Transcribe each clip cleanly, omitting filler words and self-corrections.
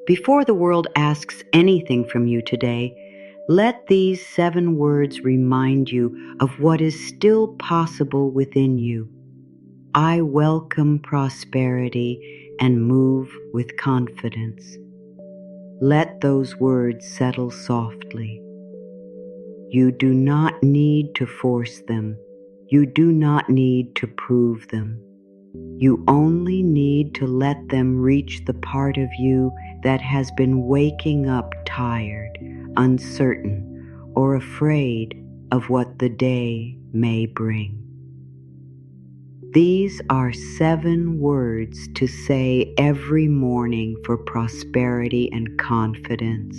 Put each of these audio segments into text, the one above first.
Before the world asks anything from you today, let these 7 words remind you of what is still possible within you. I welcome prosperity and move with confidence. Let those words settle softly. You do not need to force them. You do not need to prove them. You only need to let them reach the part of you that has been waking up tired, uncertain, or afraid of what the day may bring. These are 7 words to say every morning for prosperity and confidence.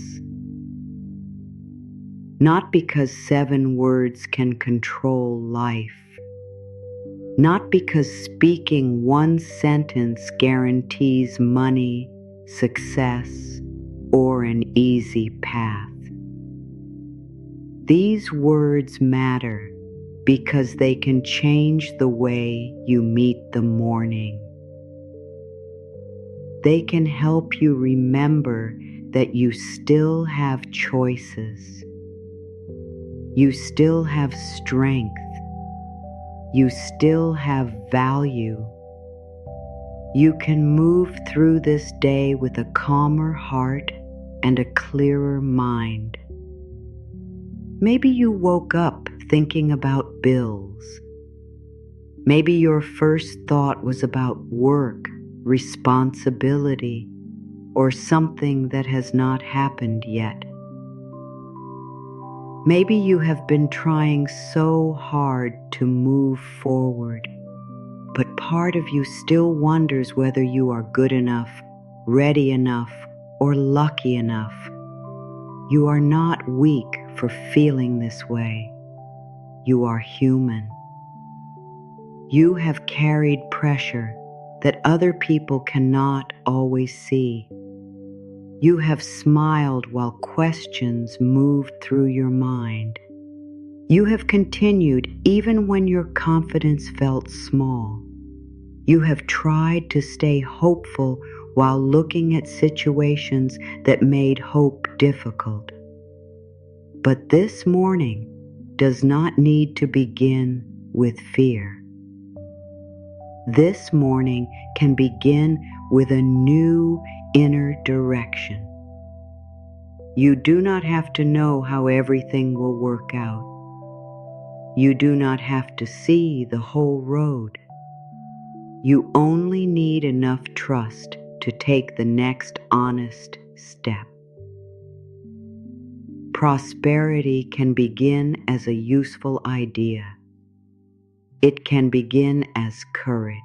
Not because 7 words can control life. Not because speaking one sentence guarantees money, success, or an easy path. These words matter because they can change the way you meet the morning. They can help you remember that you still have choices. You still have strength. You still have value. You can move through this day with a calmer heart and a clearer mind. Maybe you woke up thinking about bills. Maybe your first thought was about work, responsibility, or something that has not happened yet. Maybe you have been trying so hard to move forward, but part of you still wonders whether you are good enough, ready enough, or lucky enough. You are not weak for feeling this way. You are human. You have carried pressure that other people cannot always see. You have smiled while questions moved through your mind. You have continued even when your confidence felt small. You have tried to stay hopeful while looking at situations that made hope difficult. But this morning does not need to begin with fear. This morning can begin with a new inner direction. You do not have to know how everything will work out. You do not have to see the whole road. You only need enough trust to take the next honest step. Prosperity can begin as a useful idea. It can begin as courage.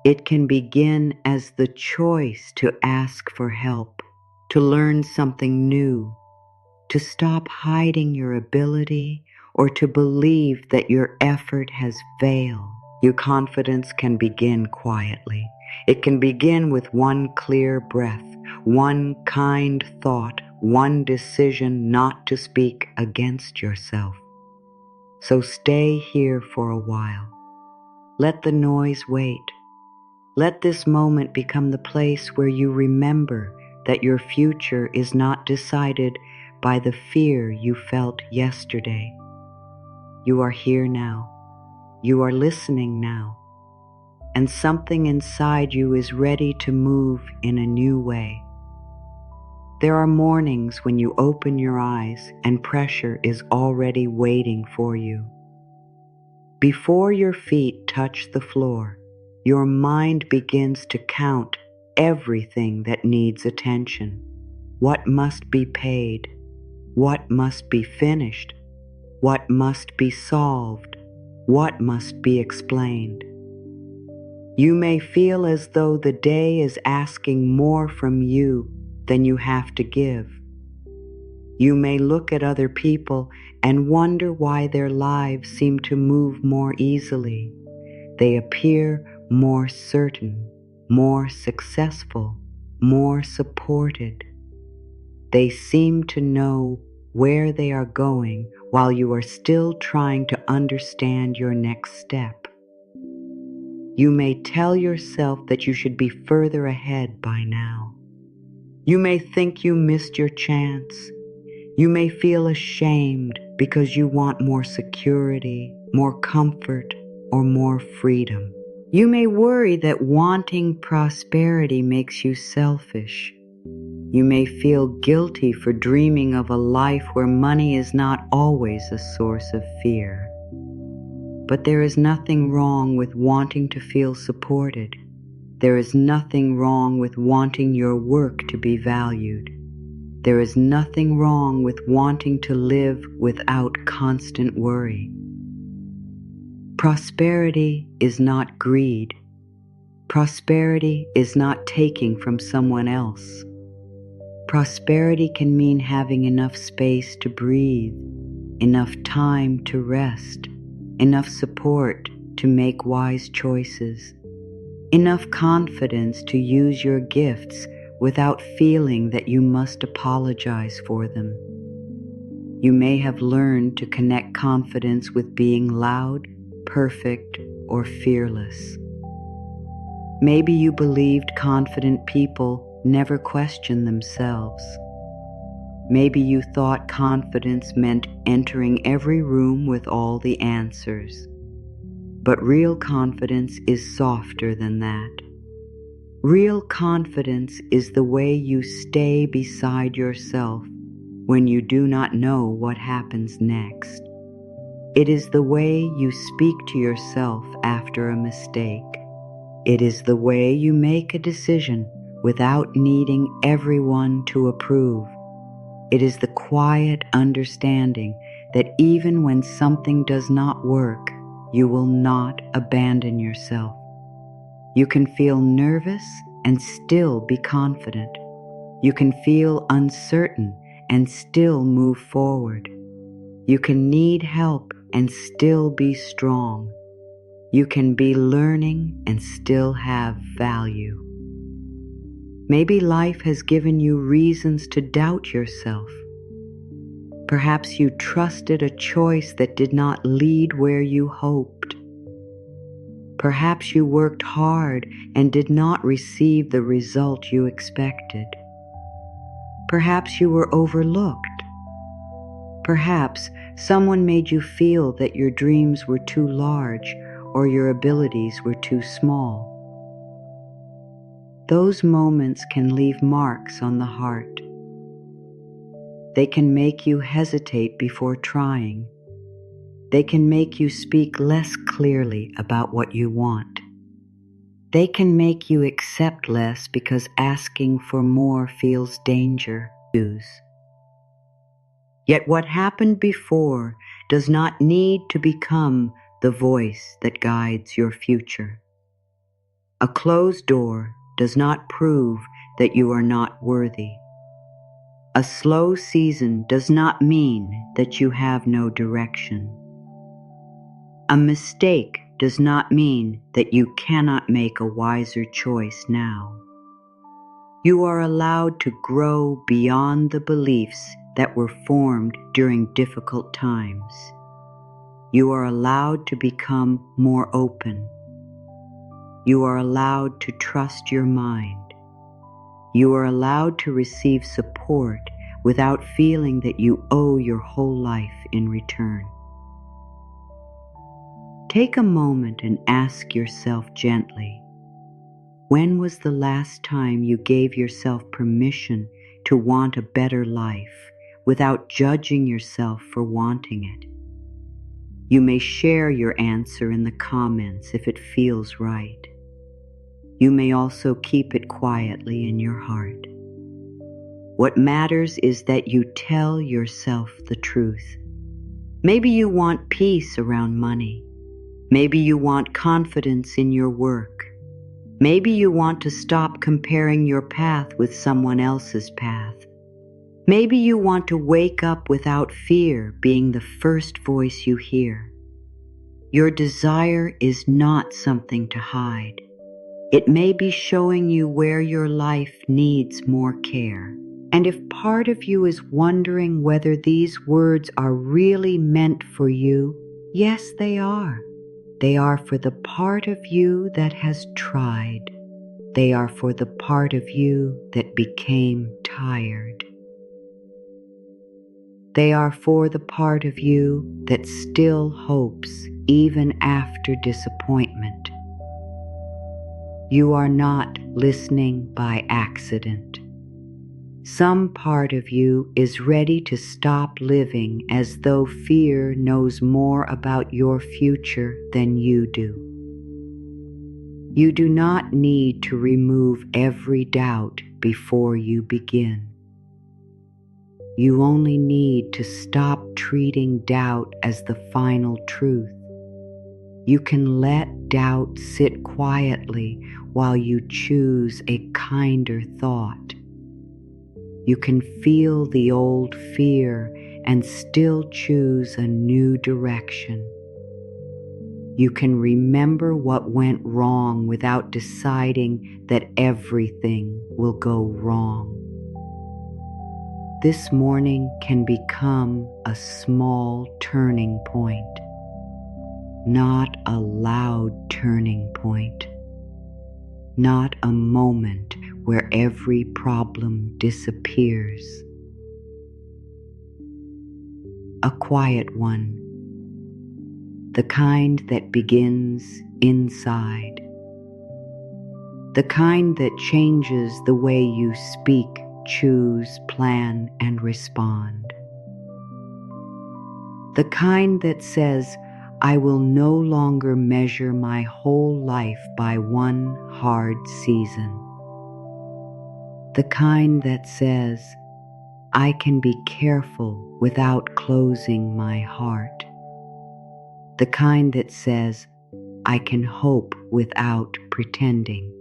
It can begin as the choice to ask for help, to learn something new, to stop hiding your ability, or to believe that your effort has failed. Your confidence can begin quietly. It can begin with one clear breath, one kind thought, one decision not to speak against yourself. So stay here for a while. Let the noise wait. Let this moment become the place where you remember that your future is not decided by the fear you felt yesterday. You are here now. You are listening now. And something inside you is ready to move in a new way. There are mornings when you open your eyes and pressure is already waiting for you. Before your feet touch the floor, your mind begins to count everything that needs attention. What must be paid? What must be finished? What must be solved? What must be explained? You may feel as though the day is asking more from you than you have to give. You may look at other people and wonder why their lives seem to move more easily. They appear more certain, more successful, more supported. They seem to know where they are going while you are still trying to understand your next step. You may tell yourself that you should be further ahead by now. You may think you missed your chance. You may feel ashamed because you want more security, more comfort, or more freedom. You may worry that wanting prosperity makes you selfish. You may feel guilty for dreaming of a life where money is not always a source of fear. But there is nothing wrong with wanting to feel supported. There is nothing wrong with wanting your work to be valued. There is nothing wrong with wanting to live without constant worry. Prosperity is not greed. Prosperity is not taking from someone else. Prosperity can mean having enough space to breathe, enough time to rest, enough support to make wise choices, enough confidence to use your gifts without feeling that you must apologize for them. You may have learned to connect confidence with being loud, perfect, or fearless. Maybe you believed confident people never question themselves. Maybe you thought confidence meant entering every room with all the answers. But real confidence is softer than that. Real confidence is the way you stay beside yourself when you do not know what happens next. It is the way you speak to yourself after a mistake. It is the way you make a decision without needing everyone to approve. It is the quiet understanding that even when something does not work, you will not abandon yourself. You can feel nervous and still be confident. You can feel uncertain and still move forward. You can need help and still be strong. You can be learning and still have value. Maybe life has given you reasons to doubt yourself. Perhaps you trusted a choice that did not lead where you hoped. Perhaps you worked hard and did not receive the result you expected. Perhaps you were overlooked. Perhaps someone made you feel that your dreams were too large or your abilities were too small. Those moments can leave marks on the heart. They can make you hesitate before trying. They can make you speak less clearly about what you want. They can make you accept less because asking for more feels dangerous. Yet what happened before does not need to become the voice that guides your future. A closed door does not prove that you are not worthy. A slow season does not mean that you have no direction. A mistake does not mean that you cannot make a wiser choice now. You are allowed to grow beyond the beliefs that were formed during difficult times. You are allowed to become more open. You are allowed to trust your mind. You are allowed to receive support without feeling that you owe your whole life in return. Take a moment and ask yourself gently, when was the last time you gave yourself permission to want a better life without judging yourself for wanting it? You may share your answer in the comments if it feels right. You may also keep it quietly in your heart. What matters is that you tell yourself the truth. Maybe you want peace around money. Maybe you want confidence in your work. Maybe you want to stop comparing your path with someone else's path. Maybe you want to wake up without fear being the first voice you hear. Your desire is not something to hide. It may be showing you where your life needs more care. And if part of you is wondering whether these words are really meant for you, yes, they are. They are for the part of you that has tried, They are for the part of you that became tired. They are for the part of you that still hopes even after disappointment. You are not listening by accident. Some part of you is ready to stop living as though fear knows more about your future than you do. You do not need to remove every doubt before you begin. You only need to stop treating doubt as the final truth. You can let doubt sit quietly while you choose a kinder thought. You can feel the old fear and still choose a new direction. You can remember what went wrong without deciding that everything will go wrong. This morning can become a small turning point, not a loud turning point, not a moment where every problem disappears. A quiet one, the kind that begins inside, the kind that changes the way you speak, choose, plan, and respond. The kind that says, I will no longer measure my whole life by one hard season. The kind that says, I can be careful without closing my heart. The kind that says, I can hope without pretending.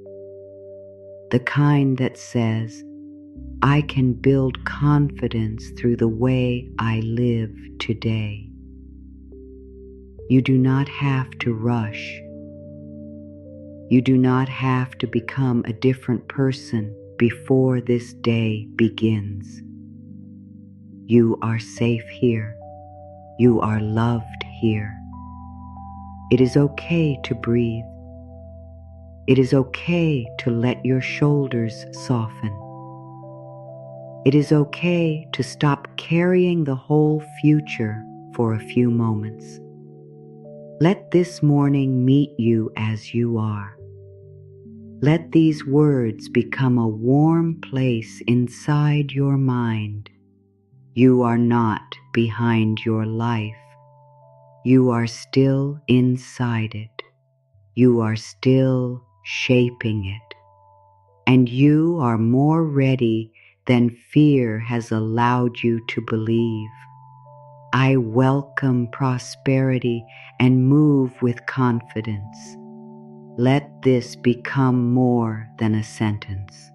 The kind that says, I can build confidence through the way I live today. You do not have to rush. You do not have to become a different person before this day begins. You are safe here. You are loved here. It is okay to breathe. It is okay to let your shoulders soften. It is okay to stop carrying the whole future for a few moments. Let this morning meet you as you are. Let these words become a warm place inside your mind. You are not behind your life. You are still inside it. You are still shaping it. And you are more ready than fear has allowed you to believe. I welcome prosperity and move with confidence. Let this become more than a sentence.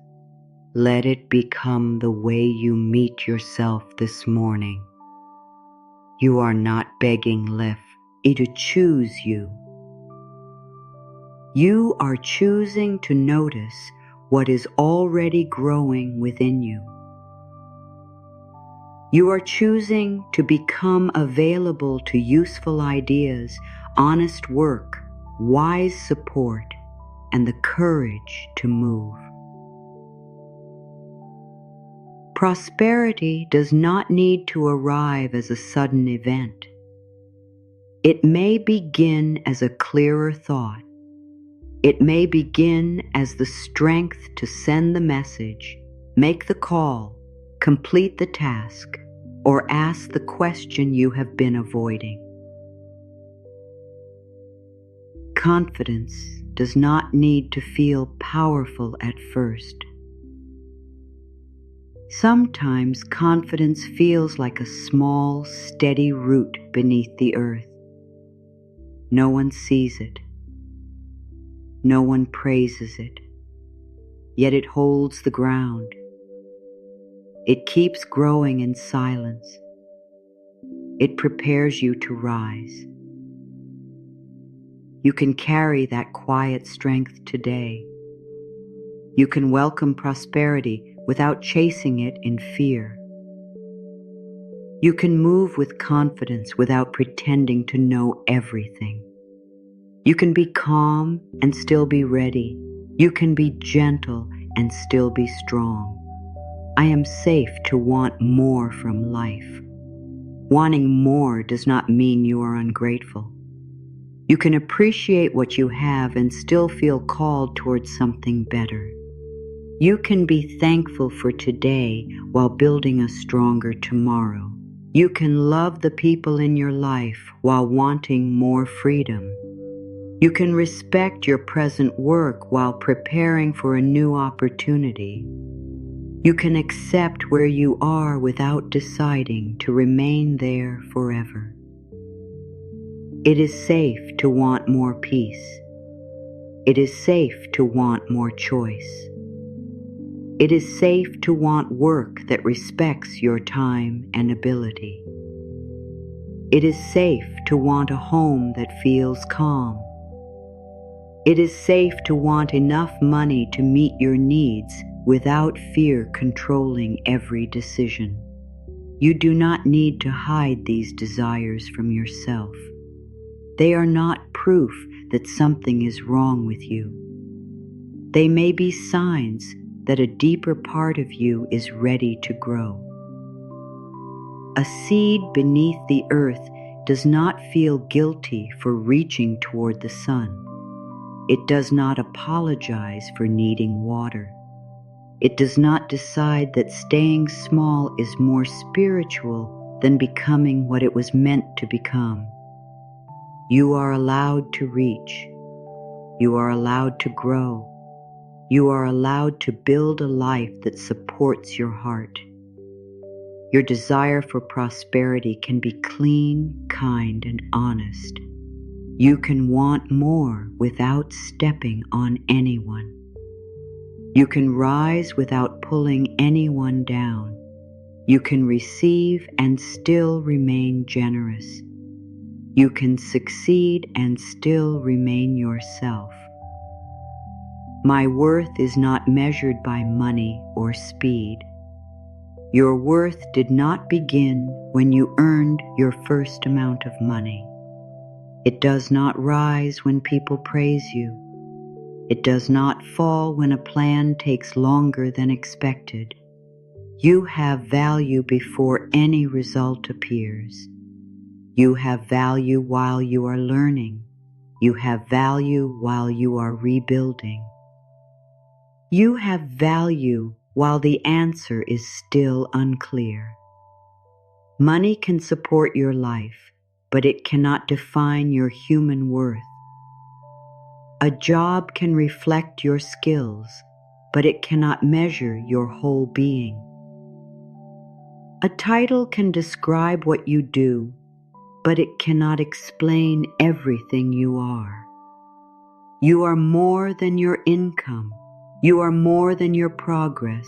Let it become the way you meet yourself this morning. You are not begging life to choose you. You are choosing to notice what is already growing within you. You are choosing to become available to useful ideas, honest work, wise support, and the courage to move. Prosperity does not need to arrive as a sudden event. It may begin as a clearer thought. It may begin as the strength to send the message, make the call, complete the task, or ask the question you have been avoiding. Confidence does not need to feel powerful at first. Sometimes confidence feels like a small, steady root beneath the earth. No one sees it. No one praises it. Yet it holds the ground. It keeps growing in silence. It prepares you to rise. You can carry that quiet strength today. You can welcome prosperity without chasing it in fear. You can move with confidence without pretending to know everything. You can be calm and still be ready. You can be gentle and still be strong. I am safe to want more from life. Wanting more does not mean you are ungrateful. You can appreciate what you have and still feel called towards something better. You can be thankful for today while building a stronger tomorrow. You can love the people in your life while wanting more freedom. You can respect your present work while preparing for a new opportunity. You can accept where you are without deciding to remain there forever. It is safe to want more peace. It is safe to want more choice. It is safe to want work that respects your time and ability. It is safe to want a home that feels calm. It is safe to want enough money to meet your needs without fear controlling every decision. You do not need to hide these desires from yourself. They are not proof that something is wrong with you. They may be signs that a deeper part of you is ready to grow. A seed beneath the earth does not feel guilty for reaching toward the sun. It does not apologize for needing water. It does not decide that staying small is more spiritual than becoming what it was meant to become. You are allowed to reach. You are allowed to grow. You are allowed to build a life that supports your heart. Your desire for prosperity can be clean, kind, and honest. You can want more without stepping on anyone. You can rise without pulling anyone down. You can receive and still remain generous. You can succeed and still remain yourself. My worth is not measured by money or speed. Your worth did not begin when you earned your first amount of money. It does not rise when people praise you. It does not fall when a plan takes longer than expected. You have value before any result appears. You have value while you are learning. You have value while you are rebuilding. You have value while the answer is still unclear. Money can support your life, but it cannot define your human worth. A job can reflect your skills, but it cannot measure your whole being. A title can describe what you do, but it cannot explain everything you are. You are more than your income. You are more than your progress.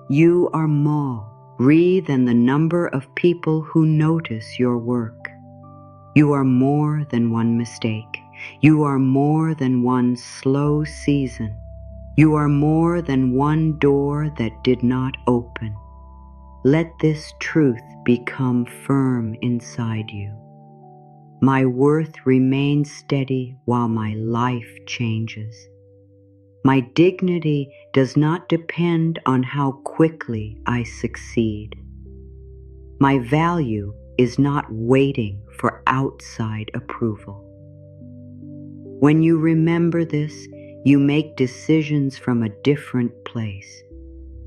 You are more than the number of people who notice your work. You are more than one mistake. You are more than one slow season. You are more than one door that did not open. Let this truth become firm inside you. My worth remains steady while my life changes. My dignity does not depend on how quickly I succeed. My value is not waiting for outside approval. When you remember this, you make decisions from a different place.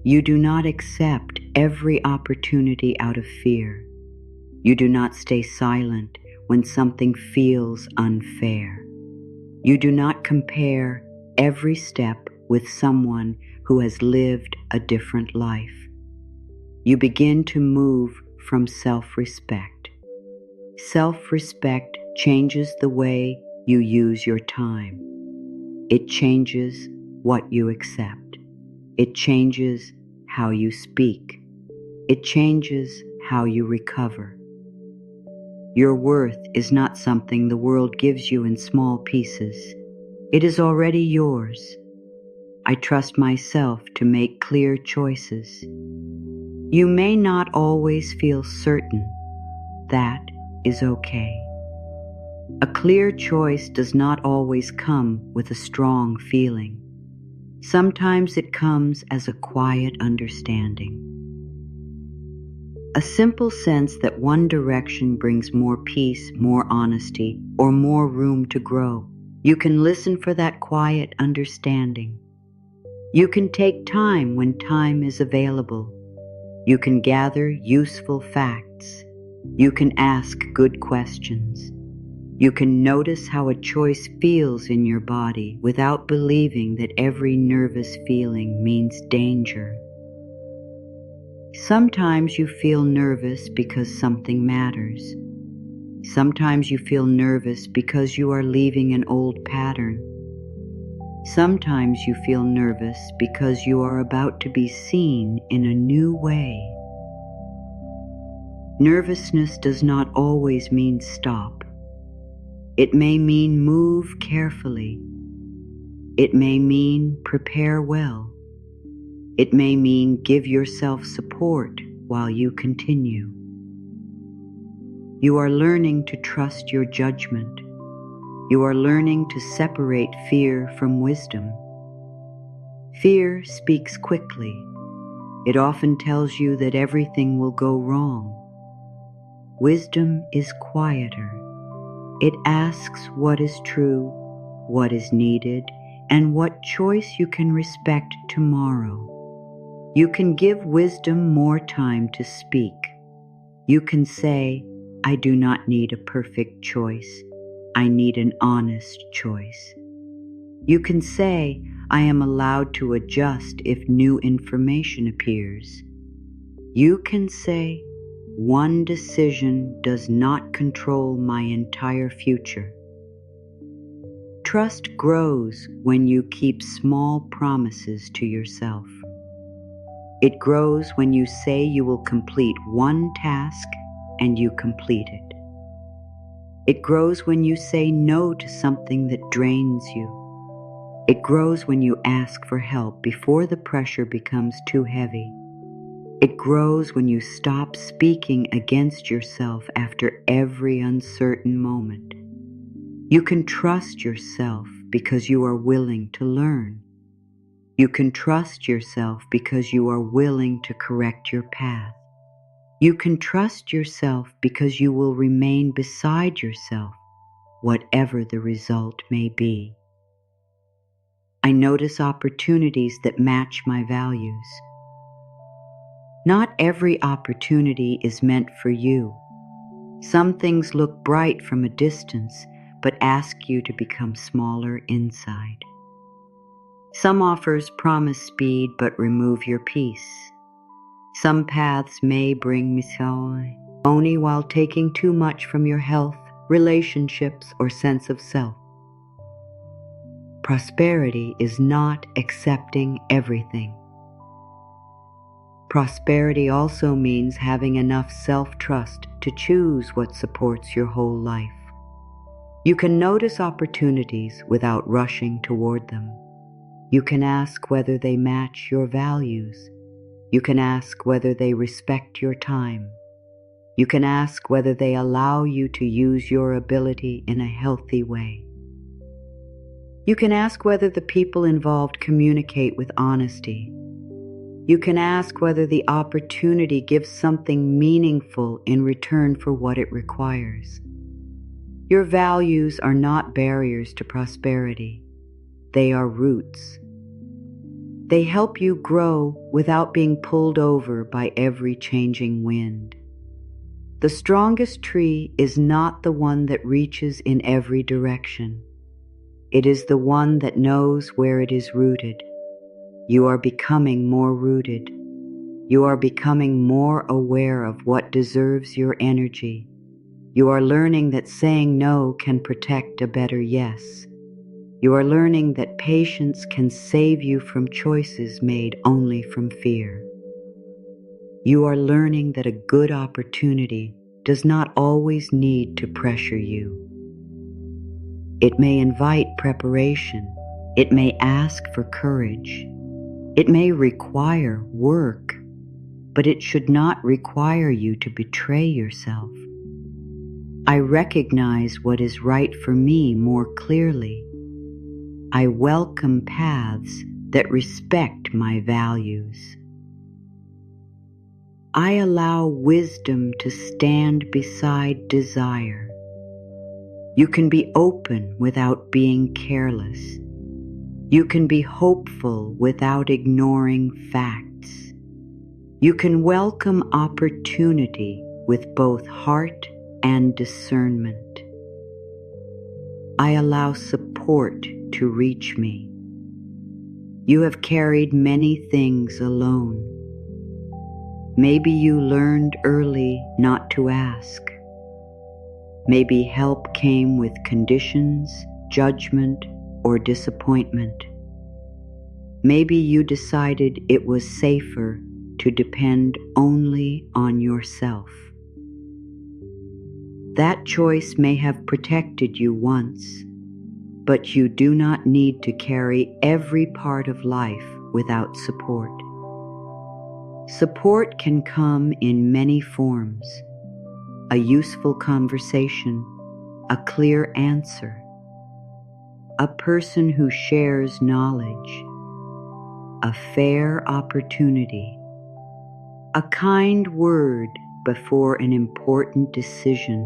You do not accept every opportunity out of fear. You do not stay silent when something feels unfair. You do not compare every step with someone who has lived a different life. You begin to move from self-respect. Self-respect changes the way you use your time. It changes what you accept. It changes how you speak. It changes how you recover. Your worth is not something the world gives you in small pieces. It is already yours. I trust myself to make clear choices. You may not always feel certain. That is okay. A clear choice does not always come with a strong feeling. Sometimes it comes as a quiet understanding, a simple sense that one direction brings more peace, more honesty, or more room to grow. You can listen for that quiet understanding. You can take time when time is available. You can gather useful facts. You can ask good questions. You can notice how a choice feels in your body without believing that every nervous feeling means danger. Sometimes you feel nervous because something matters. Sometimes you feel nervous because you are leaving an old pattern. Sometimes you feel nervous because you are about to be seen in a new way. Nervousness does not always mean stop. It may mean move carefully. It may mean prepare well. It may mean give yourself support while you continue. You are learning to trust your judgment. You are learning to separate fear from wisdom. Fear speaks quickly. It often tells you that everything will go wrong. Wisdom is quieter. It asks what is true, what is needed, and what choice you can respect tomorrow. You can give wisdom more time to speak. You can say, I do not need a perfect choice. I need an honest choice. You can say, I am allowed to adjust if new information appears. You can say, one decision does not control my entire future. Trust grows when you keep small promises to yourself. It grows when you say you will complete one task and you complete it. It grows when you say no to something that drains you. It grows when you ask for help before the pressure becomes too heavy. It grows when you stop speaking against yourself after every uncertain moment. You can trust yourself because you are willing to learn. You can trust yourself because you are willing to correct your path. You can trust yourself because you will remain beside yourself, whatever the result may be. I notice opportunities that match my values. Not every opportunity is meant for you. Some things look bright from a distance, but ask you to become smaller inside. Some offers promise speed but remove your peace. Some paths may bring misjoy only while taking too much from your health, relationships, or sense of self. Prosperity is not accepting everything. Prosperity also means having enough self-trust to choose what supports your whole life. You can notice opportunities without rushing toward them. You can ask whether they match your values. You can ask whether they respect your time. You can ask whether they allow you to use your ability in a healthy way. You can ask whether the people involved communicate with honesty. You can ask whether the opportunity gives something meaningful in return for what it requires. Your values are not barriers to prosperity. They are roots. They help you grow without being pulled over by every changing wind. The strongest tree is not the one that reaches in every direction. It is the one that knows where it is rooted. You are becoming more rooted. You are becoming more aware of what deserves your energy. You are learning that saying no can protect a better yes. You are learning that patience can save you from choices made only from fear. You are learning that a good opportunity does not always need to pressure you. It may invite preparation. It may ask for courage. It may require work, but it should not require you to betray yourself. I recognize what is right for me more clearly. I welcome paths that respect my values. I allow wisdom to stand beside desire. You can be open without being careless. You can be hopeful without ignoring facts. You can welcome opportunity with both heart and discernment. I allow support to reach me. You have carried many things alone. Maybe you learned early not to ask. Maybe help came with conditions, judgment, or disappointment. Maybe you decided it was safer to depend only on yourself. That choice may have protected you once, but you do not need to carry every part of life without support. Support can come in many forms: a useful conversation, a clear answer, a person who shares knowledge, a fair opportunity, a kind word before an important decision,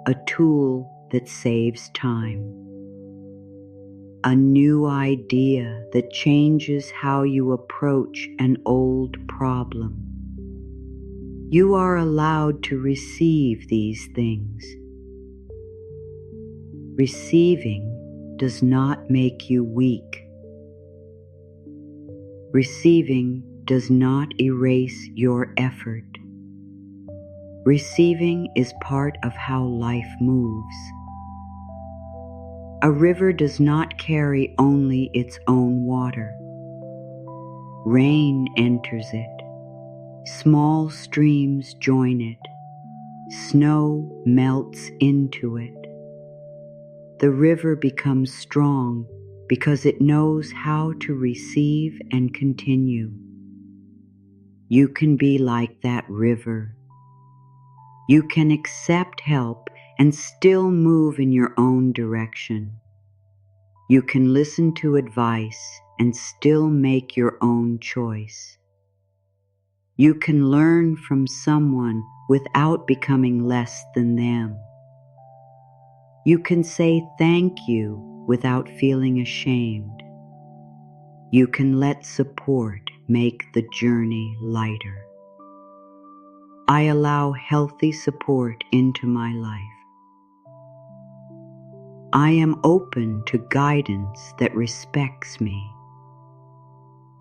a tool that saves time, a new idea that changes how you approach an old problem. You are allowed to receive these things. Receiving does not make you weak. Receiving does not erase your effort. Receiving is part of how life moves. A river does not carry only its own water. Rain enters it. Small streams join it. Snow melts into it. The river becomes strong because it knows how to receive and continue. You can be like that river. You can accept help and still move in your own direction. You can listen to advice and still make your own choice. You can learn from someone without becoming less than them. You can say thank you without feeling ashamed. You can let support make the journey lighter. I allow healthy support into my life. I am open to guidance that respects me.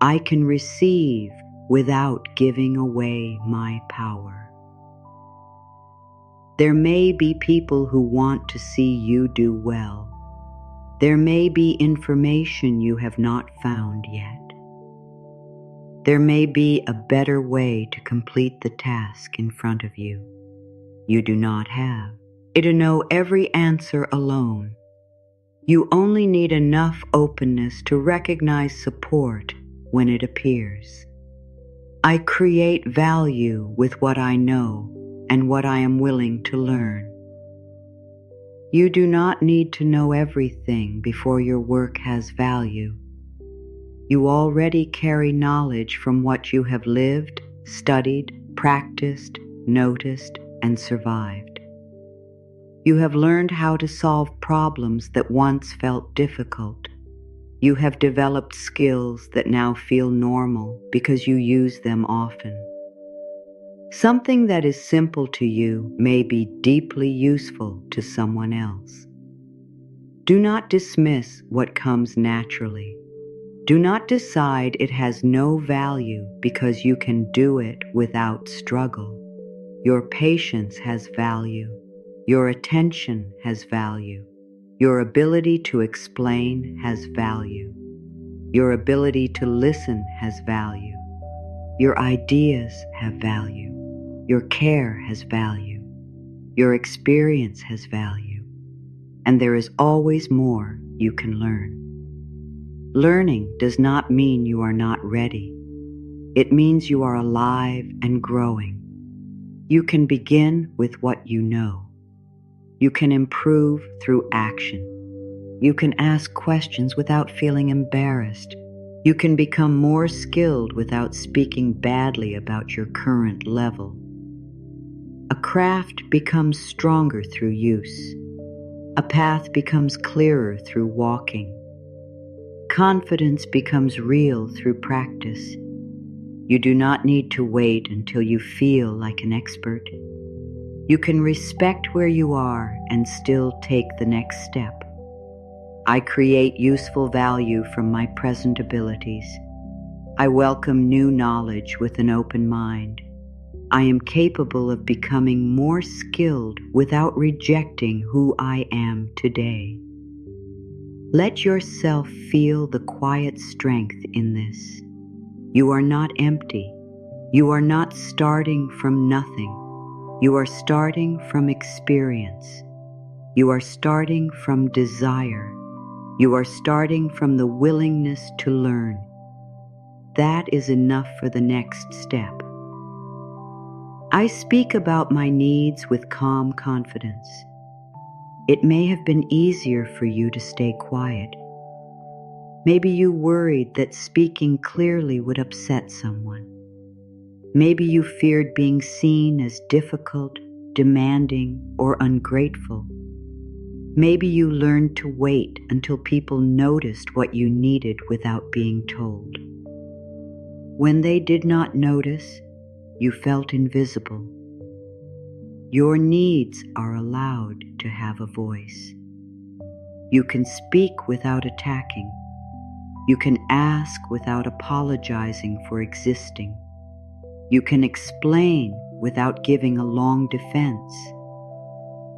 I can receive without giving away my power. There may be people who want to see you do well. There may be information you have not found yet. There may be a better way to complete the task in front of you. You do not have to know every answer alone. You only need enough openness to recognize support when it appears. I create value with what I know and what I am willing to learn. You do not need to know everything before your work has value. You already carry knowledge from what you have lived, studied, practiced, noticed, and survived. You have learned how to solve problems that once felt difficult. You have developed skills that now feel normal because you use them often. Something that is simple to you may be deeply useful to someone else. Do not dismiss what comes naturally. Do not decide it has no value because you can do it without struggle. Your patience has value. Your attention has value. Your ability to explain has value. Your ability to listen has value. Your ideas have value. Your care has value. Your experience has value. And there is always more you can learn. Learning does not mean you are not ready. It means you are alive and growing. You can begin with what you know. You can improve through action. You can ask questions without feeling embarrassed. You can become more skilled without speaking badly about your current level. A craft becomes stronger through use. A path becomes clearer through walking. Confidence becomes real through practice. You do not need to wait until you feel like an expert. You can respect where you are and still take the next step. I create useful value from my present abilities. I welcome new knowledge with an open mind. I am capable of becoming more skilled without rejecting who I am today. Let yourself feel the quiet strength in this. You are not empty. You are not starting from nothing. You are starting from experience. You are starting from desire. You are starting from the willingness to learn. That is enough for the next step. I speak about my needs with calm confidence. It may have been easier for you to stay quiet. Maybe you worried that speaking clearly would upset someone. Maybe you feared being seen as difficult, demanding, or ungrateful. Maybe you learned to wait until people noticed what you needed without being told. When they did not notice, you felt invisible. Your needs are allowed to have a voice. You can speak without attacking. You can ask without apologizing for existing. You can explain without giving a long defense.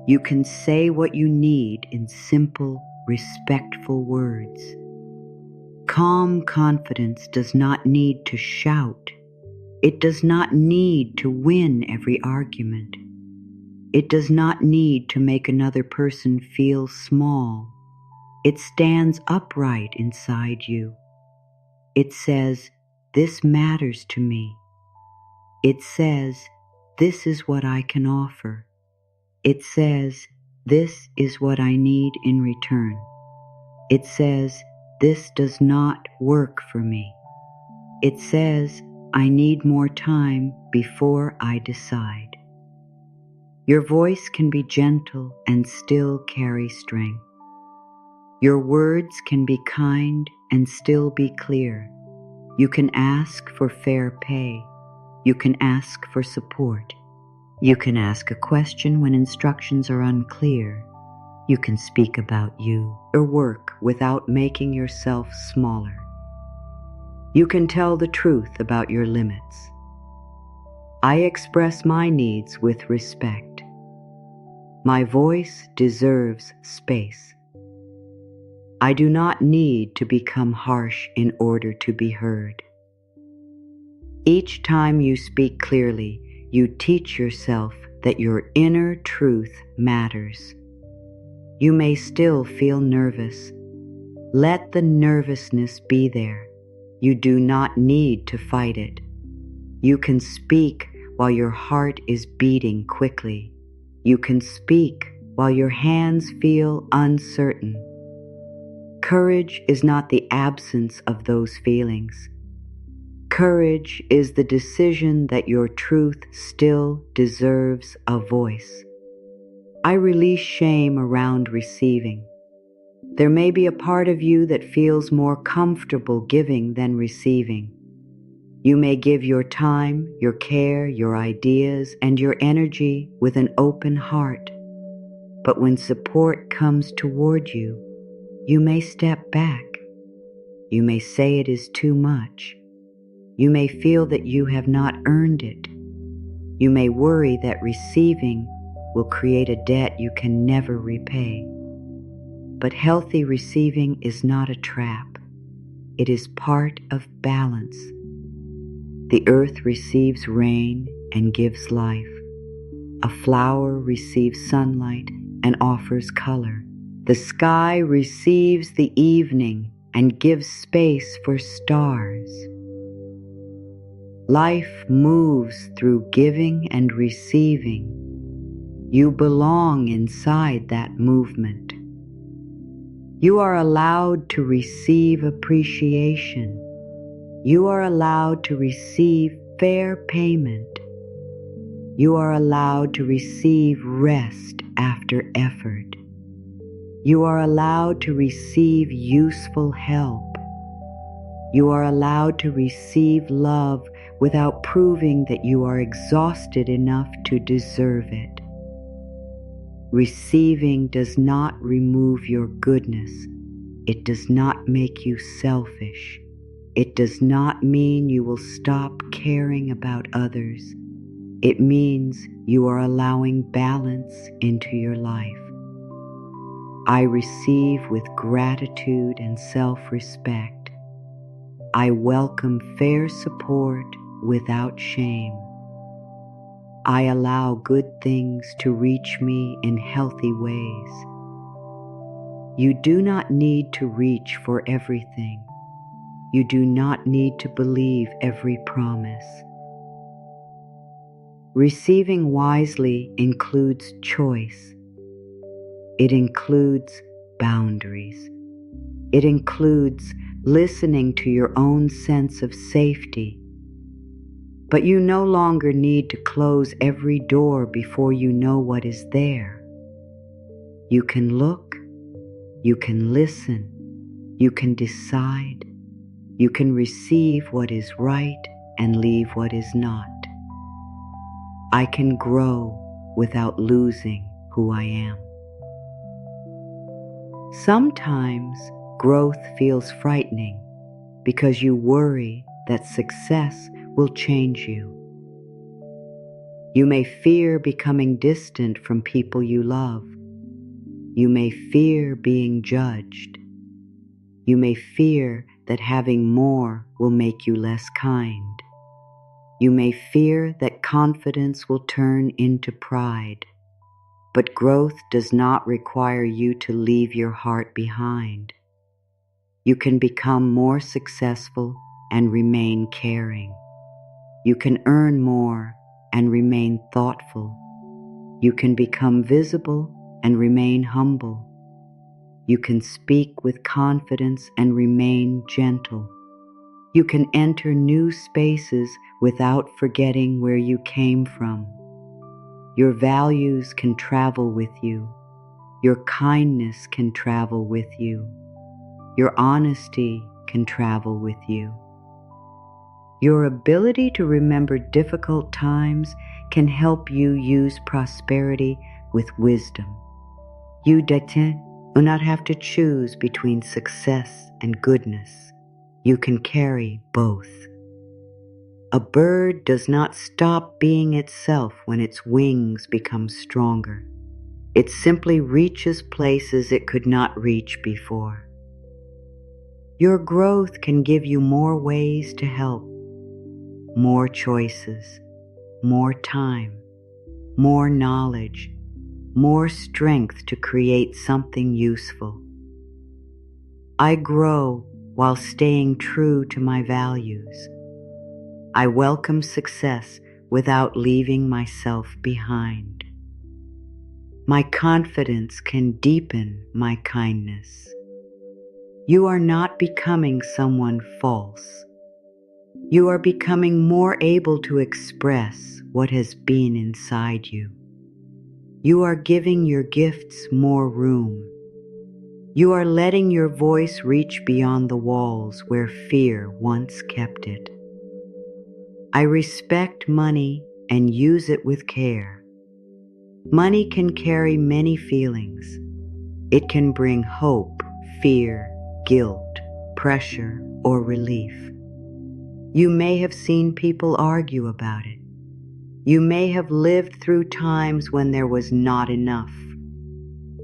You can say what you need in simple, respectful words. Calm confidence does not need to shout. It does not need to win every argument. It does not need to make another person feel small. It stands upright inside you. It says, "This matters to me." It says, "This is what I can offer." It says, "This is what I need in return." It says, "This does not work for me." It says, "I need more time before I decide." Your voice can be gentle and still carry strength. Your words can be kind and still be clear. You can ask for fair pay. You can ask for support. You can ask a question when instructions are unclear. You can speak about you or work without making yourself smaller. You can tell the truth about your limits. I express my needs with respect. My voice deserves space. I do not need to become harsh in order to be heard. Each time you speak clearly, you teach yourself that your inner truth matters. You may still feel nervous. Let the nervousness be there. You do not need to fight it. You can speak while your heart is beating quickly. You can speak while your hands feel uncertain. Courage is not the absence of those feelings. Courage is the decision that your truth still deserves a voice. I release shame around receiving. There may be a part of you that feels more comfortable giving than receiving. You may give your time, your care, your ideas, and your energy with an open heart. But when support comes toward you, you may step back. You may say it is too much. You may feel that you have not earned it. You may worry that receiving will create a debt you can never repay. But healthy receiving is not a trap. It is part of balance. The earth receives rain and gives life. A flower receives sunlight and offers color. The sky receives the evening and gives space for stars. Life moves through giving and receiving. You belong inside that movement. You are allowed to receive appreciation. You are allowed to receive fair payment. You are allowed to receive rest after effort. You are allowed to receive useful help. You are allowed to receive love without proving that you are exhausted enough to deserve it. Receiving does not remove your goodness. It does not make you selfish. It does not mean you will stop caring about others. It means you are allowing balance into your life. I receive with gratitude and self-respect. I welcome fair support without shame. I allow good things to reach me in healthy ways. You do not need to reach for everything. You do not need to believe every promise. Receiving wisely includes choice. It includes boundaries. It includes listening to your own sense of safety. But you no longer need to close every door before you know what is there. You can look, you can listen, you can decide, you can receive what is right and leave what is not. I can grow without losing who I am. Sometimes growth feels frightening because you worry that success will change you. You may fear becoming distant from people you love. You may fear being judged. You may fear that having more will make you less kind. You may fear that confidence will turn into pride. But growth does not require you to leave your heart behind. You can become more successful and remain caring. You can earn more and remain thoughtful. You can become visible and remain humble. You can speak with confidence and remain gentle. You can enter new spaces without forgetting where you came from. Your values can travel with you. Your kindness can travel with you. Your honesty can travel with you. Your ability to remember difficult times can help you use prosperity with wisdom. You do not have to choose between success and goodness. You can carry both. A bird does not stop being itself when its wings become stronger. It simply reaches places it could not reach before. Your growth can give you more ways to help, more choices, more time, more knowledge, more strength to create something useful. I grow while staying true to my values. I welcome success without leaving myself behind. My confidence can deepen my kindness. You are not becoming someone false. You are becoming more able to express what has been inside you. You are giving your gifts more room. You are letting your voice reach beyond the walls where fear once kept it. I respect money and use it with care. Money can carry many feelings. It can bring hope, fear, guilt, pressure, or relief. You may have seen people argue about it. You may have lived through times when there was not enough.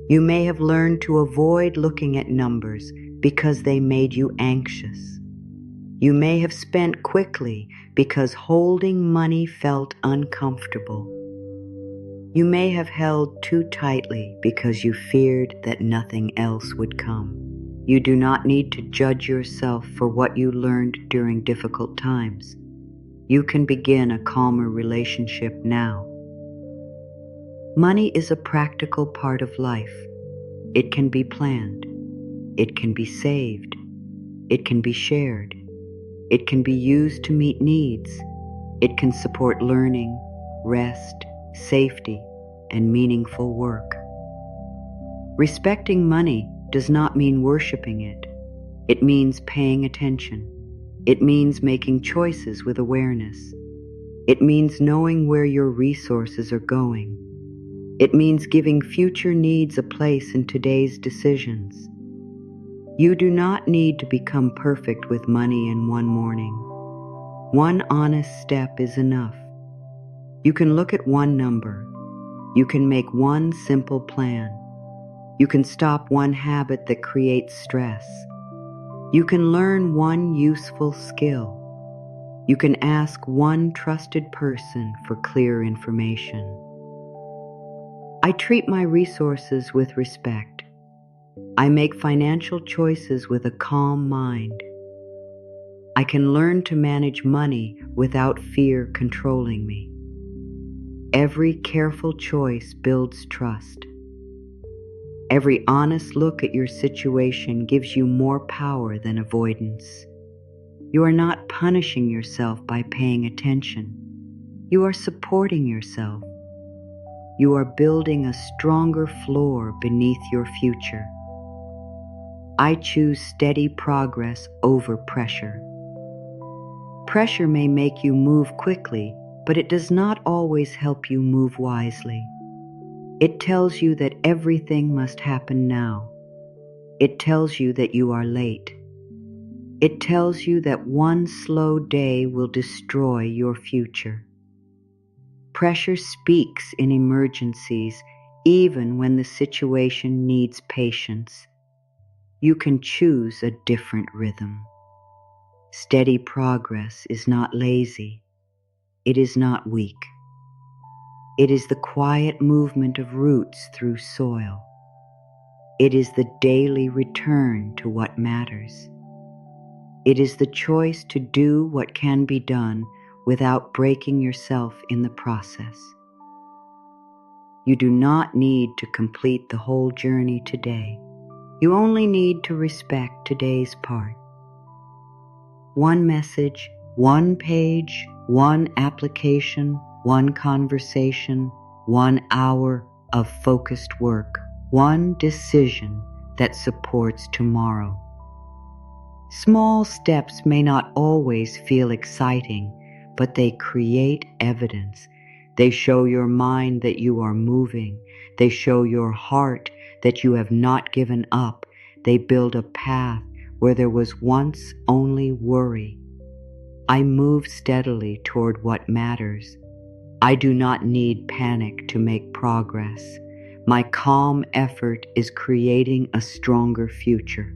You may have learned to avoid looking at numbers because they made you anxious. You may have spent quickly because holding money felt uncomfortable. You may have held too tightly because you feared that nothing else would come. You do not need to judge yourself for what you learned during difficult times. You can begin a calmer relationship now. Money is a practical part of life. It can be planned. It can be saved. It can be shared. It can be used to meet needs. It can support learning, rest, safety, and meaningful work. Respecting money does not mean worshiping it. It means paying attention. It means making choices with awareness. It means knowing where your resources are going. It means giving future needs a place in today's decisions. You do not need to become perfect with money in one morning. One honest step is enough. You can look at one number. You can make one simple plan. You can stop one habit that creates stress. You can learn one useful skill. You can ask one trusted person for clear information. I treat my resources with respect. I make financial choices with a calm mind. I can learn to manage money without fear controlling me. Every careful choice builds trust. Every honest look at your situation gives you more power than avoidance. You are not punishing yourself by paying attention. You are supporting yourself. You are building a stronger floor beneath your future. I choose steady progress over pressure. Pressure may make you move quickly, but it does not always help you move wisely. It tells you that everything must happen now. It tells you that you are late. It tells you that one slow day will destroy your future. Pressure speaks in emergencies, even when the situation needs patience. You can choose a different rhythm. Steady progress is not lazy. It is not weak. It is the quiet movement of roots through soil. It is the daily return to what matters. It is the choice to do what can be done without breaking yourself in the process. You do not need to complete the whole journey today. You only need to respect today's part. One message, one page, one application, one conversation, 1 hour of focused work, one decision that supports tomorrow. Small steps may not always feel exciting, but they create evidence. They show your mind that you are moving. They show your heart that you have not given up. They build a path where there was once only worry. I move steadily toward what matters. I do not need panic to make progress. My calm effort is creating a stronger future.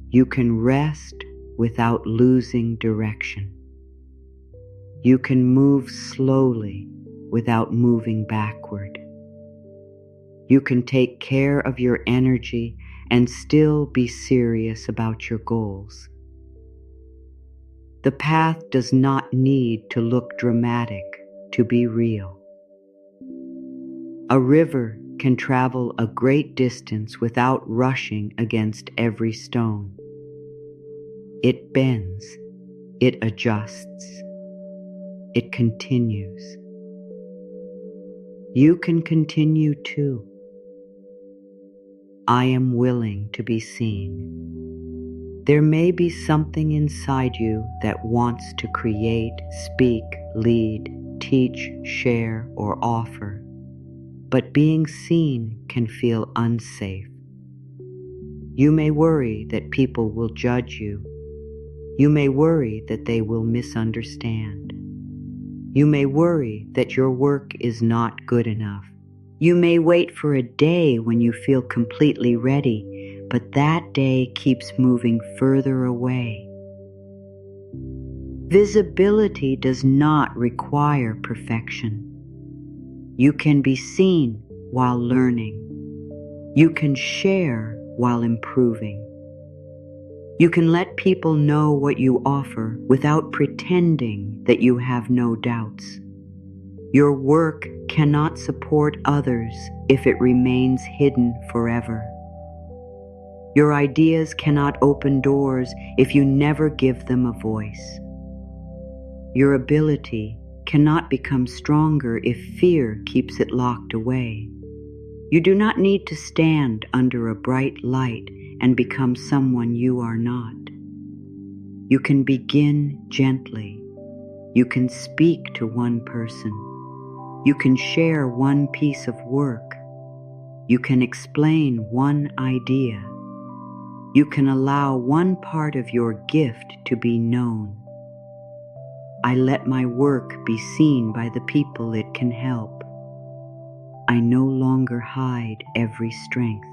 You can rest without losing direction. You can move slowly without moving backward. You can take care of your energy and still be serious about your goals. The path does not need to look dramatic to be real. A river can travel a great distance without rushing against every stone. It bends, it adjusts, it continues. You can continue too. I am willing to be seen. There may be something inside you that wants to create, speak, lead, teach, share, or offer, but being seen can feel unsafe. You may worry that people will judge you. You may worry that they will misunderstand. You may worry that your work is not good enough. You may wait for a day when you feel completely ready, but that day keeps moving further away. Visibility does not require perfection. You can be seen while learning. You can share while improving. You can let people know what you offer without pretending that you have no doubts. Your work cannot support others if it remains hidden forever. Your ideas cannot open doors if you never give them a voice. Your ability cannot become stronger if fear keeps it locked away. You do not need to stand under a bright light and become someone you are not. You can begin gently. You can speak to one person. You can share one piece of work. You can explain one idea. You can allow one part of your gift to be known. I let my work be seen by the people it can help. I no longer hide every strength.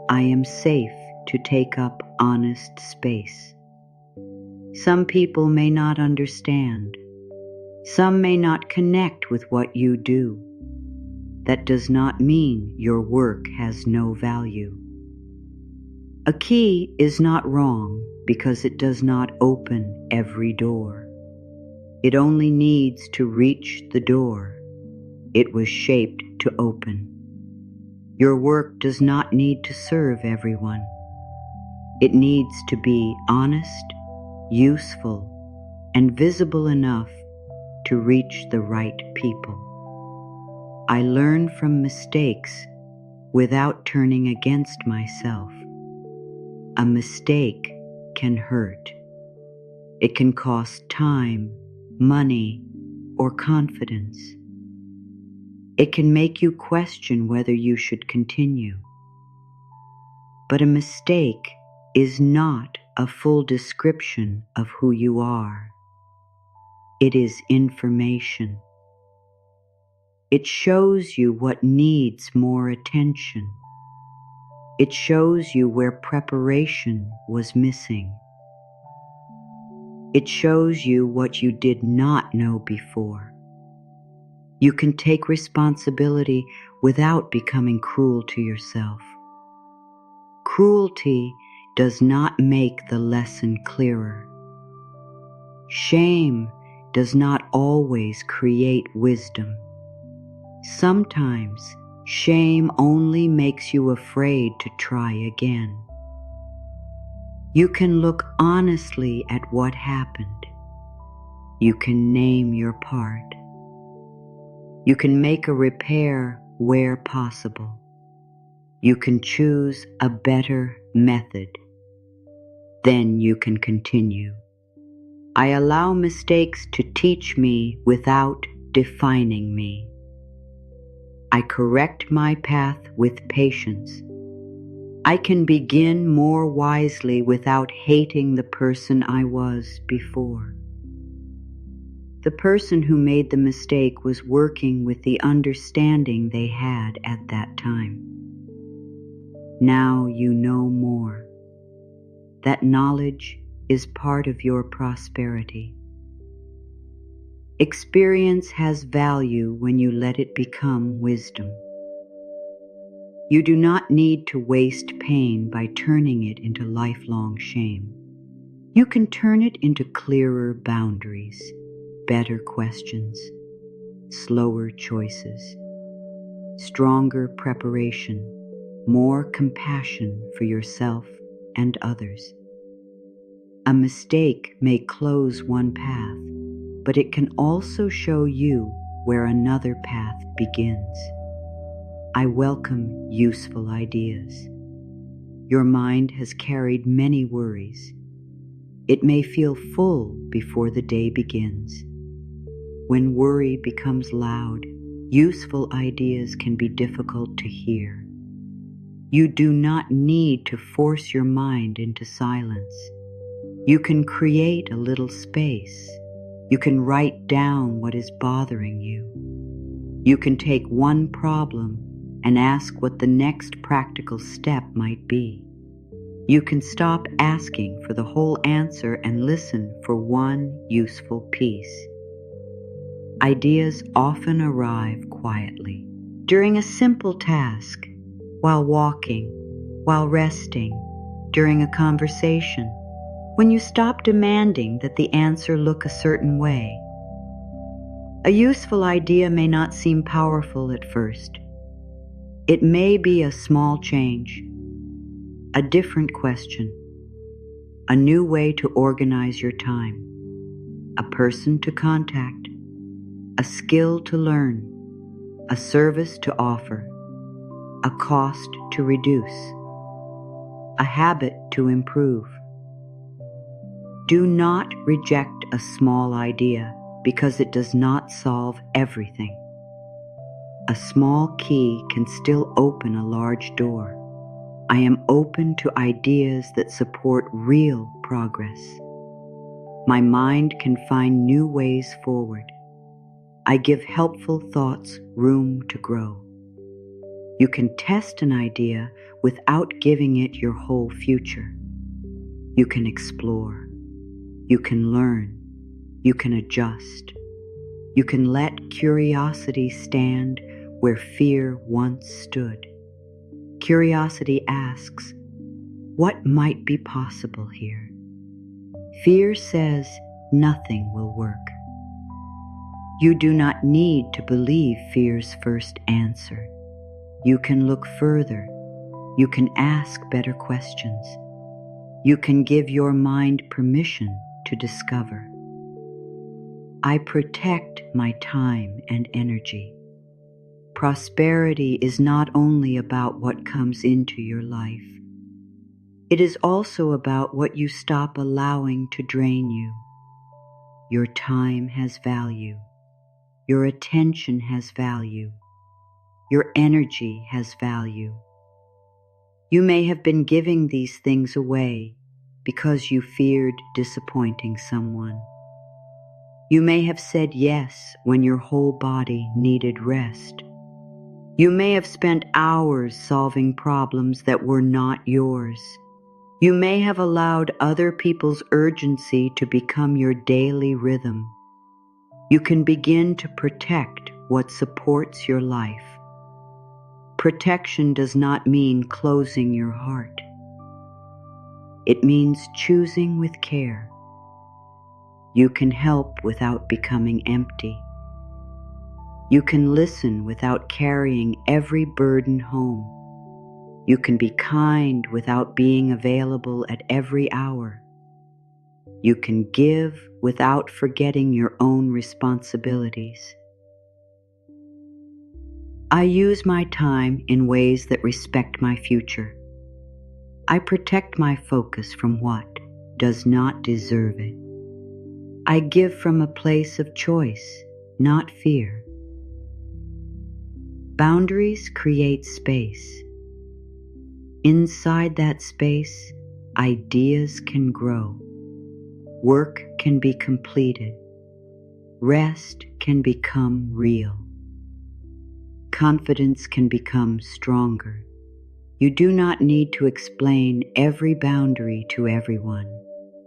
I am safe to take up honest space. Some people may not understand. Some may not connect with what you do. That does not mean your work has no value. A key is not wrong because it does not open every door. It only needs to reach the door it was shaped to open. Your work does not need to serve everyone. It needs to be honest, useful, and visible enough to reach the right people. I learn from mistakes without turning against myself. A mistake can hurt. It can cost time, money, or confidence. It can make you question whether you should continue. But a mistake is not a full description of who you are. It is information. It shows you what needs more attention. It shows you where preparation was missing. It shows you what you did not know before. You can take responsibility without becoming cruel to yourself. Cruelty does not make the lesson clearer. Shame does not always create wisdom. Sometimes shame only makes you afraid to try again. You can look honestly at what happened. You can name your part. You can make a repair where possible. You can choose a better method. Then you can continue. I allow mistakes to teach me without defining me. I correct my path with patience. I can begin more wisely without hating the person I was before. The person who made the mistake was working with the understanding they had at that time. Now you know more. That knowledge is part of your prosperity. Experience has value when you let it become wisdom. You do not need to waste pain by turning it into lifelong shame. You can turn it into clearer boundaries, better questions, slower choices, stronger preparation, more compassion for yourself and others. A mistake may close one path, but it can also show you where another path begins. I welcome useful ideas. Your mind has carried many worries. It may feel full before the day begins. When worry becomes loud, useful ideas can be difficult to hear. You do not need to force your mind into silence. You can create a little space. You can write down what is bothering you. You can take one problem and ask what the next practical step might be. You can stop asking for the whole answer and listen for one useful piece. Ideas often arrive quietly, during a simple task, while walking, while resting, during a conversation, when you stop demanding that the answer look a certain way. A useful idea may not seem powerful at first. It may be a small change, a different question, a new way to organize your time, a person to contact, a skill to learn, a service to offer, a cost to reduce, a habit to improve. Do not reject a small idea because it does not solve everything. A small key can still open a large door. I am open to ideas that support real progress. My mind can find new ways forward. I give helpful thoughts room to grow. You can test an idea without giving it your whole future. You can explore. You can learn. You can adjust. You can let curiosity stand where fear once stood. Curiosity asks, what might be possible here? Fear says nothing will work. You do not need to believe fear's first answer. You can look further. You can ask better questions. You can give your mind permission to discover. I protect my time and energy. Prosperity is not only about what comes into your life. It is also about what you stop allowing to drain you. Your time has value. Your attention has value. Your energy has value. You may have been giving these things away because you feared disappointing someone. You may have said yes when your whole body needed rest. You may have spent hours solving problems that were not yours. You may have allowed other people's urgency to become your daily rhythm. You can begin to protect what supports your life. Protection does not mean closing your heart. It means choosing with care. You can help without becoming empty. You can listen without carrying every burden home. You can be kind without being available at every hour. You can give without forgetting your own responsibilities. I use my time in ways that respect my future. I protect my focus from what does not deserve it. I give from a place of choice, not fear. Boundaries create space. Inside that space, ideas can grow. Work can be completed. Rest can become real. Confidence can become stronger. You do not need to explain every boundary to everyone.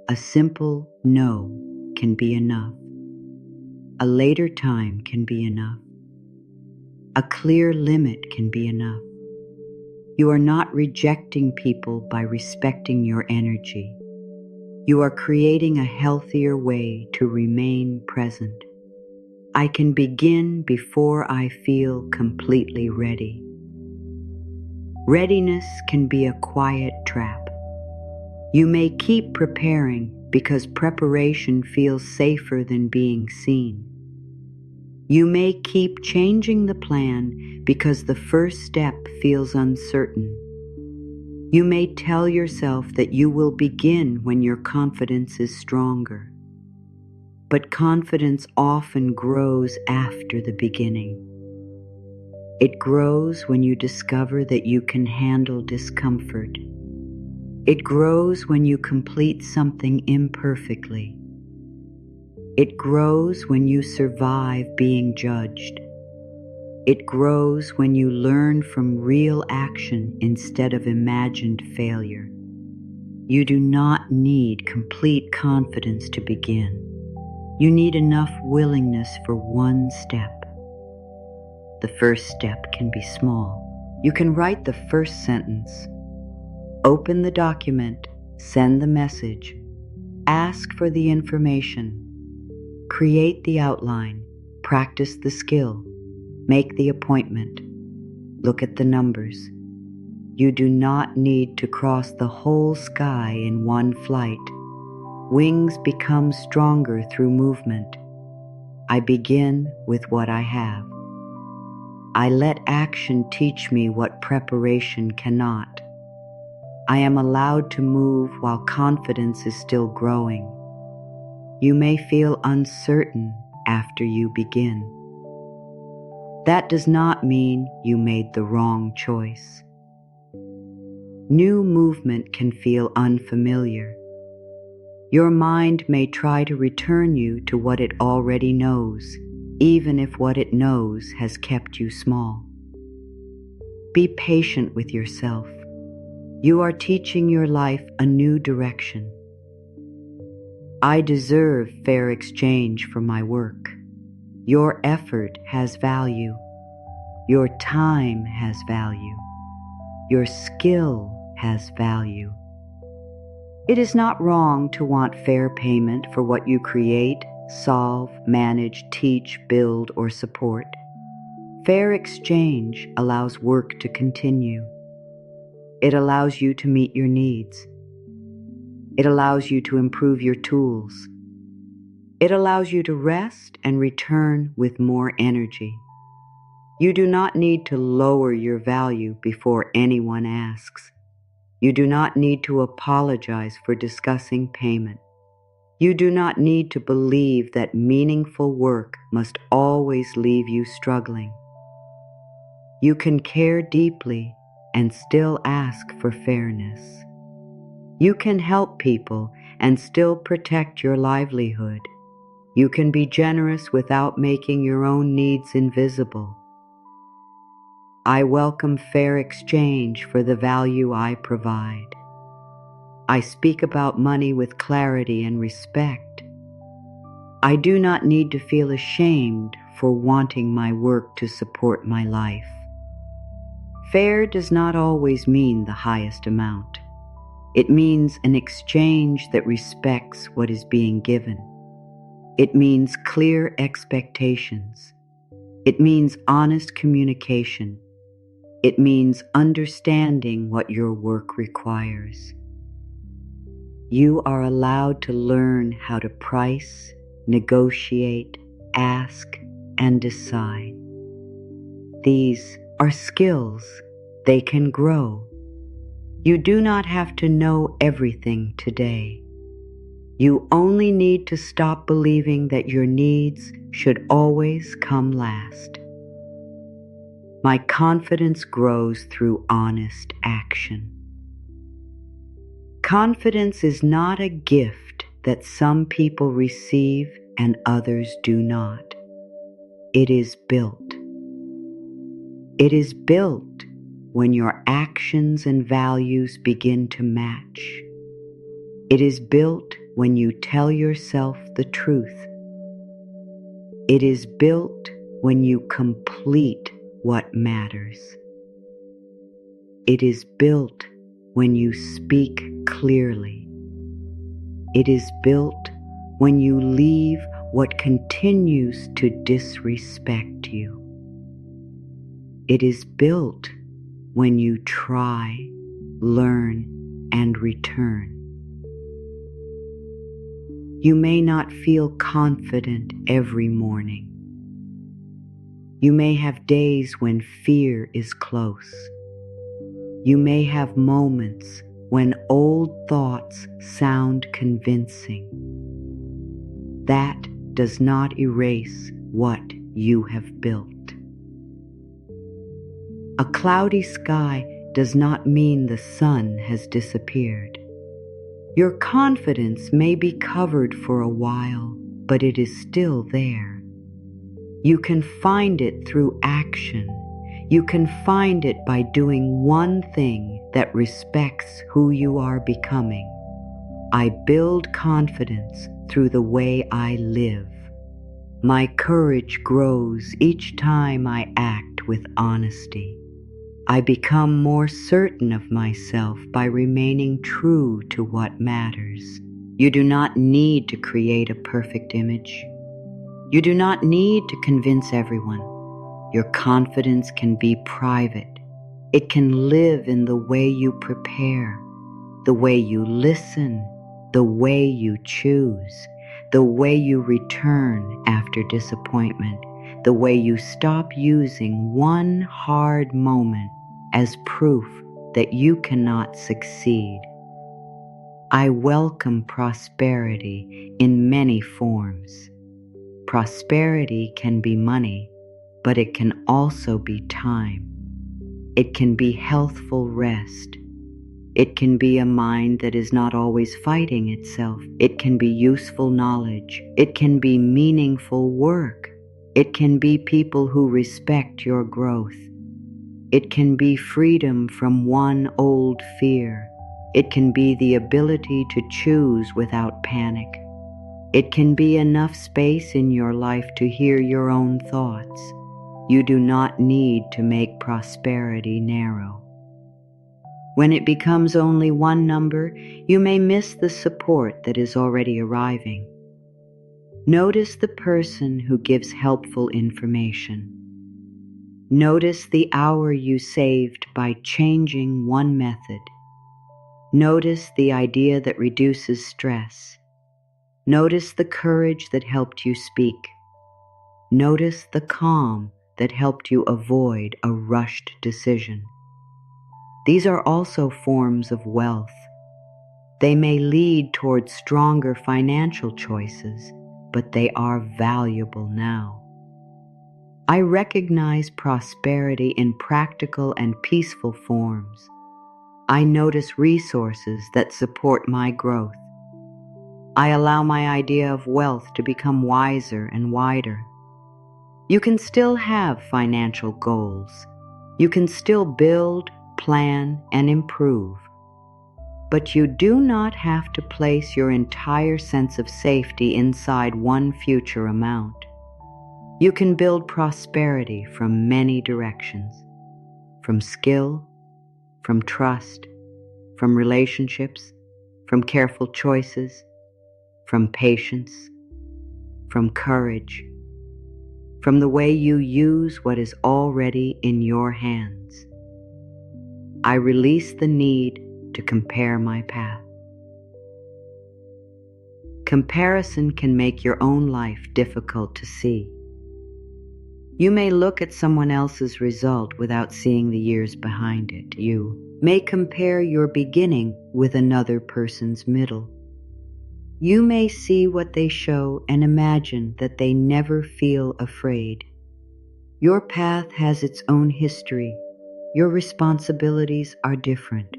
A simple no can be enough. A later time can be enough. A clear limit can be enough. You are not rejecting people by respecting your energy. You are creating a healthier way to remain present. I can begin before I feel completely ready. Readiness can be a quiet trap. You may keep preparing because preparation feels safer than being seen. You may keep changing the plan because the first step feels uncertain. You may tell yourself that you will begin when your confidence is stronger. But confidence often grows after the beginning. It grows when you discover that you can handle discomfort. It grows when you complete something imperfectly. It grows when you survive being judged. It grows when you learn from real action instead of imagined failure. You do not need complete confidence to begin. You need enough willingness for one step. The first step can be small. You can write the first sentence. Open the document, send the message, ask for the information, create the outline, practice the skill, make the appointment, look at the numbers. you do not need to cross the whole sky in one flight. Wings become stronger through movement. I begin with what I have. I let action teach me what preparation cannot. I am allowed to move while confidence is still growing. You may feel uncertain after you begin. That does not mean you made the wrong choice. New movement can feel unfamiliar. Your mind may try to return you to what it already knows, even if what it knows has kept you small. Be patient with yourself. You are teaching your life a new direction. I deserve fair exchange for my work. Your effort has value. Your time has value. Your skill has value. It is not wrong to want fair payment for what you create, solve, manage, teach, build, or support. Fair exchange allows work to continue. It allows you to meet your needs. It allows you to improve your tools. It allows you to rest and return with more energy. You do not need to lower your value before anyone asks. You do not need to apologize for discussing payment. You do not need to believe that meaningful work must always leave you struggling. You can care deeply and still ask for fairness. You can help people and still protect your livelihood. You can be generous without making your own needs invisible. I welcome fair exchange for the value I provide. I speak about money with clarity and respect. I do not need to feel ashamed for wanting my work to support my life. Fair does not always mean the highest amount. It means an exchange that respects what is being given. It means clear expectations. It means honest communication. It means understanding what your work requires. You are allowed to learn how to price, negotiate, ask, and decide. These are skills. They can grow. You do not have to know everything today. You only need to stop believing that your needs should always come last. My confidence grows through honest action. Confidence is not a gift that some people receive and others do not. It is built. It is built when your actions and values begin to match. It is built when you tell yourself the truth. It is built when you complete what matters. It is built when you speak clearly. It is built when you leave what continues to disrespect you. It is built when you try, learn, and return. You may not feel confident every morning. You may have days when fear is close. You may have moments when old thoughts sound convincing. That does not erase what you have built. A cloudy sky does not mean the sun has disappeared. Your confidence may be covered for a while, but it is still there. You can find it through action. You can find it by doing one thing that respects who you are becoming. I build confidence through the way I live. My courage grows each time I act with honesty. I become more certain of myself by remaining true to what matters. You do not need to create a perfect image. You do not need to convince everyone. Your confidence can be private. It can live in the way you prepare, the way you listen, the way you choose, the way you return after disappointment, the way you stop using one hard moment as proof that you cannot succeed. I welcome prosperity in many forms. Prosperity can be money, but it can also be time. It can be healthful rest. It can be a mind that is not always fighting itself. It can be useful knowledge. It can be meaningful work. It can be people who respect your growth. It can be freedom from one old fear. It can be the ability to choose without panic. It can be enough space in your life to hear your own thoughts. You do not need to make prosperity narrow. When it becomes only one number, you may miss the support that is already arriving. Notice the person who gives helpful information. Notice the hour you saved by changing one method. Notice the idea that reduces stress. Notice the courage that helped you speak. Notice the calm that helped you avoid a rushed decision. These are also forms of wealth. They may lead toward stronger financial choices, but they are valuable now. I recognize prosperity in practical and peaceful forms. I notice resources that support my growth. I allow my idea of wealth to become wiser and wider. You can still have financial goals. You can still build, plan, and improve. But you do not have to place your entire sense of safety inside one future amount. You can build prosperity from many directions, from skill, from trust, from relationships, from careful choices, from patience, from courage, from the way you use what is already in your hands. I release the need to compare my path. Comparison can make your own life difficult to see. You may look at someone else's result without seeing the years behind it. You may compare your beginning with another person's middle. You may see what they show and imagine that they never feel afraid. Your path has its own history. Your responsibilities are different.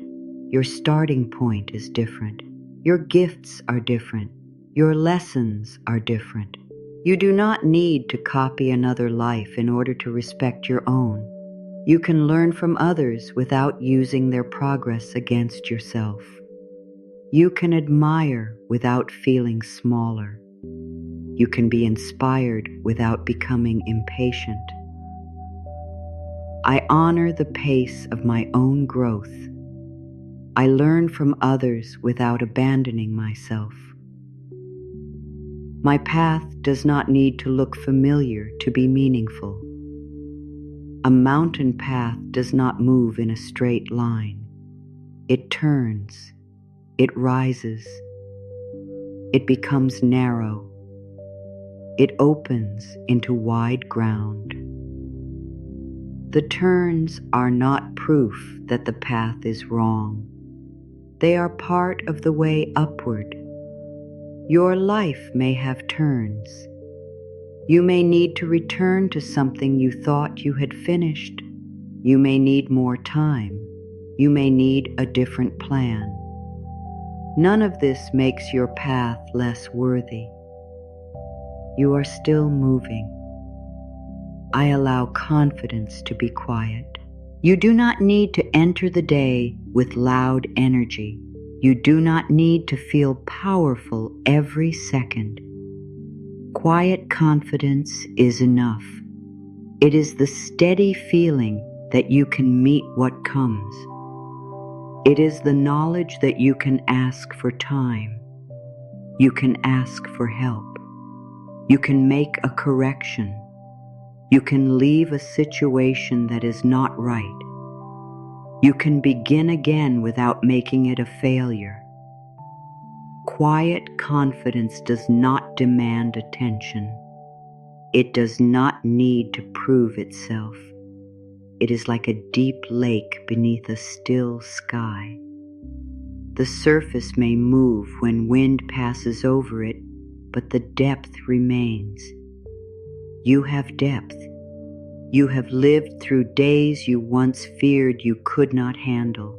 Your starting point is different. Your gifts are different. Your lessons are different. You do not need to copy another life in order to respect your own. You can learn from others without using their progress against yourself. You can admire without feeling smaller. You can be inspired without becoming impatient. I honor the pace of my own growth. I learn from others without abandoning myself. My path does not need to look familiar to be meaningful. A mountain path does not move in a straight line. It turns. It rises. It becomes narrow. It opens into wide ground. The turns are not proof that the path is wrong. They are part of the way upward. Your life may have turns. You may need to return to something you thought you had finished. You may need more time. You may need a different plan. None of this makes your path less worthy. You are still moving. I allow confidence to be quiet. You do not need to enter the day with loud energy. You do not need to feel powerful every second. Quiet confidence is enough. It is the steady feeling that you can meet what comes. It is the knowledge that you can ask for time. You can ask for help. You can make a correction. You can leave a situation that is not right. You can begin again without making it a failure. Quiet confidence does not demand attention. It does not need to prove itself. It is like a deep lake beneath a still sky. The surface may move when wind passes over it, but the depth remains. You have depth. You have lived through days you once feared you could not handle.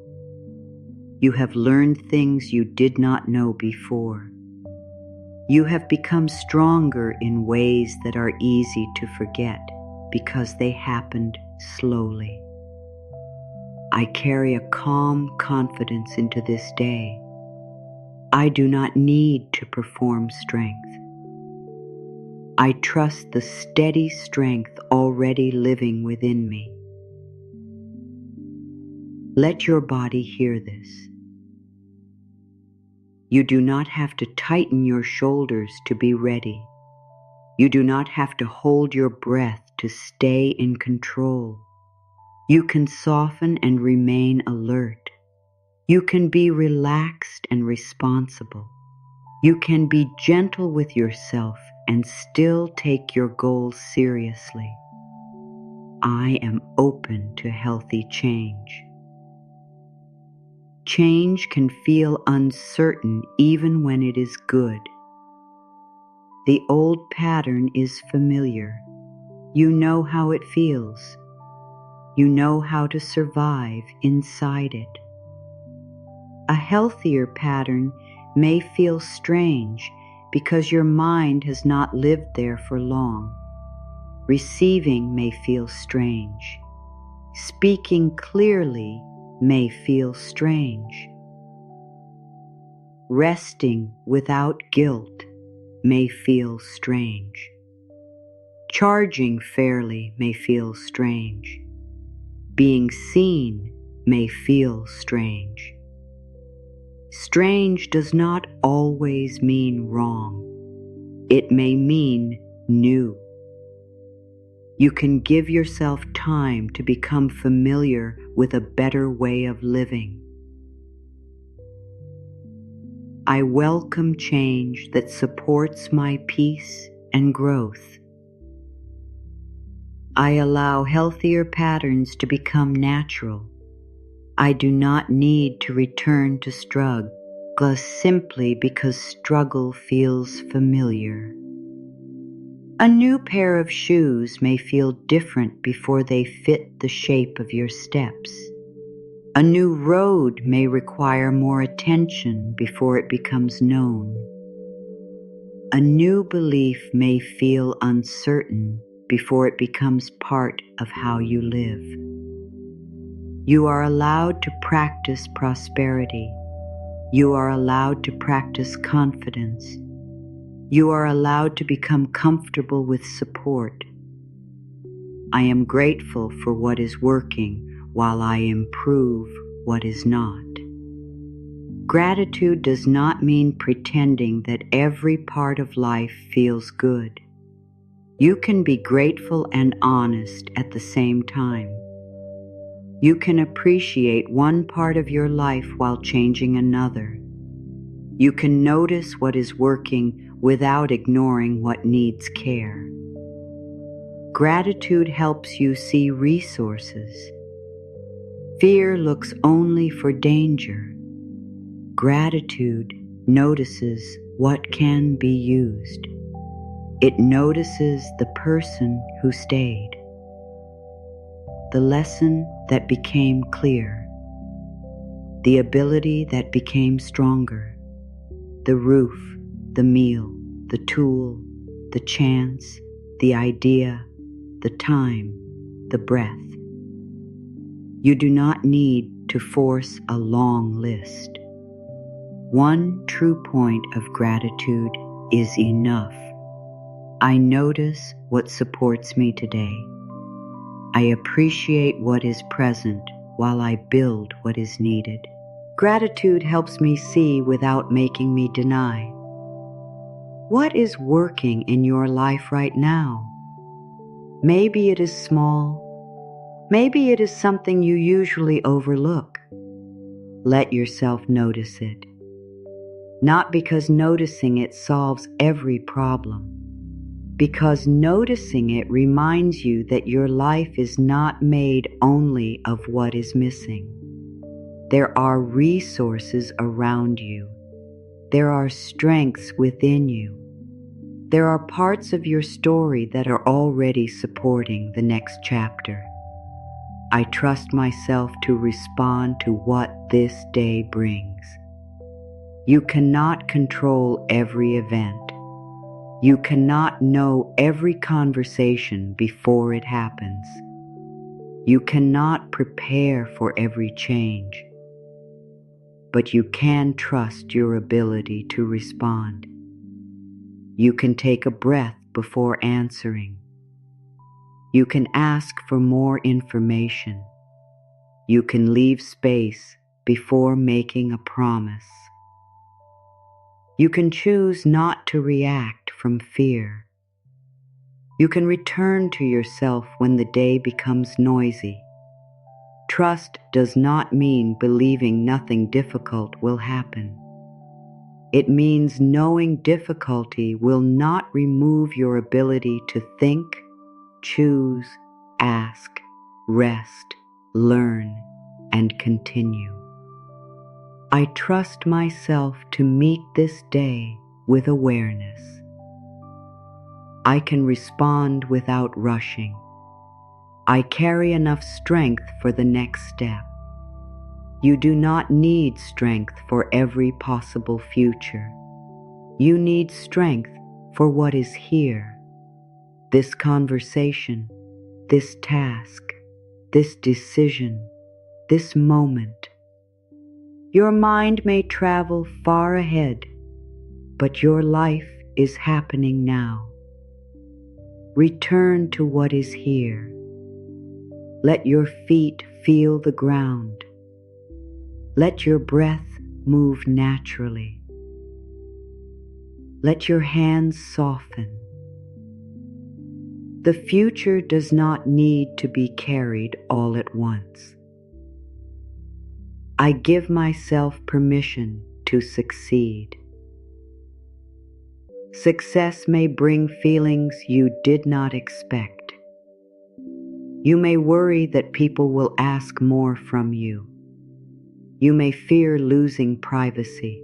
You have learned things you did not know before. You have become stronger in ways that are easy to forget because they happened slowly. I carry a calm confidence into this day. I do not need to perform strength. I trust the steady strength already living within me. Let your body hear this. You do not have to tighten your shoulders to be ready. You do not have to hold your breath to stay in control. You can soften and remain alert. You can be relaxed and responsible. You can be gentle with yourself and still take your goals seriously. I am open to healthy change. Change can feel uncertain even when it is good. The old pattern is familiar. You know how it feels. You know how to survive inside it. A healthier pattern may feel strange because your mind has not lived there for long. Receiving may feel strange. Speaking clearly may feel strange. Resting without guilt may feel strange. Charging fairly may feel strange. Being seen may feel strange. Strange does not always mean wrong. It may mean new. You can give yourself time to become familiar with a better way of living. I welcome change that supports my peace and growth. I allow healthier patterns to become natural. I do not need to return to struggle simply because struggle feels familiar. A new pair of shoes may feel different before they fit the shape of your steps. A new road may require more attention before it becomes known. A new belief may feel uncertain before it becomes part of how you live. You are allowed to practice prosperity. You are allowed to practice confidence. You are allowed to become comfortable with support. I am grateful for what is working while I improve what is not. Gratitude does not mean pretending that every part of life feels good. You can be grateful and honest at the same time. You can appreciate one part of your life while changing another. You can notice what is working without ignoring what needs care. Gratitude helps you see resources. Fear looks only for danger. Gratitude notices what can be used. It notices the person who stayed. The lesson that became clear. The ability that became stronger. The roof, the meal, the tool, the chance, the idea, the time, the breath. You do not need to force a long list. One true point of gratitude is enough. I notice what supports me today. I appreciate what is present while I build what is needed. Gratitude helps me see without making me deny. What is working in your life right now? Maybe it is small, Maybe it is something you usually overlook. Let yourself notice it. Not because noticing it solves every problem, because noticing it reminds you that your life is not made only of what is missing. There are resources around you. There are strengths within you. There are parts of your story that are already supporting the next chapter. I trust myself to respond to what this day brings. You cannot control every event. You cannot know every conversation before it happens. You cannot prepare for every change. But you can trust your ability to respond. You can take a breath before answering. You can ask for more information. You can leave space before making a promise. You can choose not to react from fear. You can return to yourself when the day becomes noisy. Trust does not mean believing nothing difficult will happen. It means knowing difficulty will not remove your ability to think, choose, ask, rest, learn, and continue. I trust myself to meet this day with awareness. I can respond without rushing. I carry enough strength for the next step. You do not need strength for every possible future. You need strength for what is here. This conversation, this task, this decision, this moment. Your mind may travel far ahead, but your life is happening now. Return to what is here. Let your feet feel the ground. Let your breath move naturally. Let your hands soften. The future does not need to be carried all at once. I give myself permission to succeed. Success may bring feelings you did not expect. You may worry that people will ask more from you. You may fear losing privacy.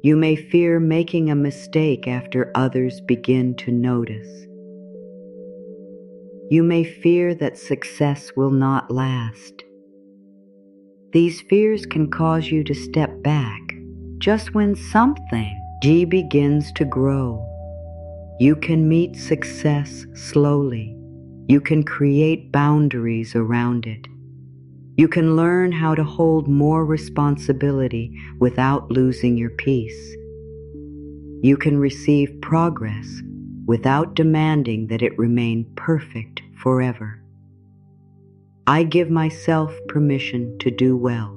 You may fear making a mistake after others begin to notice. You may fear that success will not last. These fears can cause you to step back just when something begins to grow. You can meet success slowly. You can create boundaries around it. You can learn how to hold more responsibility without losing your peace. You can receive progress without demanding that it remain perfect forever. I give myself permission to do well.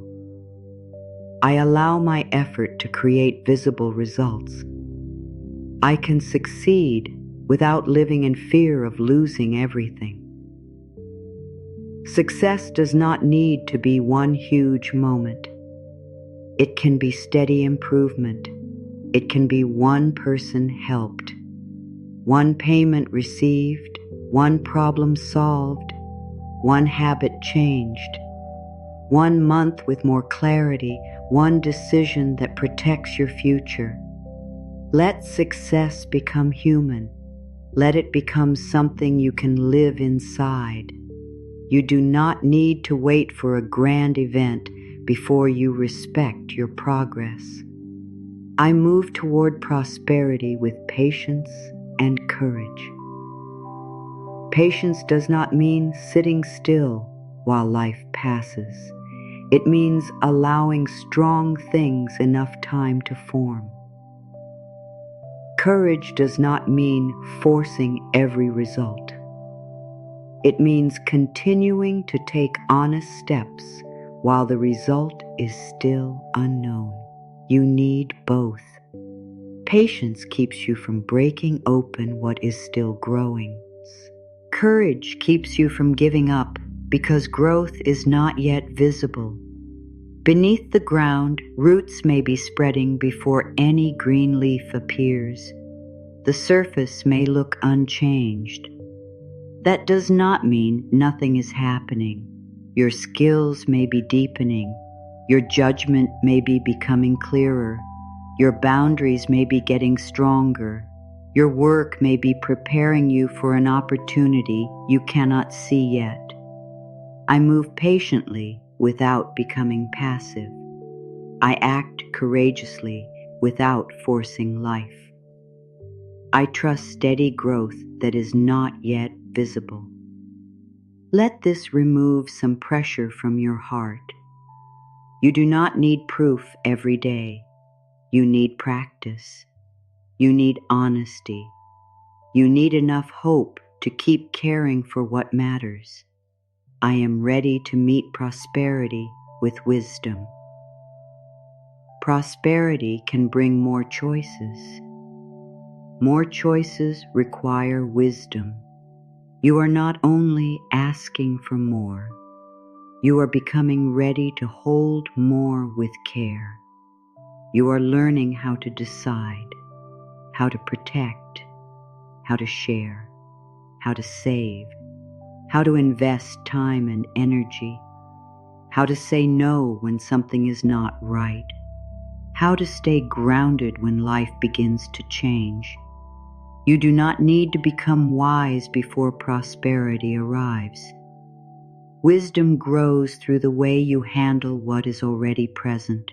I allow my effort to create visible results. I can succeed without living in fear of losing everything. Success does not need to be one huge moment. It can be steady improvement. It can be one person helped, one payment received, one problem solved, one habit changed, one month with more clarity, one decision that protects your future. Let success become human. Let it become something you can live inside. You do not need to wait for a grand event before you respect your progress. I move toward prosperity with patience and courage. Patience does not mean sitting still while life passes. It means allowing strong things enough time to form. Courage does not mean forcing every result. It means continuing to take honest steps while the result is still unknown. You need both. Patience keeps you from breaking open what is still growing. Courage keeps you from giving up because growth is not yet visible. Beneath the ground, roots may be spreading before any green leaf appears. The surface may look unchanged. That does not mean nothing is happening. Your skills may be deepening. Your judgment may be becoming clearer. Your boundaries may be getting stronger. Your work may be preparing you for an opportunity you cannot see yet. I move patiently without becoming passive. I act courageously without forcing life. I trust steady growth that is not yet visible. Let this remove some pressure from your heart. You do not need proof every day. You need practice. You need honesty. You need enough hope to keep caring for what matters. I am ready to meet prosperity with wisdom. Prosperity can bring more choices. More choices require wisdom. You are not only asking for more, you are becoming ready to hold more with care. You are learning how to decide, how to protect, how to share, how to save, how to invest time and energy, how to say no when something is not right, how to stay grounded when life begins to change. You do not need to become wise before prosperity arrives. Wisdom grows through the way you handle what is already present.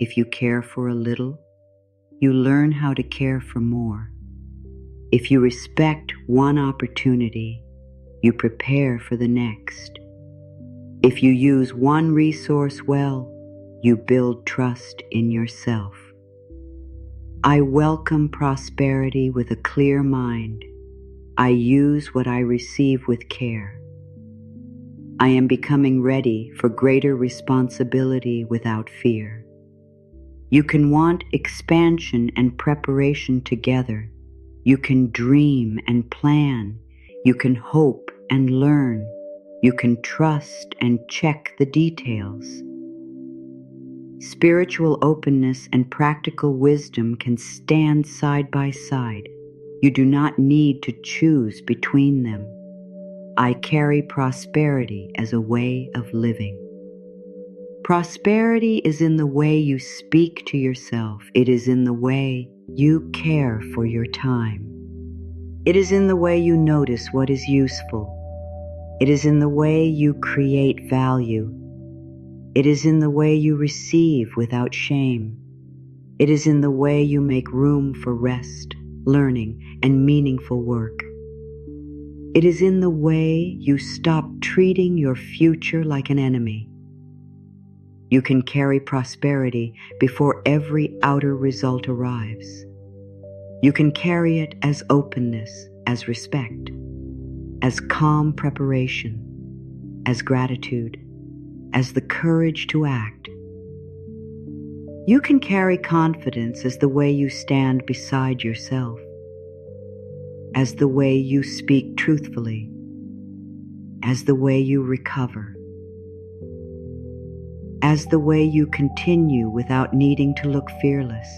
If you care for a little, you learn how to care for more. If you respect one opportunity, you prepare for the next. If you use one resource well, you build trust in yourself. I welcome prosperity with a clear mind. I use what I receive with care. I am becoming ready for greater responsibility without fear. You can want expansion and preparation together. You can dream and plan. You can hope and learn. You can trust and check the details. Spiritual openness and practical wisdom can stand side by side. You do not need to choose between them. I carry prosperity as a way of living. Prosperity is in the way you speak to yourself. It is in the way you care for your time. It is in the way you notice what is useful. It is in the way you create value. It is in the way you receive without shame. It is in the way you make room for rest, learning, and meaningful work. It is in the way you stop treating your future like an enemy. You can carry prosperity before every outer result arrives. You can carry it as openness, as respect, as calm preparation, as gratitude, as the courage to act. You can carry confidence as the way you stand beside yourself, as the way you speak truthfully, as the way you recover, as the way you continue without needing to look fearless.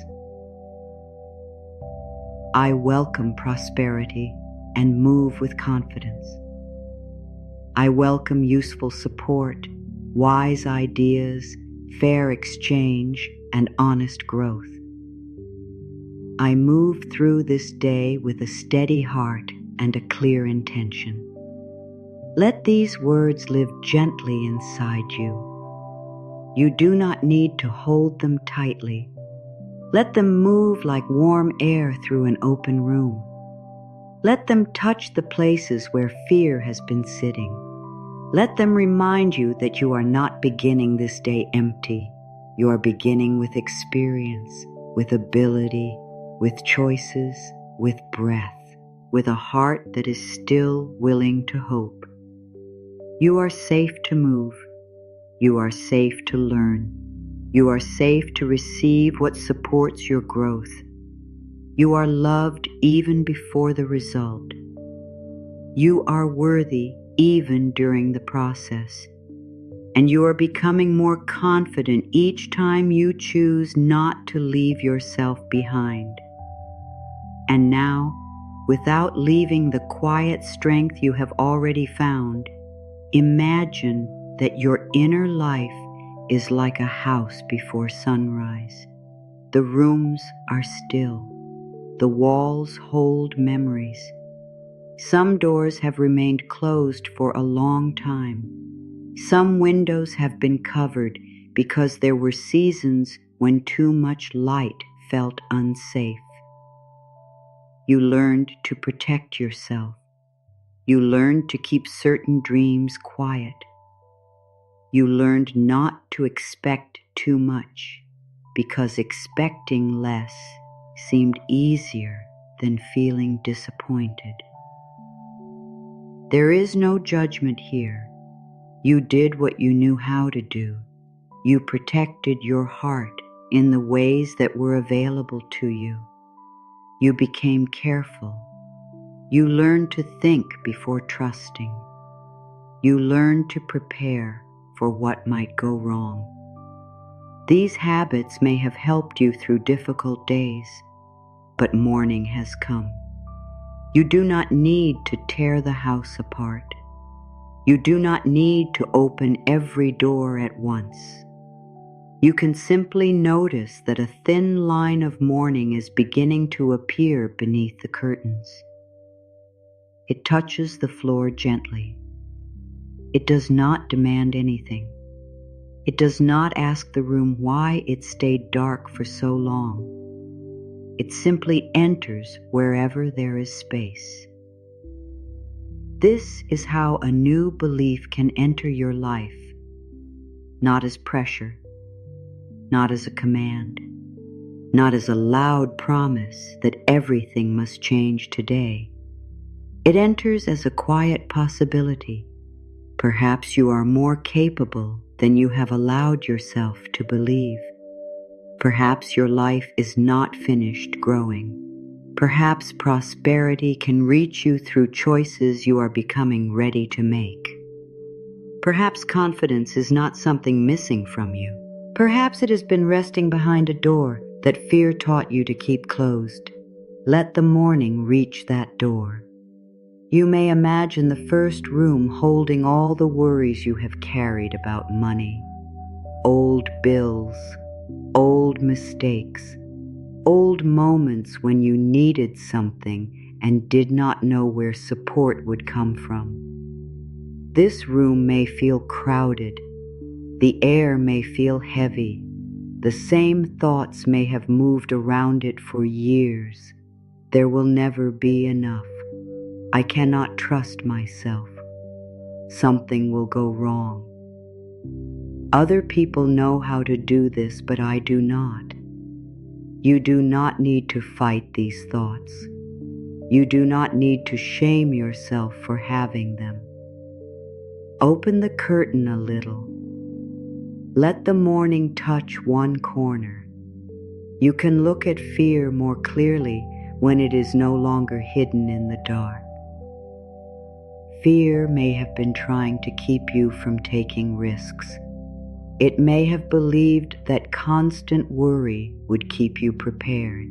I welcome prosperity and move with confidence. I welcome useful support, wise ideas, fair exchange, and honest growth. I move through this day with a steady heart and a clear intention. Let these words live gently inside you. You do not need to hold them tightly. Let them move like warm air through an open room. Let them touch the places where fear has been sitting. Let them remind you that you are not beginning this day empty. You are beginning with experience, with ability, with choices, with breath, with a heart that is still willing to hope. You are safe to move. You are safe to learn. You are safe to receive what supports your growth. You are loved even before the result. You are worthy even during the process, and you are becoming more confident each time you choose not to leave yourself behind. And now, without leaving the quiet strength you have already found, imagine that your inner life is like a house before sunrise. The rooms are still. The walls hold memories. Some doors have remained closed for a long time. Some windows have been covered because there were seasons when too much light felt unsafe. You learned to protect yourself. You learned to keep certain dreams quiet. You learned not to expect too much because expecting less seemed easier than feeling disappointed. There is no judgment here. You did what you knew how to do. You protected your heart in the ways that were available to you. You became careful. You learned to think before trusting. You learned to prepare for what might go wrong. These habits may have helped you through difficult days, but morning has come. You do not need to tear the house apart. You do not need to open every door at once. You can simply notice that a thin line of morning is beginning to appear beneath the curtains. It touches the floor gently. It does not demand anything. It does not ask the room why it stayed dark for so long. It simply enters wherever there is space. This is how a new belief can enter your life, not as pressure, not as a command, not as a loud promise that everything must change today. It enters as a quiet possibility. Perhaps you are more capable than you have allowed yourself to believe. Perhaps your life is not finished growing. Perhaps prosperity can reach you through choices you are becoming ready to make. Perhaps confidence is not something missing from you. Perhaps it has been resting behind a door that fear taught you to keep closed. Let the morning reach that door. You may imagine the first room holding all the worries you have carried about money, old bills, old mistakes, old moments when you needed something and did not know where support would come from. This room may feel crowded. The air may feel heavy. The same thoughts may have moved around it for years. There will never be enough. I cannot trust myself. Something will go wrong. Other people know how to do this, but I do not. You do not need to fight these thoughts. You do not need to shame yourself for having them. Open the curtain a little. Let the morning touch one corner. You can look at fear more clearly when it is no longer hidden in the dark. Fear may have been trying to keep you from taking risks. It may have believed that constant worry would keep you prepared.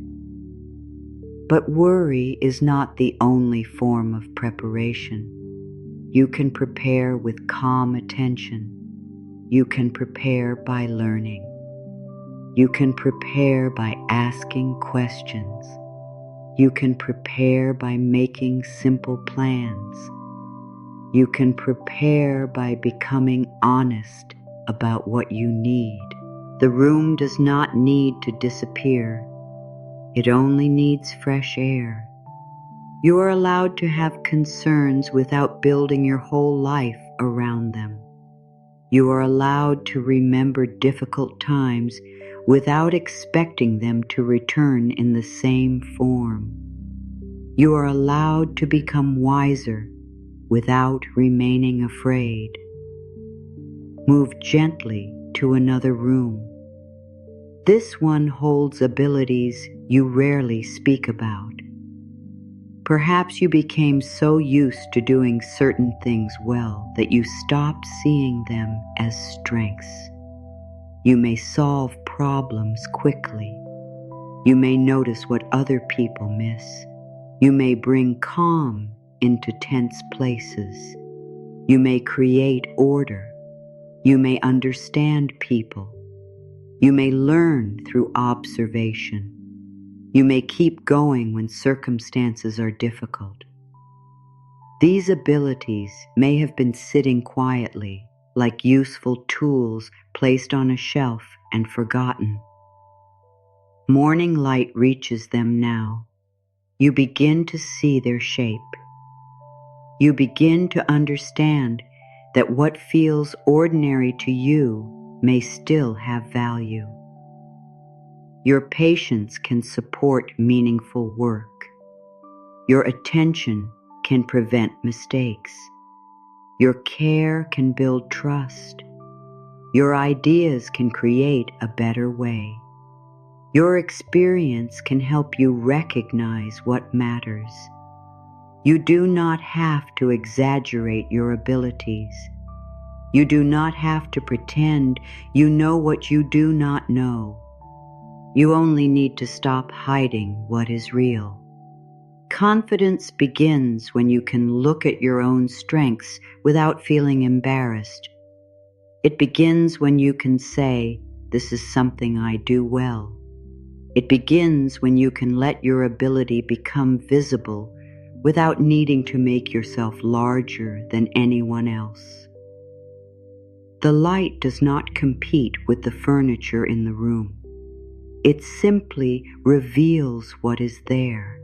But worry is not the only form of preparation. You can prepare with calm attention. You can prepare by learning. You can prepare by asking questions. You can prepare by making simple plans. You can prepare by becoming honest about what you need. The room does not need to disappear. It only needs fresh air. You are allowed to have concerns without building your whole life around them. You are allowed to remember difficult times without expecting them to return in the same form. You are allowed to become wiser without remaining afraid. Move gently to another room. This one holds abilities you rarely speak about. Perhaps you became so used to doing certain things well that you stopped seeing them as strengths. You may solve problems quickly. You may notice what other people miss. You may bring calm into tense places. You may create order. You may understand people. You may learn through observation. You may keep going when circumstances are difficult. These abilities may have been sitting quietly, like useful tools placed on a shelf and forgotten. Morning light reaches them now. You begin to see their shape. You begin to understand that what feels ordinary to you may still have value. Your patience can support meaningful work. Your attention can prevent mistakes. Your care can build trust. Your ideas can create a better way. Your experience can help you recognize what matters. You do not have to exaggerate your abilities. You do not have to pretend you know what you do not know. You only need to stop hiding what is real. Confidence begins when you can look at your own strengths without feeling embarrassed. It begins when you can say, "This is something I do well." It begins when you can let your ability become visible without needing to make yourself larger than anyone else. The light does not compete with the furniture in the room. It simply reveals what is there.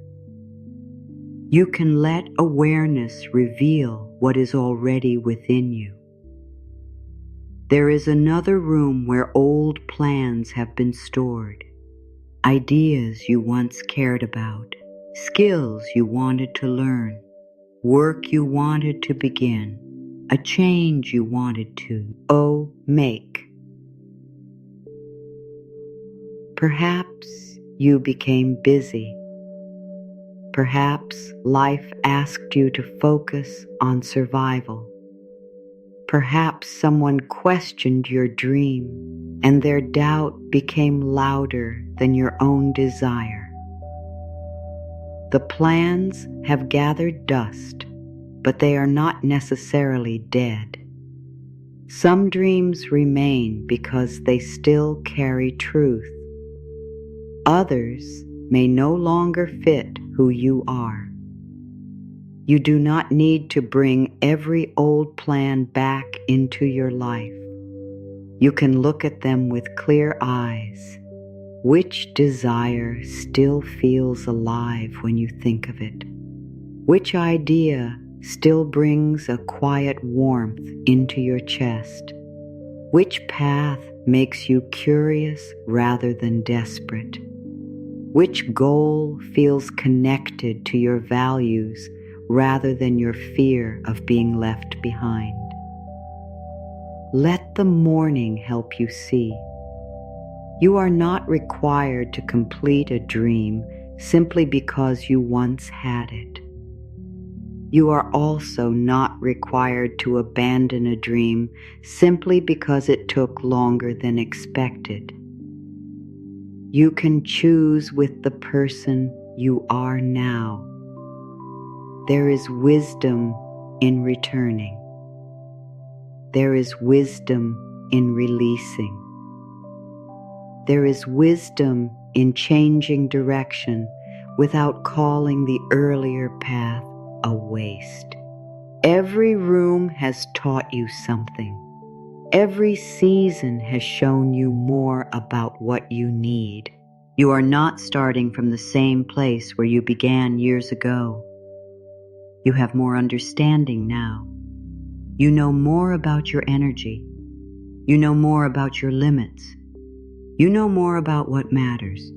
You can let awareness reveal what is already within you. There is another room where old plans have been stored, ideas you once cared about, skills you wanted to learn, work you wanted to begin, a change you wanted to make. Perhaps you became busy. Perhaps life asked you to focus on survival. Perhaps someone questioned your dream, and their doubt became louder than your own desire. The plans have gathered dust, but they are not necessarily dead. Some dreams remain because they still carry truth. Others may no longer fit who you are. You do not need to bring every old plan back into your life. You can look at them with clear eyes. Which desire still feels alive when you think of it? Which idea still brings a quiet warmth into your chest? Which path makes you curious rather than desperate? Which goal feels connected to your values rather than your fear of being left behind? Let the morning help you see. You are not required to complete a dream simply because you once had it. You are also not required to abandon a dream simply because it took longer than expected. You can choose with the person you are now. There is wisdom in returning. There is wisdom in releasing. There is wisdom in changing direction without calling the earlier path a waste. Every room has taught you something. Every season has shown you more about what you need. You are not starting from the same place where you began years ago. You have more understanding now. You know more about your energy. You know more about your limits. You know more about what matters.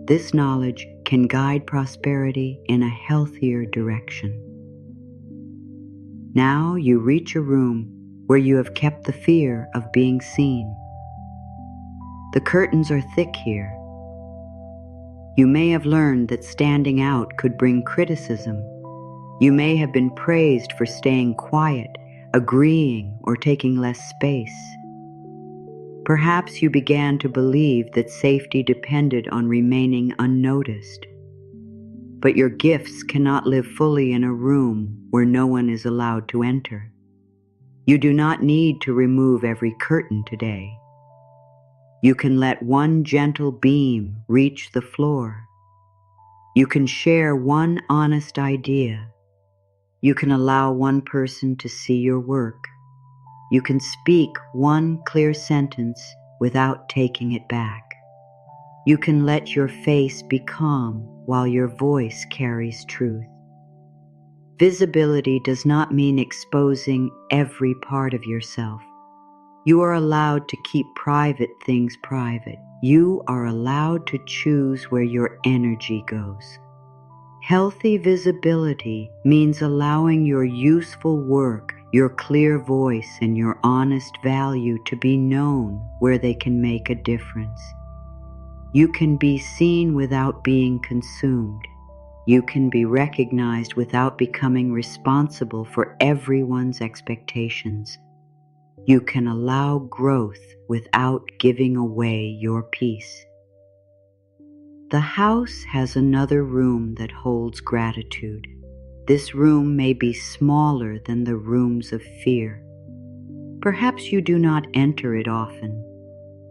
This knowledge can guide prosperity in a healthier direction. Now you reach a room where you have kept the fear of being seen. The curtains are thick here. You may have learned that standing out could bring criticism. You may have been praised for staying quiet, agreeing, or taking less space. Perhaps you began to believe that safety depended on remaining unnoticed. But your gifts cannot live fully in a room where no one is allowed to enter. You do not need to remove every curtain today. You can let one gentle beam reach the floor. You can share one honest idea. You can allow one person to see your work. You can speak one clear sentence without taking it back. You can let your face be calm while your voice carries truth. Visibility does not mean exposing every part of yourself. You are allowed to keep private things private. You are allowed to choose where your energy goes. Healthy visibility means allowing your useful work, your clear voice, and your honest value to be known where they can make a difference. You can be seen without being consumed. You can be recognized without becoming responsible for everyone's expectations. You can allow growth without giving away your peace. The house has another room that holds gratitude. This room may be smaller than the rooms of fear. Perhaps you do not enter it often,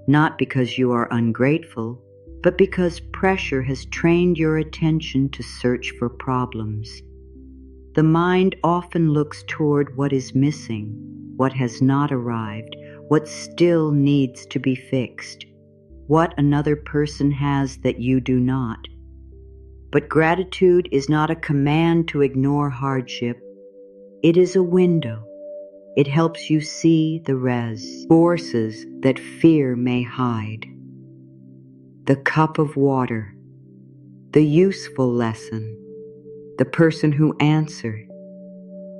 not because you are ungrateful, but because pressure has trained your attention to search for problems. The mind often looks toward what is missing, what has not arrived, what still needs to be fixed, what another person has that you do not. But gratitude is not a command to ignore hardship. It is a window. It helps you see the forces that fear may hide. The cup of water, the useful lesson, the person who answered,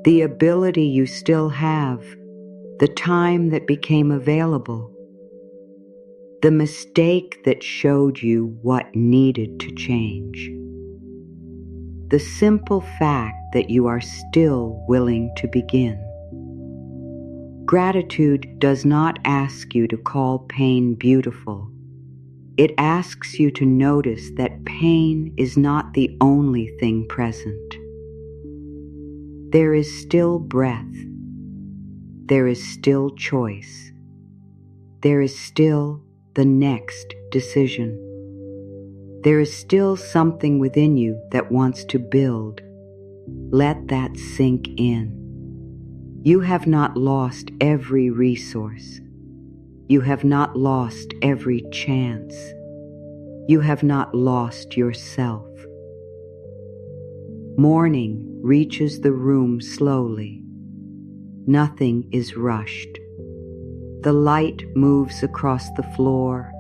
the ability you still have, the time that became available, the mistake that showed you what needed to change, the simple fact that you are still willing to begin. Gratitude does not ask you to call pain beautiful. It asks you to notice that pain is not the only thing present. There is still breath. There is still choice. There is still the next decision. There is still something within you that wants to build. Let that sink in. You have not lost every resource. You have not lost every chance. You have not lost yourself. Morning reaches the room slowly. Nothing is rushed. The light moves across the floor,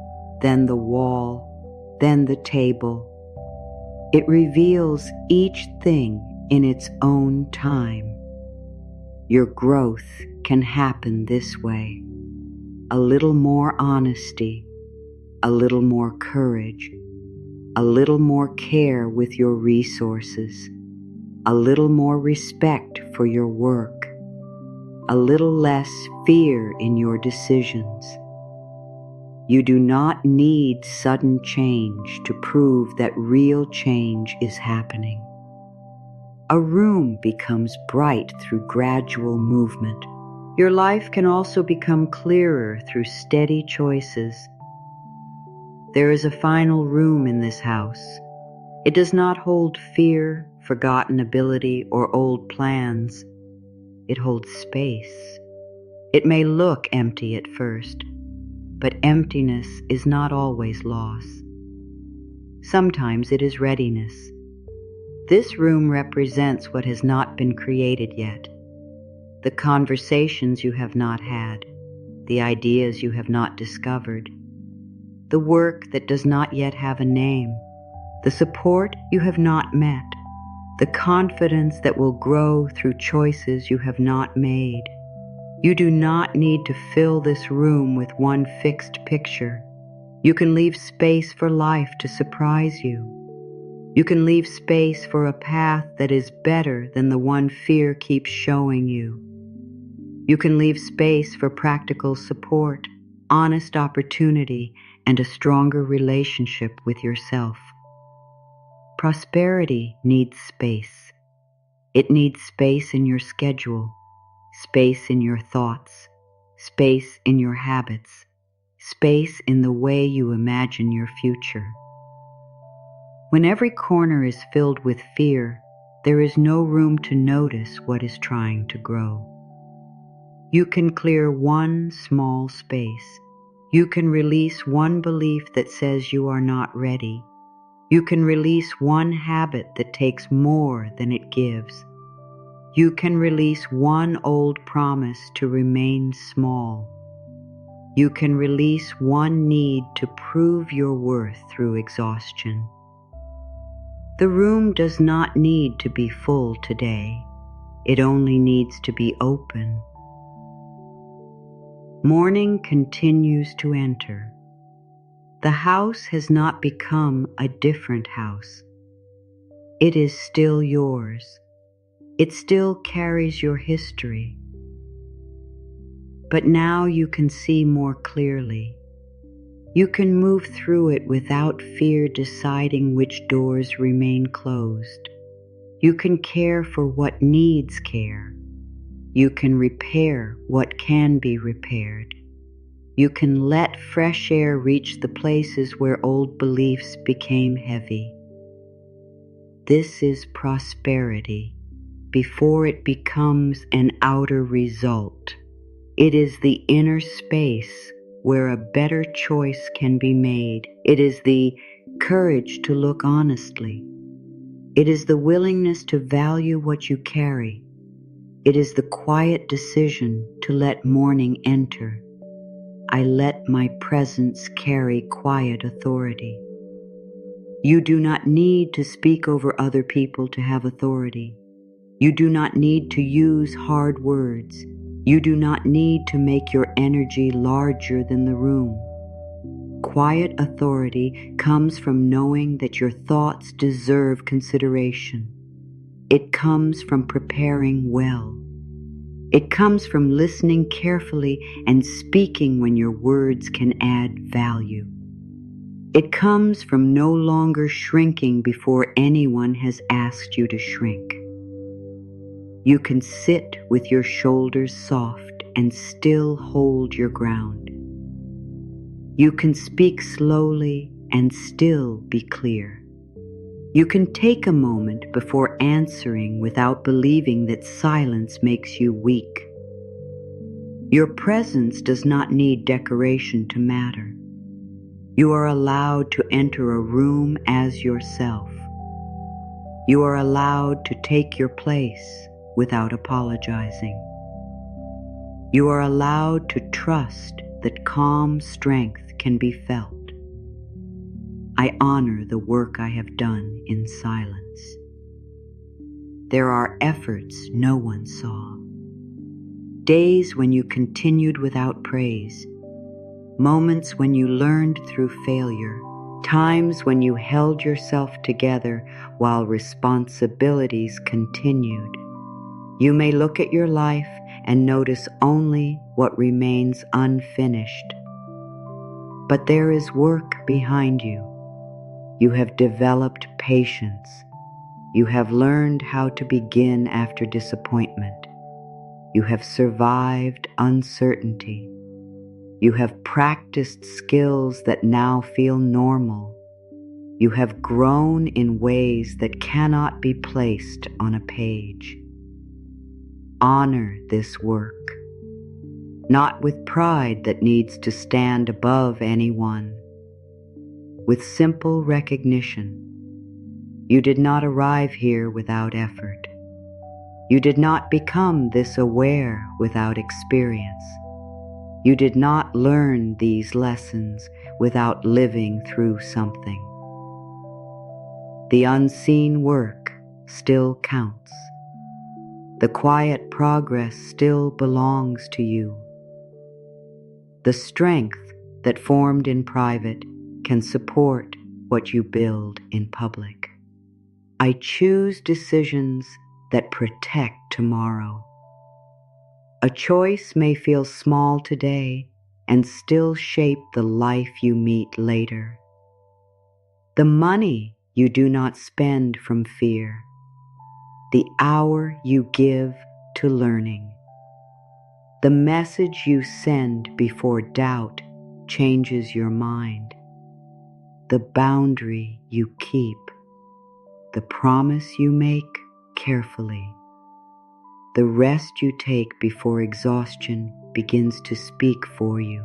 then the wall, then the table. It reveals each thing in its own time. Your growth can happen this way. A little more honesty, a little more courage, a little more care with your resources, a little more respect for your work, a little less fear in your decisions. You do not need sudden change to prove that real change is happening. A room becomes bright through gradual movement. Your life can also become clearer through steady choices. There is a final room in this house. It does not hold fear, forgotten ability, or old plans. It holds space. It may look empty at first, but emptiness is not always loss. Sometimes it is readiness. This room represents what has not been created yet. The conversations you have not had, the ideas you have not discovered, the work that does not yet have a name, the support you have not met, the confidence that will grow through choices you have not made. You do not need to fill this room with one fixed picture. You can leave space for life to surprise you. You can leave space for a path that is better than the one fear keeps showing you. You can leave space for practical support, honest opportunity, and a stronger relationship with yourself. Prosperity needs space. It needs space in your schedule, space in your thoughts, space in your habits, space in the way you imagine your future. When every corner is filled with fear, there is no room to notice what is trying to grow. You can clear one small space. You can release one belief that says you are not ready. You can release one habit that takes more than it gives. You can release one old promise to remain small. You can release one need to prove your worth through exhaustion. The room does not need to be full today. It only needs to be open. Morning continues to enter. The house has not become a different house. It is still yours. It still carries your history. But now you can see more clearly. You can move through it without fear deciding which doors remain closed. You can care for what needs care. You can repair what can be repaired. You can let fresh air reach the places where old beliefs became heavy. This is prosperity before it becomes an outer result. It is the inner space where a better choice can be made. It is the courage to look honestly. It is the willingness to value what you carry. It is the quiet decision to let morning enter. I let my presence carry quiet authority. You do not need to speak over other people to have authority. You do not need to use hard words. You do not need to make your energy larger than the room. Quiet authority comes from knowing that your thoughts deserve consideration. It comes from preparing well. It comes from listening carefully and speaking when your words can add value. It comes from no longer shrinking before anyone has asked you to shrink. You can sit with your shoulders soft and still hold your ground. You can speak slowly and still be clear. You can take a moment before answering without believing that silence makes you weak. Your presence does not need decoration to matter. You are allowed to enter a room as yourself. You are allowed to take your place without apologizing. You are allowed to trust that calm strength can be felt. I honor the work I have done in silence. There are efforts no one saw. Days when you continued without praise. Moments when you learned through failure. Times when you held yourself together while responsibilities continued. You may look at your life and notice only what remains unfinished. But there is work behind you. You have developed patience. You have learned how to begin after disappointment. You have survived uncertainty. You have practiced skills that now feel normal. You have grown in ways that cannot be placed on a page. Honor this work, not with pride that needs to stand above anyone, with simple recognition. You did not arrive here without effort. You did not become this aware without experience. You did not learn these lessons without living through something. The unseen work still counts. The quiet progress still belongs to you. The strength that formed in private can support what you build in public. I choose decisions that protect tomorrow. A choice may feel small today and still shape the life you meet later. The money you do not spend from fear, the hour you give to learning, the message you send before doubt changes your mind, the boundary you keep, the promise you make carefully, the rest you take before exhaustion begins to speak for you.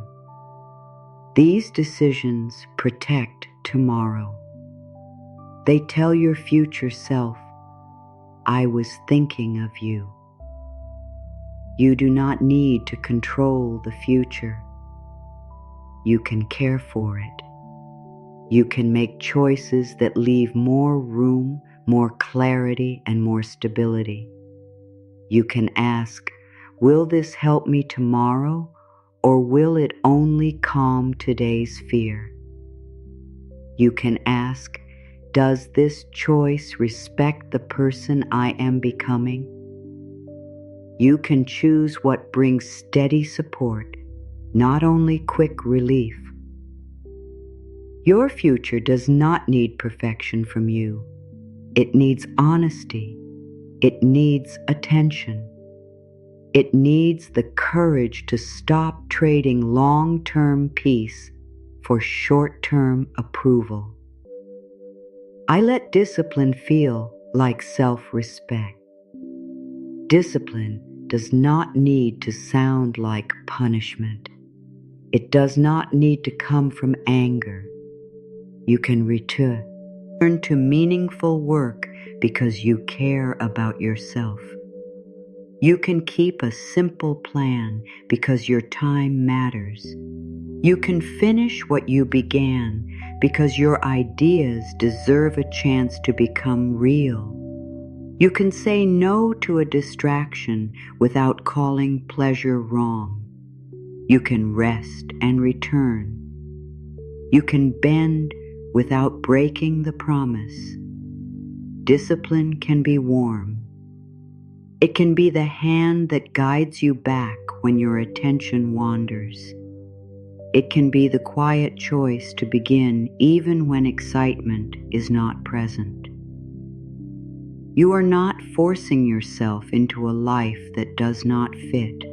These decisions protect tomorrow. They tell your future self, I was thinking of you. You do not need to control the future. You can care for it. You can make choices that leave more room, more clarity, and more stability. You can ask, will this help me tomorrow, or will it only calm today's fear? You can ask, does this choice respect the person I am becoming? You can choose what brings steady support, not only quick relief. Your future does not need perfection from you. It needs honesty. It needs attention. It needs the courage to stop trading long-term peace for short-term approval. I let discipline feel like self-respect. Discipline does not need to sound like punishment. It does not need to come from anger. You can return to meaningful work because you care about yourself. You can keep a simple plan because your time matters. You can finish what you began because your ideas deserve a chance to become real. You can say no to a distraction without calling pleasure wrong. You can rest and return. You can bend without breaking the promise. Discipline can be warm. It can be the hand that guides you back when your attention wanders. It can be the quiet choice to begin even when excitement is not present. You are not forcing yourself into a life that does not fit.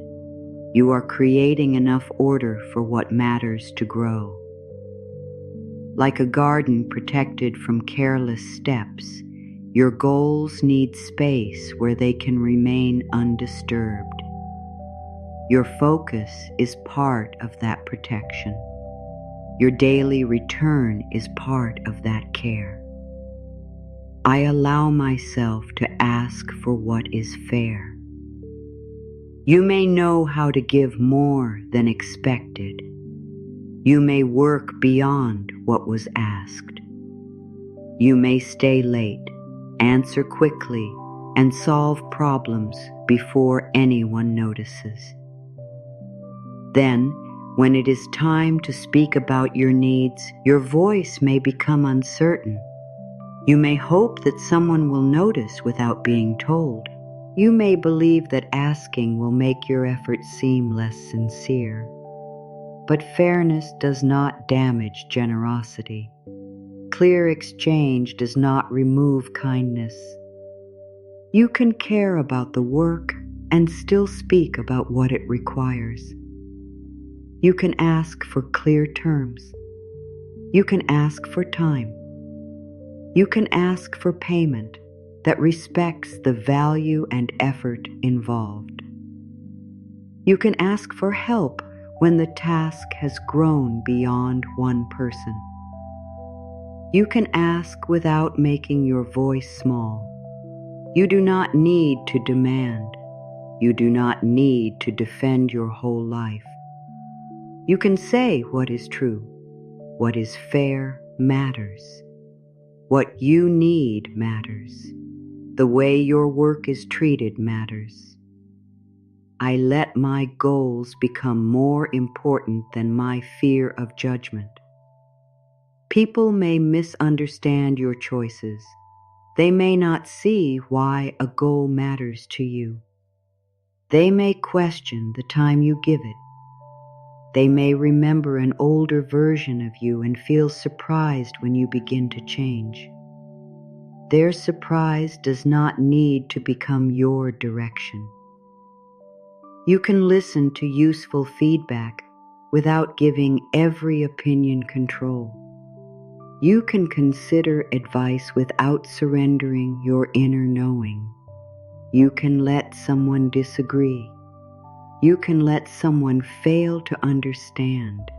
You are creating enough order for what matters to grow. Like a garden protected from careless steps, your goals need space where they can remain undisturbed. Your focus is part of that protection. Your daily return is part of that care. I allow myself to ask for what is fair. You may know how to give more than expected. You may work beyond what was asked. You may stay late, answer quickly, and solve problems before anyone notices. Then, when it is time to speak about your needs, your voice may become uncertain. You may hope that someone will notice without being told. You may believe that asking will make your efforts seem less sincere. But fairness does not damage generosity. Clear exchange does not remove kindness. You can care about the work and still speak about what it requires. You can ask for clear terms. You can ask for time. You can ask for payment that respects the value and effort involved. You can ask for help when the task has grown beyond one person. You can ask without making your voice small. You do not need to demand. You do not need to defend your whole life. You can say what is true. What is fair matters. What you need matters. The way your work is treated matters. I let my goals become more important than my fear of judgment. People may misunderstand your choices. They may not see why a goal matters to you. They may question the time you give it. They may remember an older version of you and feel surprised when you begin to change. Their surprise does not need to become your direction. You can listen to useful feedback without giving every opinion control. You can consider advice without surrendering your inner knowing. You can let someone disagree. You can let someone fail to understand.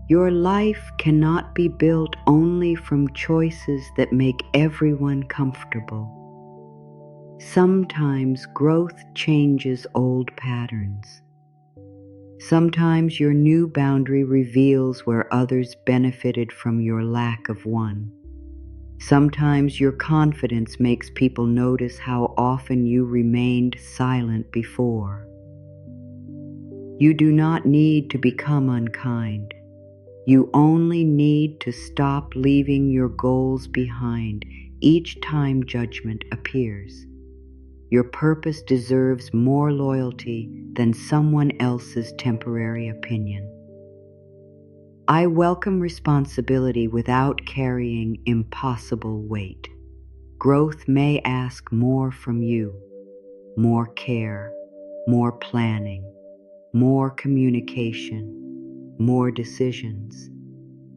Your life cannot be built only from choices that make everyone comfortable. Sometimes growth changes old patterns. Sometimes your new boundary reveals where others benefited from your lack of one. Sometimes your confidence makes people notice how often you remained silent before. You do not need to become unkind. You only need to stop leaving your goals behind each time judgment appears. Your purpose deserves more loyalty than someone else's temporary opinion. I welcome responsibility without carrying impossible weight. Growth may ask more from you, more care, more planning, more communication, more decisions.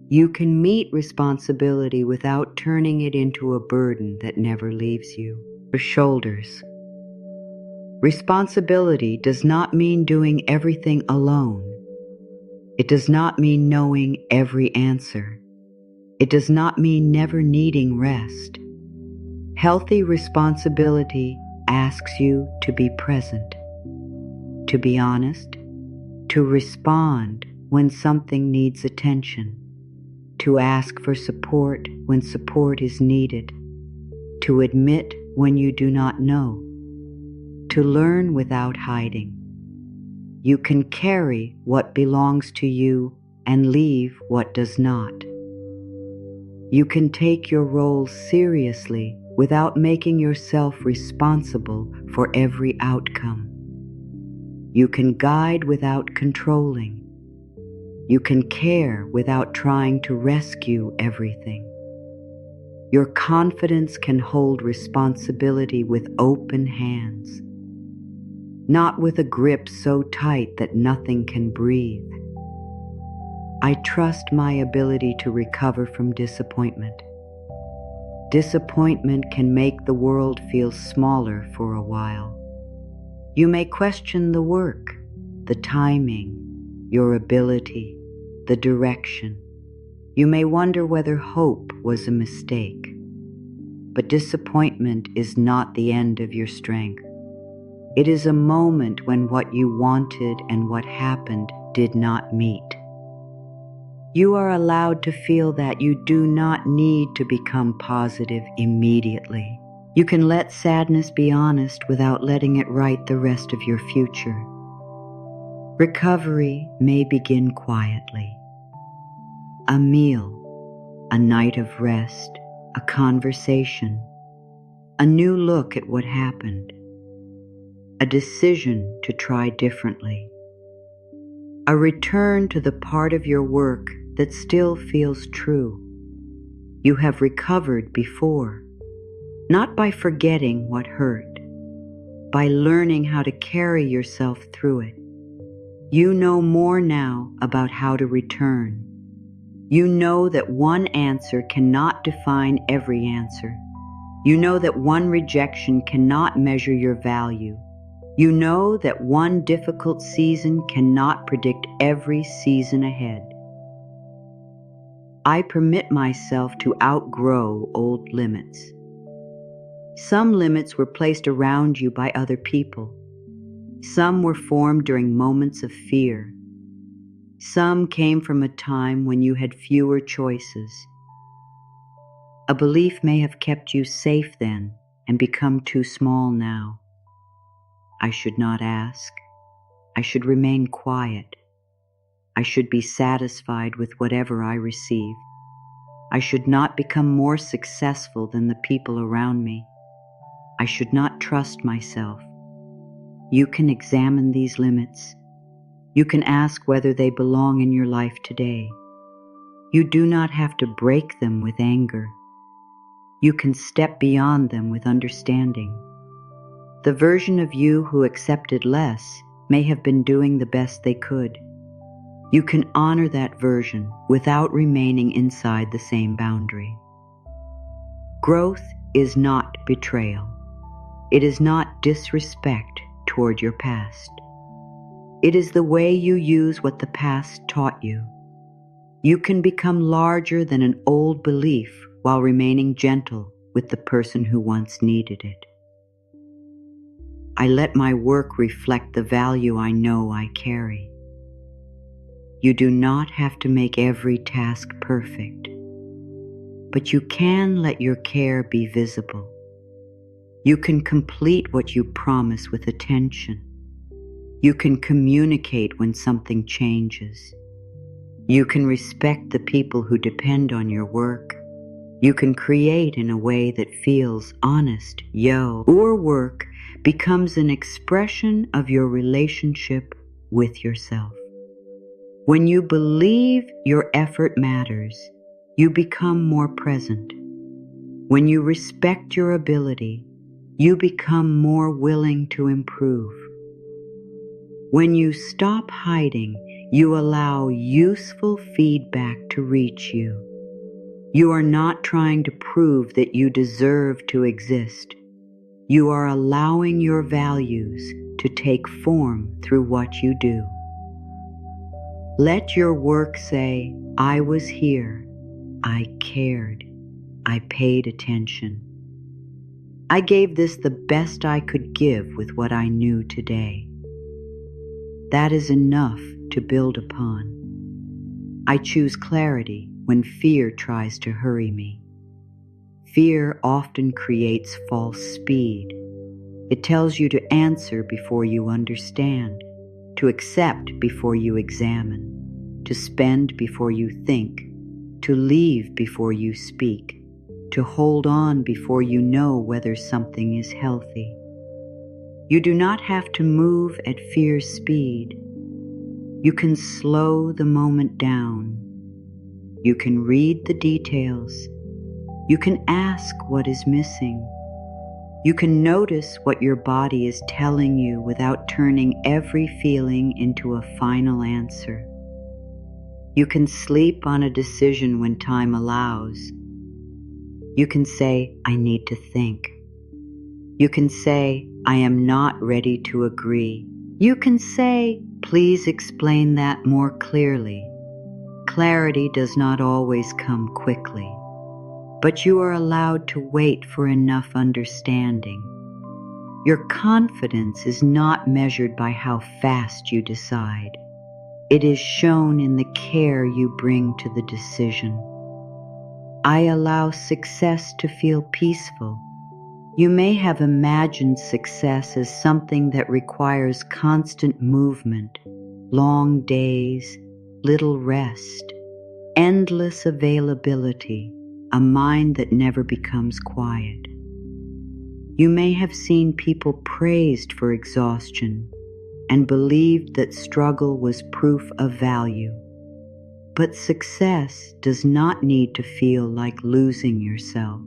You can meet responsibility without turning it into a burden that never leaves you. Your shoulders. Responsibility does not mean doing everything alone. It does not mean knowing every answer. It does not mean never needing rest. Healthy responsibility asks you to be present, to be honest, to respond when something needs attention, to ask for support when support is needed, to admit when you do not know, to learn without hiding. You can carry what belongs to you and leave what does not. You can take your roles seriously without making yourself responsible for every outcome. You can guide without controlling. You can care without trying to rescue everything. Your confidence can hold responsibility with open hands, not with a grip so tight that nothing can breathe. I trust my ability to recover from disappointment. Disappointment can make the world feel smaller for a while. You may question the work, the timing, your ability, the direction. You may wonder whether hope was a mistake. But disappointment is not the end of your strength. It is a moment when what you wanted and what happened did not meet. You are allowed to feel that. You do not need to become positive immediately. You can let sadness be honest without letting it write the rest of your future. Recovery may begin quietly. A meal, a night of rest, a conversation, a new look at what happened, a decision to try differently, a return to the part of your work that still feels true. You have recovered before, not by forgetting what hurt, by learning how to carry yourself through it. You know more now about how to return. You know that one answer cannot define every answer. You know that one rejection cannot measure your value. You know that one difficult season cannot predict every season ahead. I permit myself to outgrow old limits. Some limits were placed around you by other people. Some were formed during moments of fear. Some came from a time when you had fewer choices. A belief may have kept you safe then and become too small now. I should not ask. I should remain quiet. I should be satisfied with whatever I receive. I should not become more successful than the people around me. I should not trust myself. You can examine these limits. You can ask whether they belong in your life today. You do not have to break them with anger. You can step beyond them with understanding. The version of you who accepted less may have been doing the best they could. You can honor that version without remaining inside the same boundary. Growth is not betrayal. It is not disrespect toward your past. It is the way you use what the past taught you. You can become larger than an old belief while remaining gentle with the person who once needed it. I let my work reflect the value I know I carry. You do not have to make every task perfect, but you can let your care be visible. You can complete what you promise with attention. You can communicate when something changes. You can respect the people who depend on your work. You can create in a way that feels honest. Your work becomes an expression of your relationship with yourself. When you believe your effort matters, you become more present. When you respect your ability, you become more willing to improve. When you stop hiding, you allow useful feedback to reach you. You are not trying to prove that you deserve to exist. You are allowing your values to take form through what you do. Let your work say, I was here, I cared, I paid attention. I gave this the best I could give with what I knew today. That is enough to build upon. I choose clarity when fear tries to hurry me. Fear often creates false speed. It tells you to answer before you understand, to accept before you examine, to spend before you think, to leave before you speak, to hold on before you know whether something is healthy. You do not have to move at fear's speed. You can slow the moment down. You can read the details. You can ask what is missing. You can notice what your body is telling you without turning every feeling into a final answer. You can sleep on a decision when time allows. You can say, I need to think. You can say, I am not ready to agree. You can say, please explain that more clearly. Clarity does not always come quickly, but you are allowed to wait for enough understanding. Your confidence is not measured by how fast you decide. It is shown in the care you bring to the decision. I allow success to feel peaceful. You may have imagined success as something that requires constant movement, long days, little rest, endless availability, a mind that never becomes quiet. You may have seen people praised for exhaustion and believed that struggle was proof of value. But success does not need to feel like losing yourself.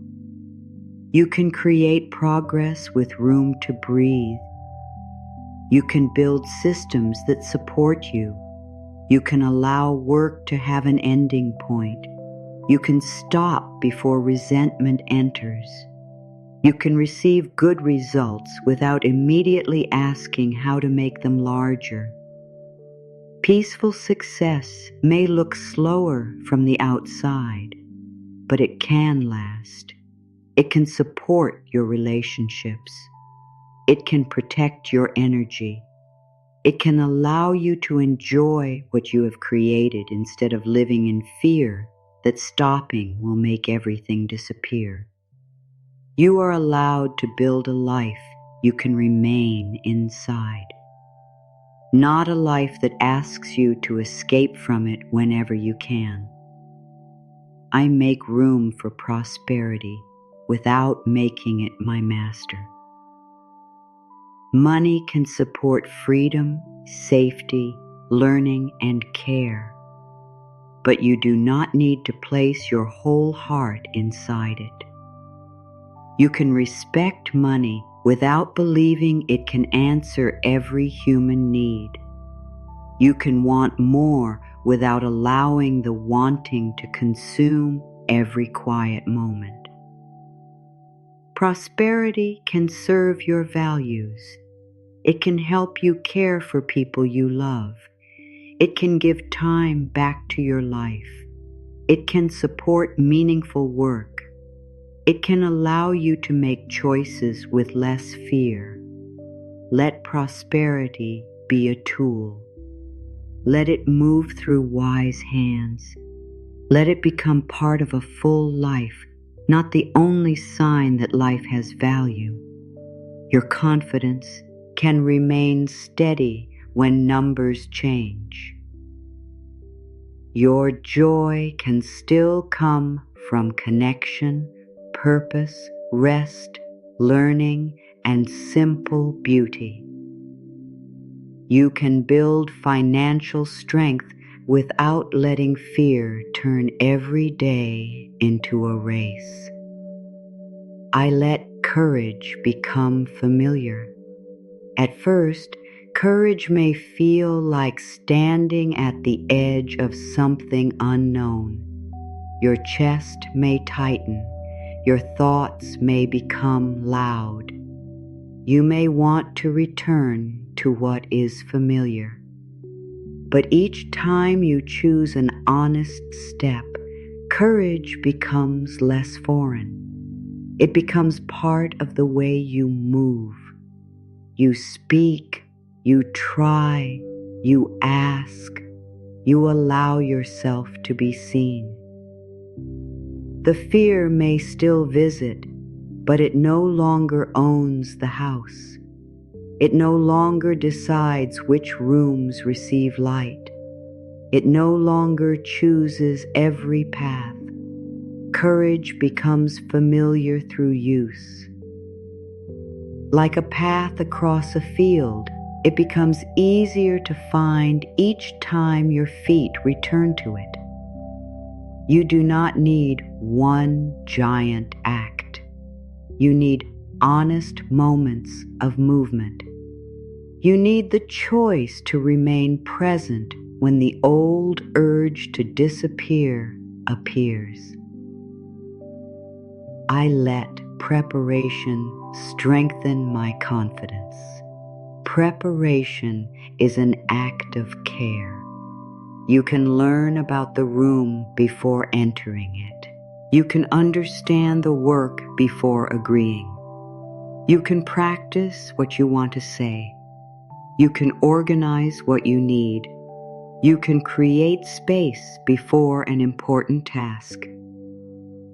You can create progress with room to breathe. You can build systems that support you. You can allow work to have an ending point. You can stop before resentment enters. You can receive good results without immediately asking how to make them larger. Peaceful success may look slower from the outside, but it can last. It can support your relationships. It can protect your energy. It can allow you to enjoy what you have created instead of living in fear that stopping will make everything disappear. You are allowed to build a life you can remain inside. Not a life that asks you to escape from it whenever you can. I make room for prosperity without making it my master. Money can support freedom, safety, learning, and care, but you do not need to place your whole heart inside it. You can respect money without believing it can answer every human need. You can want more without allowing the wanting to consume every quiet moment. Prosperity can serve your values. It can help you care for people you love. It can give time back to your life. It can support meaningful work. It can allow you to make choices with less fear. Let prosperity be a tool. Let it move through wise hands. Let it become part of a full life, not the only sign that life has value. Your confidence can remain steady when numbers change. Your joy can still come from connection, purpose, rest, learning, and simple beauty. You can build financial strength without letting fear turn every day into a race. I let courage become familiar. At first, courage may feel like standing at the edge of something unknown. Your chest may tighten. Your thoughts may become loud. You may want to return to what is familiar. But each time you choose an honest step, courage becomes less foreign. It becomes part of the way you move. You speak, you try, you ask, you allow yourself to be seen. The fear may still visit, but it no longer owns the house. It no longer decides which rooms receive light. It no longer chooses every path. Courage becomes familiar through use. Like a path across a field, it becomes easier to find each time your feet return to it. You do not need one giant act. You need honest moments of movement. You need the choice to remain present when the old urge to disappear appears. I let preparation strengthen my confidence. Preparation is an act of care. You can learn about the room before entering it. You can understand the work before agreeing. You can practice what you want to say. You can organize what you need. You can create space before an important task.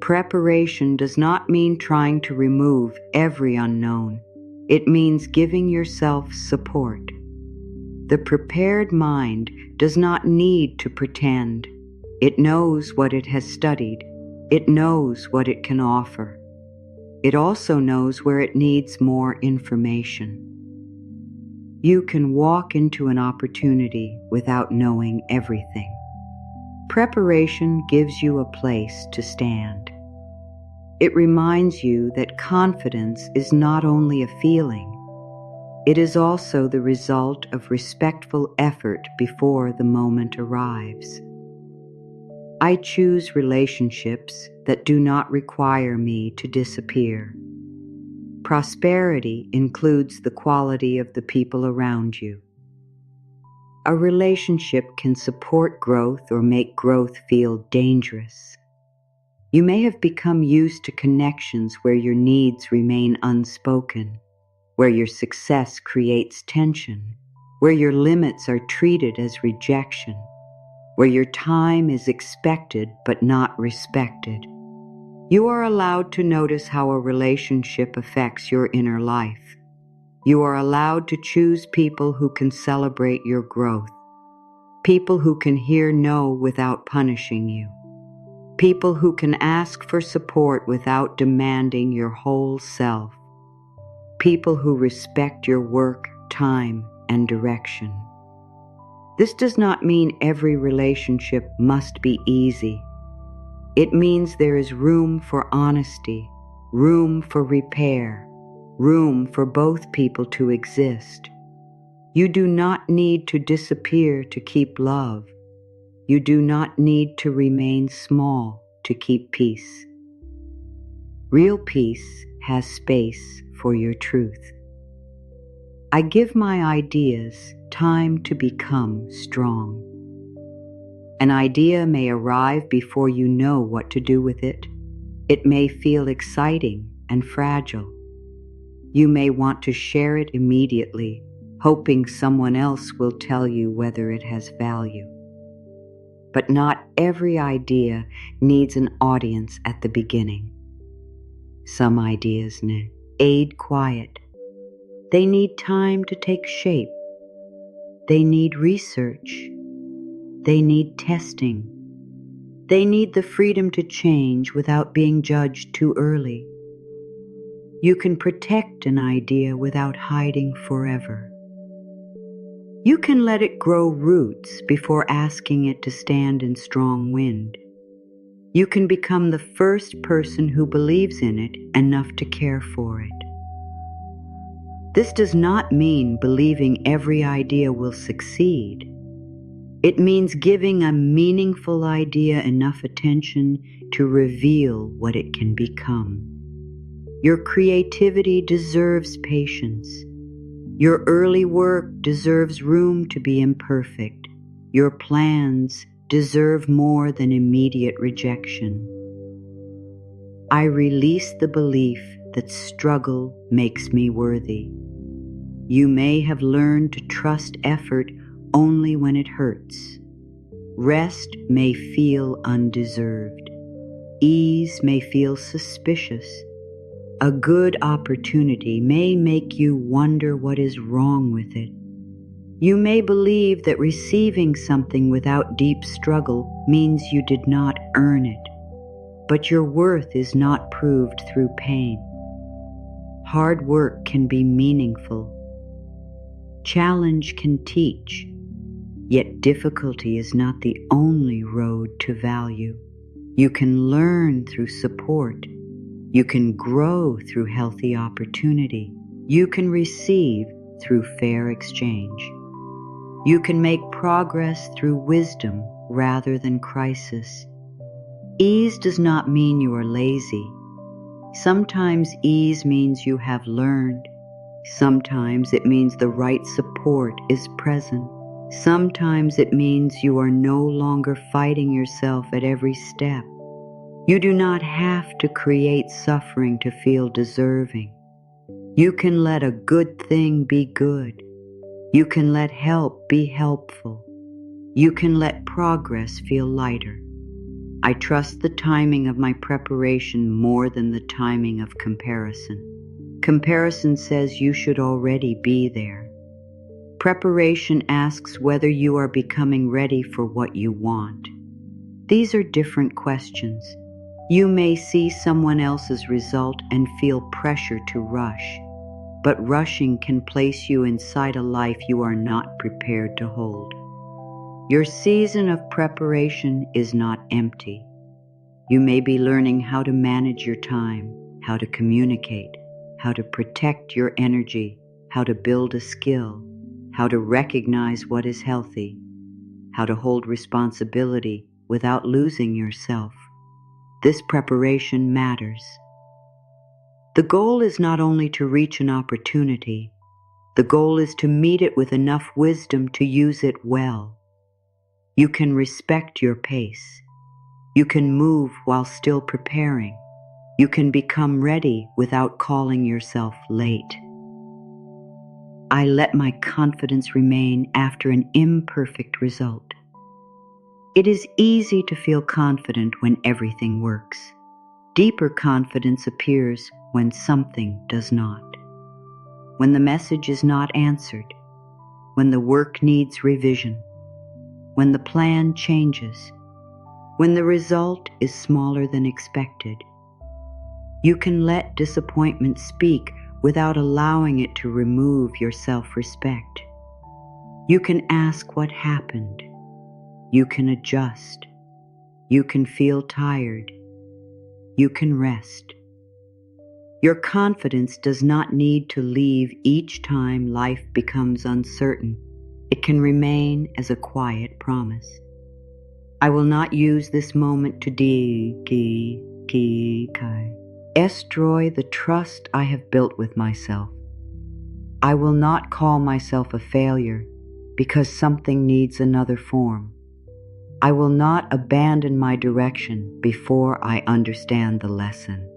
Preparation does not mean trying to remove every unknown. It means giving yourself support. The prepared mind does not need to pretend. It knows what it has studied. It knows what it can offer. It also knows where it needs more information. You can walk into an opportunity without knowing everything. Preparation gives you a place to stand. It reminds you that confidence is not only a feeling. It is also the result of respectful effort before the moment arrives. I choose relationships that do not require me to disappear. Prosperity includes the quality of the people around you. A relationship can support growth or make growth feel dangerous. You may have become used to connections where your needs remain unspoken, where your success creates tension, where your limits are treated as rejection, where your time is expected but not respected. You are allowed to notice how a relationship affects your inner life. You are allowed to choose people who can celebrate your growth, people who can hear no without punishing you, people who can ask for support without demanding your whole self, people who respect your work, time, and direction. This does not mean every relationship must be easy. It means there is room for honesty, room for repair, room for both people to exist. You do not need to disappear to keep love. You do not need to remain small to keep peace. Real peace has space for your truth. I give my ideas time to become strong. An idea may arrive before you know what to do with it. It may feel exciting and fragile. You may want to share it immediately, hoping someone else will tell you whether it has value. But not every idea needs an audience at the beginning. Some ideas need quiet. They need time to take shape. They need research. They need testing. They need the freedom to change without being judged too early. You can protect an idea without hiding forever. You can let it grow roots before asking it to stand in strong wind. You can become the first person who believes in it enough to care for it. This does not mean believing every idea will succeed. It means giving a meaningful idea enough attention to reveal what it can become. Your creativity deserves patience. Your early work deserves room to be imperfect. Your plans deserve more than immediate rejection. I release the belief that struggle makes me worthy. You may have learned to trust effort only when it hurts. Rest may feel undeserved. Ease may feel suspicious. A good opportunity may make you wonder what is wrong with it. You may believe that receiving something without deep struggle means you did not earn it, but your worth is not proved through pain. Hard work can be meaningful. Challenge can teach, yet difficulty is not the only road to value. You can learn through support. You can grow through healthy opportunity. You can receive through fair exchange. You can make progress through wisdom rather than crisis. Ease does not mean you are lazy. Sometimes ease means you have learned. Sometimes it means the right support is present. Sometimes it means you are no longer fighting yourself at every step. You do not have to create suffering to feel deserving. You can let a good thing be good. You can let help be helpful. You can let progress feel lighter. I trust the timing of my preparation more than the timing of comparison. Comparison says you should already be there. Preparation asks whether you are becoming ready for what you want. These are different questions. You may see someone else's result and feel pressure to rush, but rushing can place you inside a life you are not prepared to hold. Your season of preparation is not empty. You may be learning how to manage your time, how to communicate, how to protect your energy, how to build a skill, how to recognize what is healthy, how to hold responsibility without losing yourself. This preparation matters. The goal is not only to reach an opportunity, the goal is to meet it with enough wisdom to use it well. You can respect your pace. You can move while still preparing. You can become ready without calling yourself late. I let my confidence remain after an imperfect result. It is easy to feel confident when everything works. Deeper confidence appears when something does not. when the message is not answered, when the work needs revision, when the plan changes, when the result is smaller than expected. You can let disappointment speak without allowing it to remove your self-respect. You can ask what happened. You can adjust. You can feel tired. You can rest. Your confidence does not need to leave each time life becomes uncertain. It can remain as a quiet promise. I will not use this moment to destroy the trust I have built with myself. I will not call myself a failure because something needs another form. I will not abandon my direction before I understand the lesson.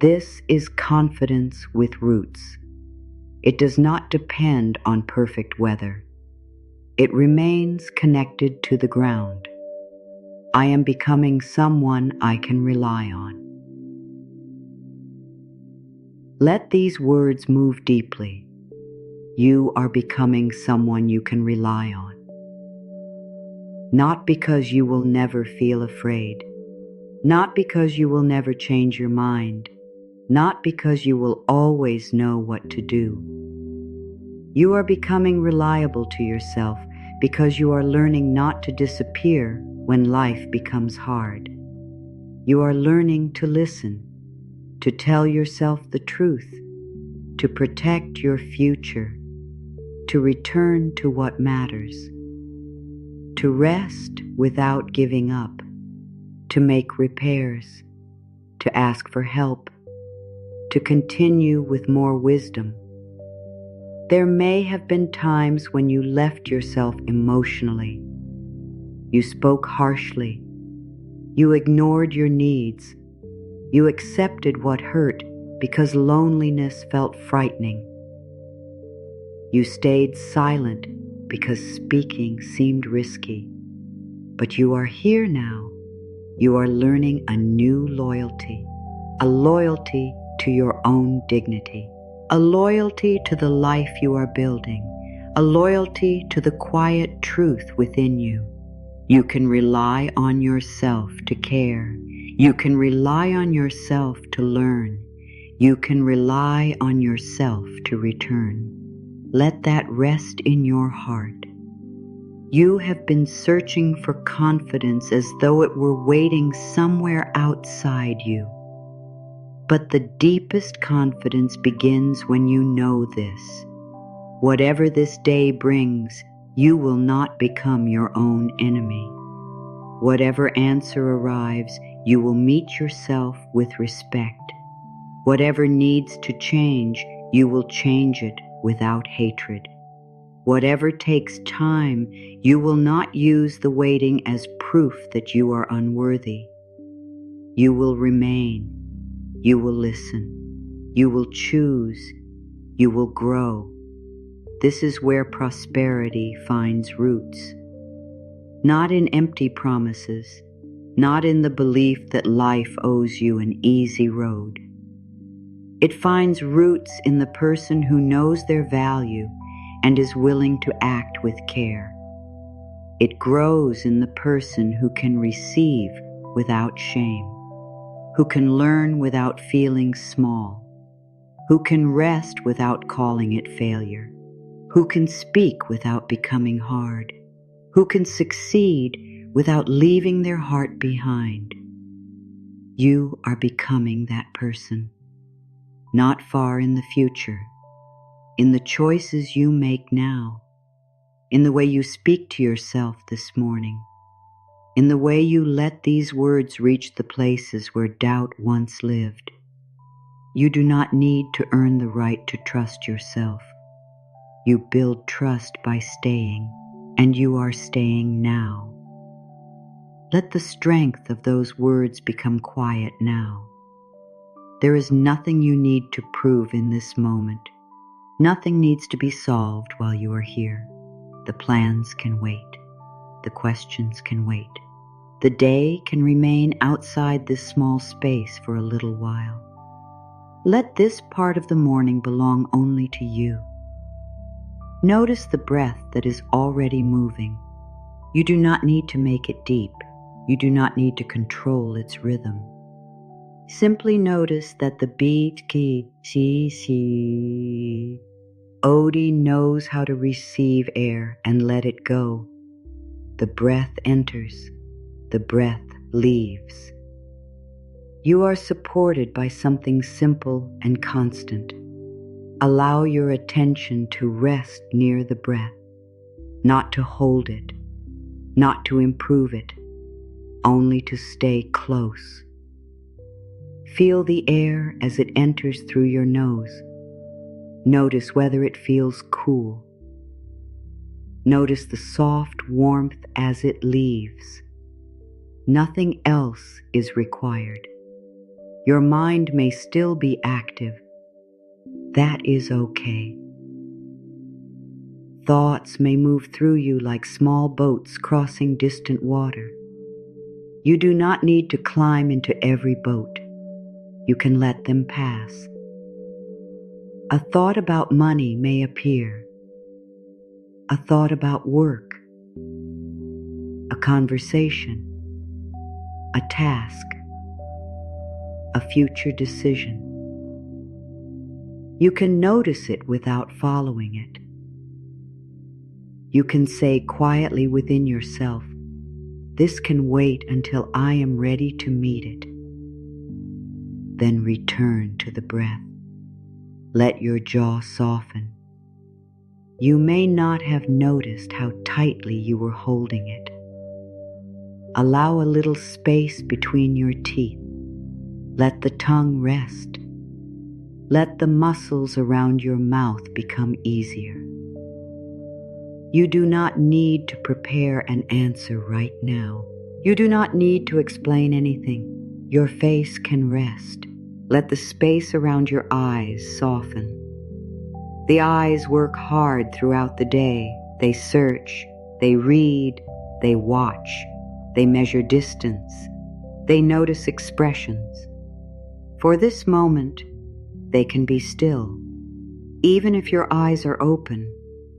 This is confidence with roots. It does not depend on perfect weather. It remains connected to the ground. I am becoming someone I can rely on. Let these words move deeply. You are becoming someone you can rely on. Not because you will never feel afraid, not because you will never change your mind, not because you will always know what to do. You are becoming reliable to yourself because you are learning not to disappear when life becomes hard. You are learning to listen, to tell yourself the truth, to protect your future, to return to what matters, to rest without giving up, to make repairs, to ask for help, to continue with more wisdom. There may have been times when you left yourself emotionally. You spoke harshly. You ignored your needs. You accepted what hurt because loneliness felt frightening. You stayed silent because speaking seemed risky. But you are here now. You are learning a new loyalty, a loyalty to your own dignity, a loyalty to the life you are building, a loyalty to the quiet truth within you. You can rely on yourself to care. You can rely on yourself to learn. You can rely on yourself to return. Let that rest in your heart. You have been searching for confidence as though it were waiting somewhere outside you. But the deepest confidence begins when you know this. Whatever this day brings, you will not become your own enemy. Whatever answer arrives, you will meet yourself with respect. Whatever needs to change, you will change it without hatred. Whatever takes time, you will not use the waiting as proof that you are unworthy. You will remain. You will listen. You will choose. You will grow. This is where prosperity finds roots. Not in empty promises, not in the belief that life owes you an easy road. It finds roots in the person who knows their value and is willing to act with care. It grows in the person who can receive without shame, who can learn without feeling small, who can rest without calling it failure, who can speak without becoming hard, who can succeed without leaving their heart behind. You are becoming that person, not far in the future, in the choices you make now, in the way you speak to yourself this morning, in the way you let these words reach the places where doubt once lived. You do not need to earn the right to trust yourself. You build trust by staying, and you are staying now. Let the strength of those words become quiet now. There is nothing you need to prove in this moment. Nothing needs to be solved while you are here. The plans can wait. The questions can wait. The day can remain outside this small space for a little while. Let this part of the morning belong only to you. Notice the breath that is already moving. You do not need to make it deep. You do not need to control its rhythm. Simply notice that the beat ki si si. Odie knows how to receive air and let it go. The breath enters, the breath leaves. You are supported by something simple and constant. Allow your attention to rest near the breath, not to hold it, not to improve it, only to stay close. Feel the air as it enters through your nose. Notice whether it feels cool. Notice the soft warmth as it leaves. Nothing else is required. Your mind may still be active. That is okay. Thoughts may move through you like small boats crossing distant water. You do not need to climb into every boat. You can let them pass. A thought about money may appear. A thought about work. A conversation. A task. A future decision. You can notice it without following it. You can say quietly within yourself, "This can wait until I am ready to meet it." Then return to the breath. Let your jaw soften. You may not have noticed how tightly you were holding it. Allow a little space between your teeth. Let the tongue rest. Let the muscles around your mouth become easier. You do not need to prepare an answer right now. You do not need to explain anything. Your face can rest. Let the space around your eyes soften. The eyes work hard throughout the day. They search, they read, they watch, they measure distance, they notice expressions. For this moment, they can be still. Even if your eyes are open,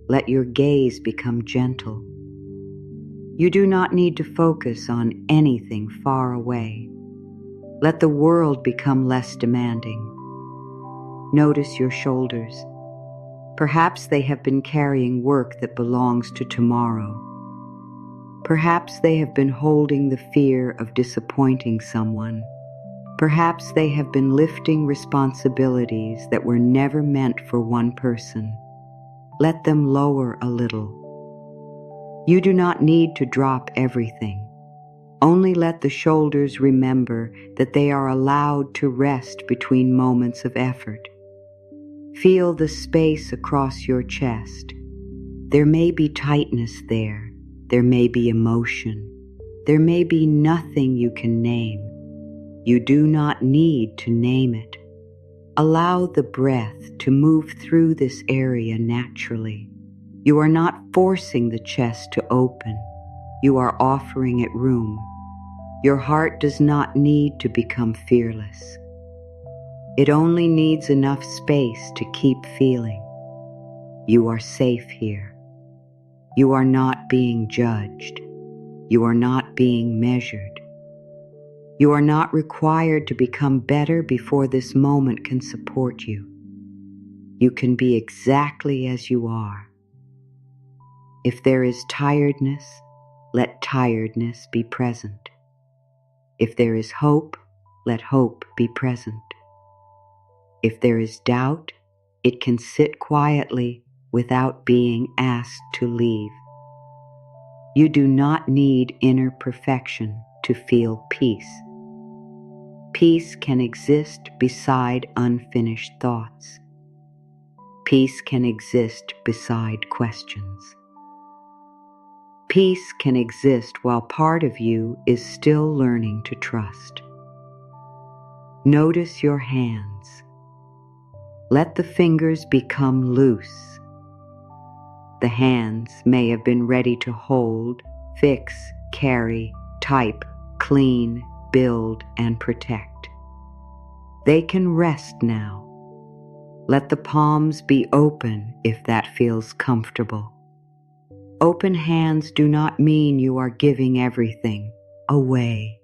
let your gaze become gentle. You do not need to focus on anything far away. Let the world become less demanding. Notice your shoulders. Perhaps they have been carrying work that belongs to tomorrow. Perhaps they have been holding the fear of disappointing someone. Perhaps they have been lifting responsibilities that were never meant for one person. Let them lower a little. You do not need to drop everything. Only let the shoulders remember that they are allowed to rest between moments of effort. Feel the space across your chest. There may be tightness there. There may be emotion. There may be nothing you can name. You do not need to name it. Allow the breath to move through this area naturally. You are not forcing the chest to open. You are offering it room. Your heart does not need to become fearless. It only needs enough space to keep feeling. You are safe here. You are not being judged. You are not being measured. You are not required to become better before this moment can support you. You can be exactly as you are. If there is tiredness, let tiredness be present. If there is hope, let hope be present. If there is doubt, it can sit quietly without being asked to leave. You do not need inner perfection to feel peace. Peace can exist beside unfinished thoughts. Peace can exist beside questions. Peace can exist while part of you is still learning to trust. Notice your hands. Let the fingers become loose. The hands may have been ready to hold, fix, carry, type, clean, build, and protect. They can rest now. Let the palms be open if that feels comfortable. Open hands do not mean you are giving everything away.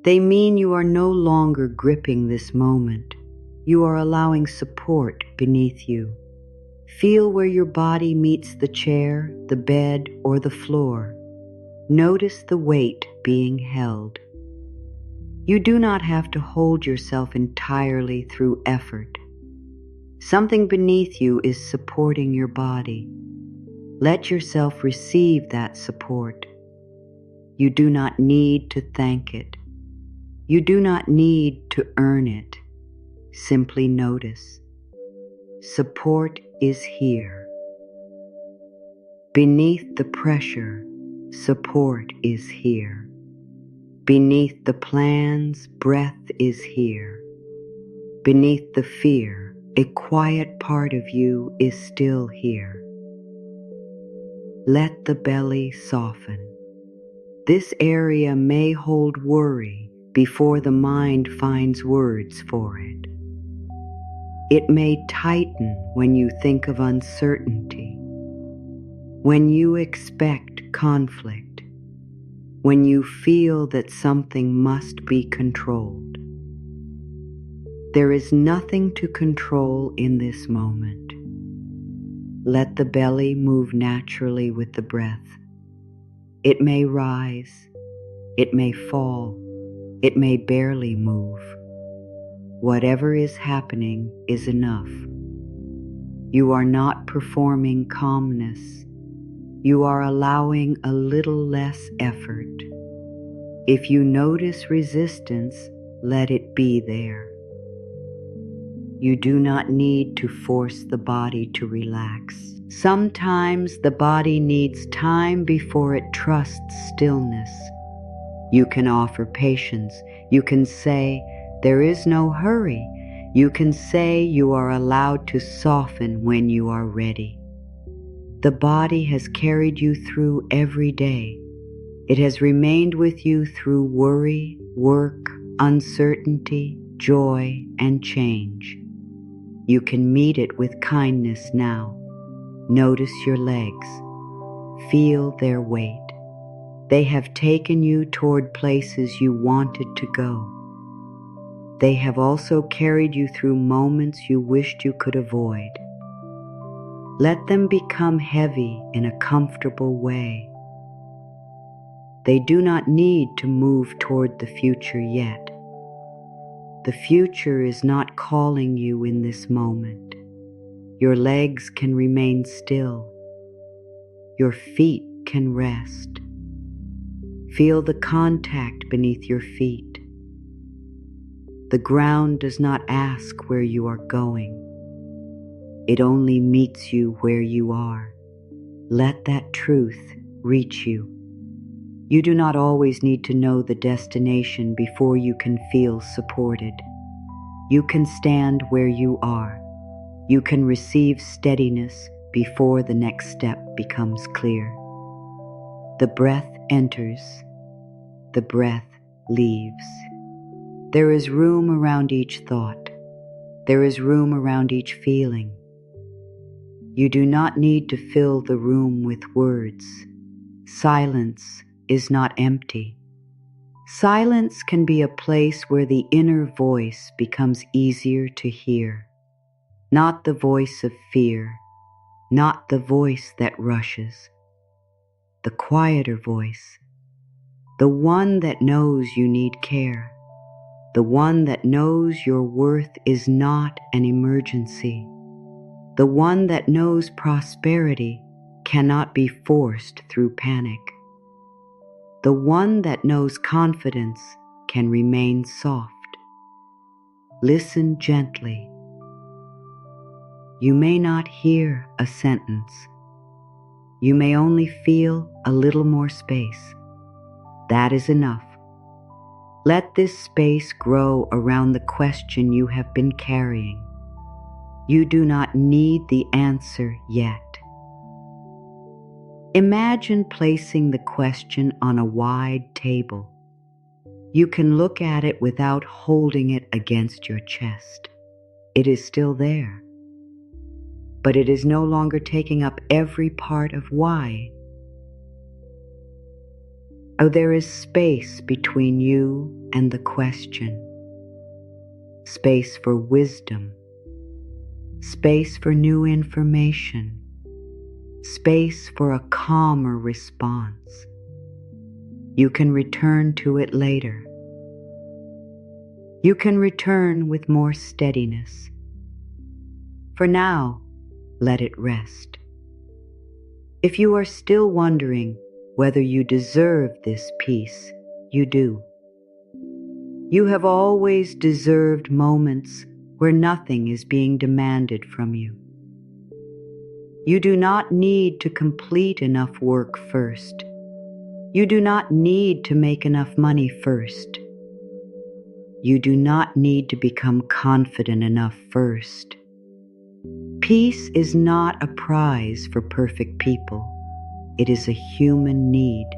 They mean you are no longer gripping this moment. You are allowing support beneath you. Feel where your body meets the chair, the bed, or the floor. Notice the weight being held. You do not have to hold yourself entirely through effort. Something beneath you is supporting your body. Let yourself receive that support. You do not need to thank it. You do not need to earn it. Simply notice. Support is here. Beneath the pressure, support is here. Beneath the plans, breath is here. Beneath the fear, a quiet part of you is still here. Let the belly soften. This area may hold worry before the mind finds words for it. It may tighten when you think of uncertainty, when you expect conflict, when you feel that something must be controlled. There is nothing to control in this moment. Let the belly move naturally with the breath. It may rise, it may fall, it may barely move. Whatever is happening is enough. You are not performing calmness. You are allowing a little less effort. If you notice resistance, let it be there. You do not need to force the body to relax. Sometimes the body needs time before it trusts stillness. You can offer patience. You can say, there is no hurry. You can say you are allowed to soften when you are ready. The body has carried you through every day. It has remained with you through worry, work, uncertainty, joy, and change. You can meet it with kindness now. Notice your legs. Feel their weight. They have taken you toward places you wanted to go. They have also carried you through moments you wished you could avoid. Let them become heavy in a comfortable way. They do not need to move toward the future yet. The future is not calling you in this moment. Your legs can remain still. Your feet can rest. Feel the contact beneath your feet. The ground does not ask where you are going. It only meets you where you are. Let that truth reach you. You do not always need to know the destination before you can feel supported. You can stand where you are. You can receive steadiness before the next step becomes clear. The breath enters. The breath leaves. There is room around each thought. There is room around each feeling. You do not need to fill the room with words. Silence is not empty. Silence can be a place where the inner voice becomes easier to hear. Not the voice of fear, not the voice that rushes. The quieter voice, the one that knows you need care, the one that knows your worth is not an emergency, the one that knows prosperity cannot be forced through panic, the one that knows confidence can remain soft. Listen gently. You may not hear a sentence. You may only feel a little more space. That is enough. Let this space grow around the question you have been carrying. You do not need the answer yet. Imagine placing the question on a wide table. You can look at it without holding it against your chest. It is still there, but it is no longer taking up every part of why. Oh, there is space between you and the question. Space for wisdom. Space for new information. Space for a calmer response. You can return to it later. You can return with more steadiness. For now, let it rest. If you are still wondering whether you deserve this peace, you do. You have always deserved moments where nothing is being demanded from you. You do not need to complete enough work first. You do not need to make enough money first. You do not need to become confident enough first. Peace is not a prize for perfect people. It is a human need.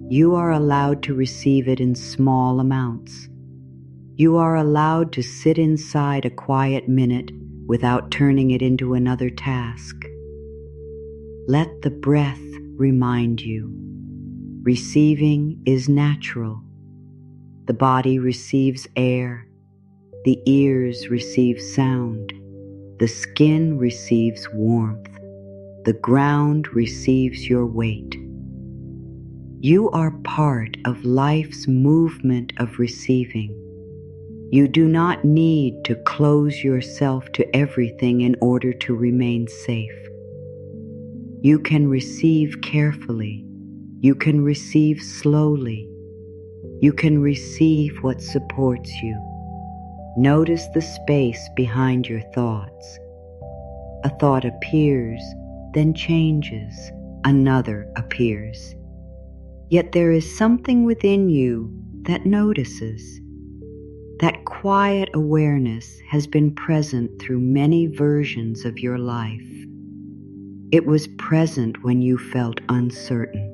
You are allowed to receive it in small amounts. You are allowed to sit inside a quiet minute without turning it into another task. Let the breath remind you. Receiving is natural. The body receives air. The ears receive sound. The skin receives warmth. The ground receives your weight. You are part of life's movement of receiving. You do not need to close yourself to everything in order to remain safe. You can receive carefully. You can receive slowly. You can receive what supports you. Notice the space behind your thoughts. A thought appears, then changes. Another appears. Yet there is something within you that notices. That quiet awareness has been present through many versions of your life. It was present when you felt uncertain.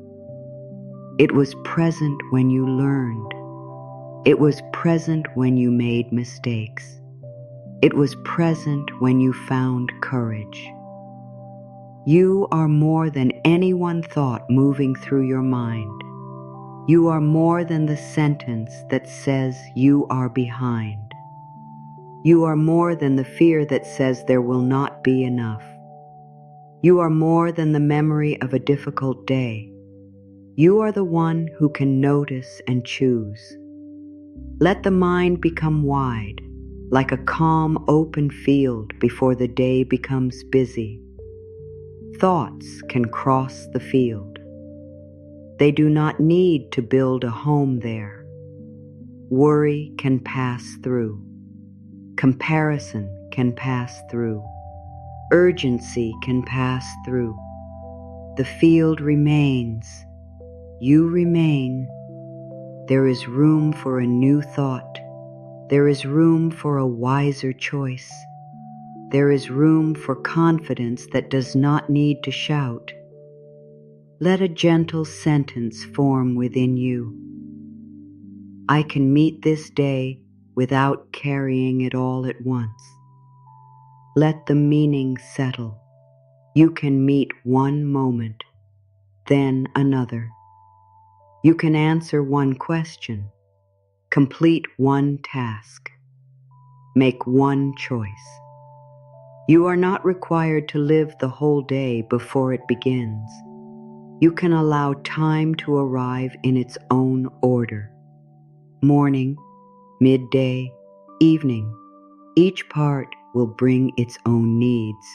It was present when you learned. It was present when you made mistakes. It was present when you found courage. You are more than any one thought moving through your mind. You are more than the sentence that says you are behind. You are more than the fear that says there will not be enough. You are more than the memory of a difficult day. You are the one who can notice and choose. Let the mind become wide, like a calm, open field before the day becomes busy. Thoughts can cross the field. They do not need to build a home there. Worry can pass through. Comparison can pass through. Urgency can pass through. The field remains. You remain. There is room for a new thought. There is room for a wiser choice. There is room for confidence that does not need to shout. Let a gentle sentence form within you. I can meet this day without carrying it all at once. Let the meaning settle. You can meet one moment, then another. You can answer one question, complete one task, make one choice. You are not required to live the whole day before it begins. You can allow time to arrive in its own order. Morning, midday, evening, each part will bring its own needs.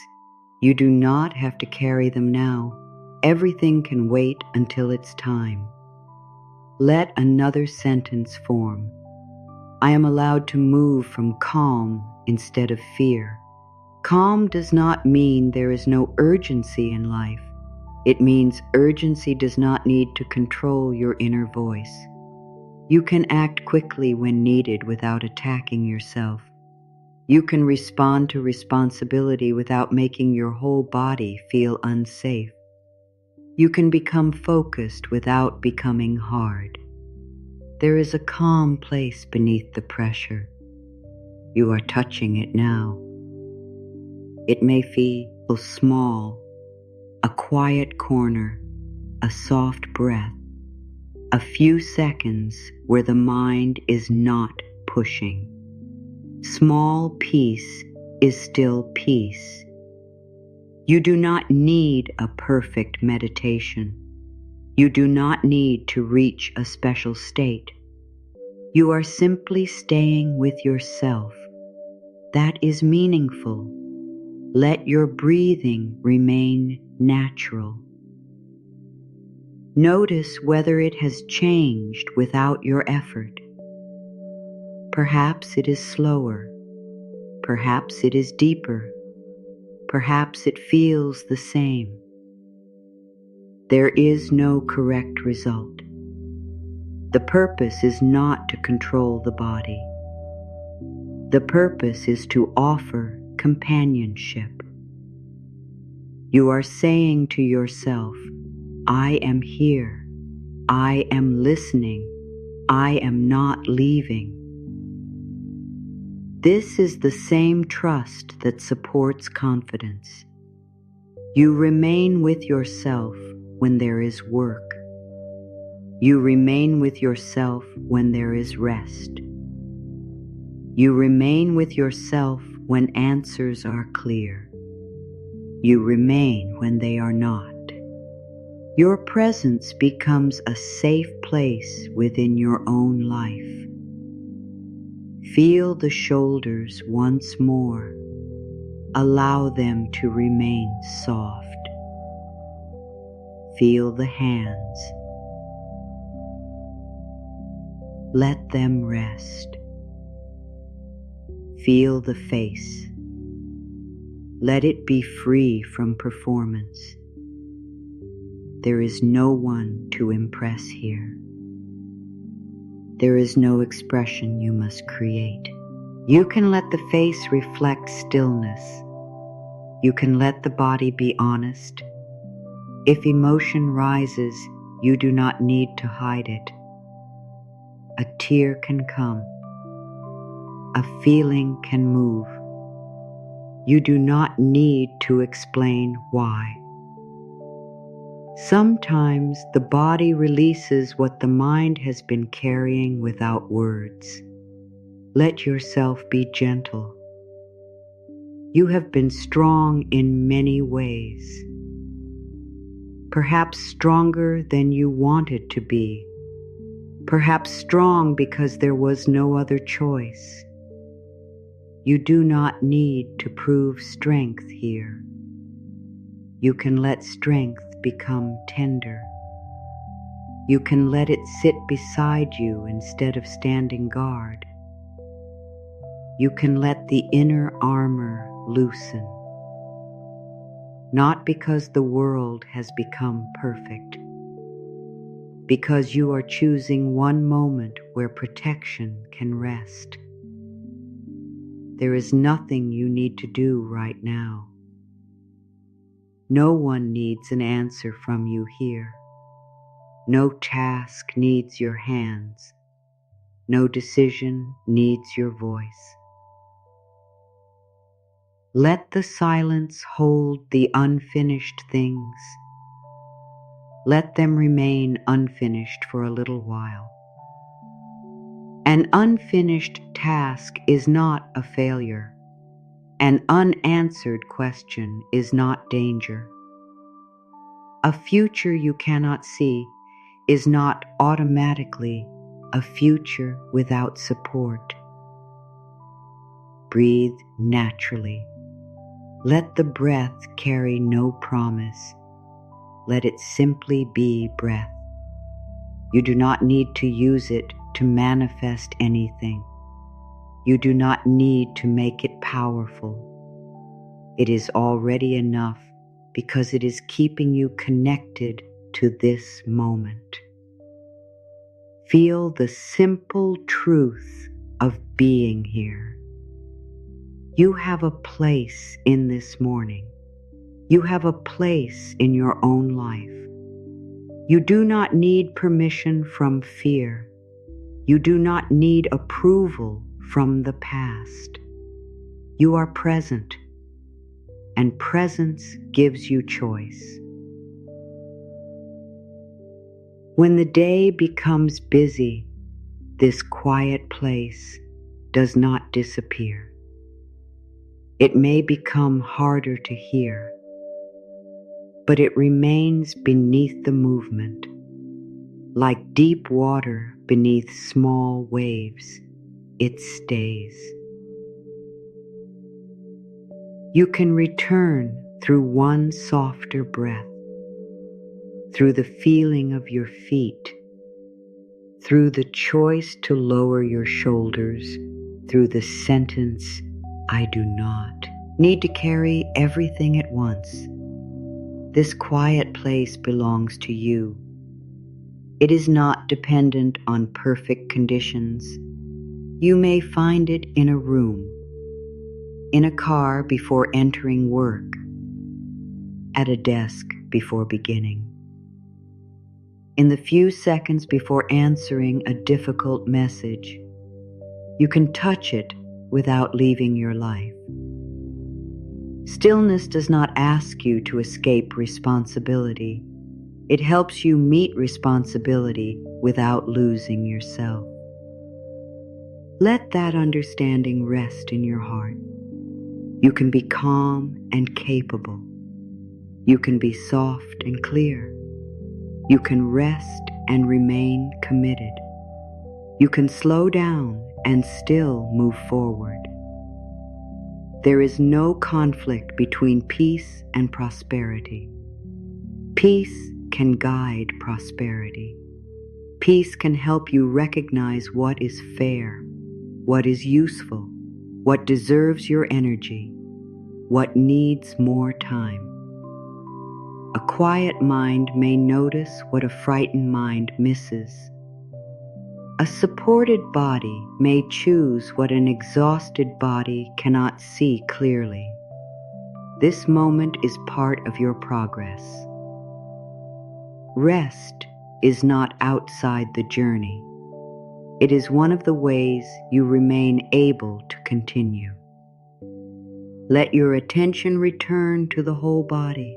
You do not have to carry them now. Everything can wait until it's time. Let another sentence form. I am allowed to move from calm instead of fear. Calm does not mean there is no urgency in life. It means urgency does not need to control your inner voice. You can act quickly when needed without attacking yourself. You can respond to responsibility without making your whole body feel unsafe. You can become focused without becoming hard. There is a calm place beneath the pressure. You are touching it now. It may feel small, a quiet corner, a soft breath, a few seconds where the mind is not pushing. Small peace is still peace. You do not need a perfect meditation. You do not need to reach a special state. You are simply staying with yourself. That is meaningful. Let your breathing remain natural. Notice whether it has changed without your effort. Perhaps it is slower. Perhaps it is deeper. Perhaps it feels the same. There is no correct result. The purpose is not to control the body. The purpose is to offer companionship. You are saying to yourself, I am here. I am listening. I am not leaving. This is the same trust that supports confidence. You remain with yourself when there is work. You remain with yourself when there is rest. You remain with yourself when answers are clear. You remain when they are not. Your presence becomes a safe place within your own life. Feel the shoulders once more. Allow them to remain soft. Feel the hands. Let them rest. Feel the face. Let it be free from performance. There is no one to impress here. There is no expression you must create. You can let the face reflect stillness. You can let the body be honest. If emotion rises, you do not need to hide it. A tear can come. A feeling can move. You do not need to explain why. Sometimes the body releases what the mind has been carrying without words. Let yourself be gentle. You have been strong in many ways. Perhaps stronger than you wanted to be. Perhaps strong because there was no other choice. You do not need to prove strength here. You can let strength become tender. You can let it sit beside you instead of standing guard. You can let the inner armor loosen. Not because the world has become perfect, because you are choosing one moment where protection can rest. There is nothing you need to do right now. No one needs an answer from you here. No task needs your hands. No decision needs your voice. Let the silence hold the unfinished things. Let them remain unfinished for a little while. An unfinished task is not a failure. An unanswered question is not danger. A future you cannot see is not automatically a future without support. Breathe naturally. Let the breath carry no promise. Let it simply be breath. You do not need to use it to manifest anything. You do not need to make it powerful. It is already enough because it is keeping you connected to this moment. Feel the simple truth of being here. You have a place in this morning. You have a place in your own life. You do not need permission from fear. You do not need approval from the past. You are present, and presence gives you choice. When the day becomes busy, this quiet place does not disappear. It may become harder to hear, but it remains beneath the movement, like deep water beneath small waves. It stays. You can return through one softer breath, through the feeling of your feet, through the choice to lower your shoulders, through the sentence, "I do not need to carry everything at once." This quiet place belongs to you. It is not dependent on perfect conditions. You may find it in a room, in a car before entering work, at a desk before beginning, in the few seconds before answering a difficult message. You can touch it without leaving your life. Stillness does not ask you to escape responsibility. It helps you meet responsibility without losing yourself. Let that understanding rest in your heart. You can be calm and capable. You can be soft and clear. You can rest and remain committed. You can slow down and still move forward. There is no conflict between peace and prosperity. Peace can guide prosperity. Peace can help you recognize what is fair, what is useful, what deserves your energy, what needs more time. A quiet mind may notice what a frightened mind misses. A supported body may choose what an exhausted body cannot see clearly. This moment is part of your progress. Rest is not outside the journey. It is one of the ways you remain able to continue. Let your attention return to the whole body.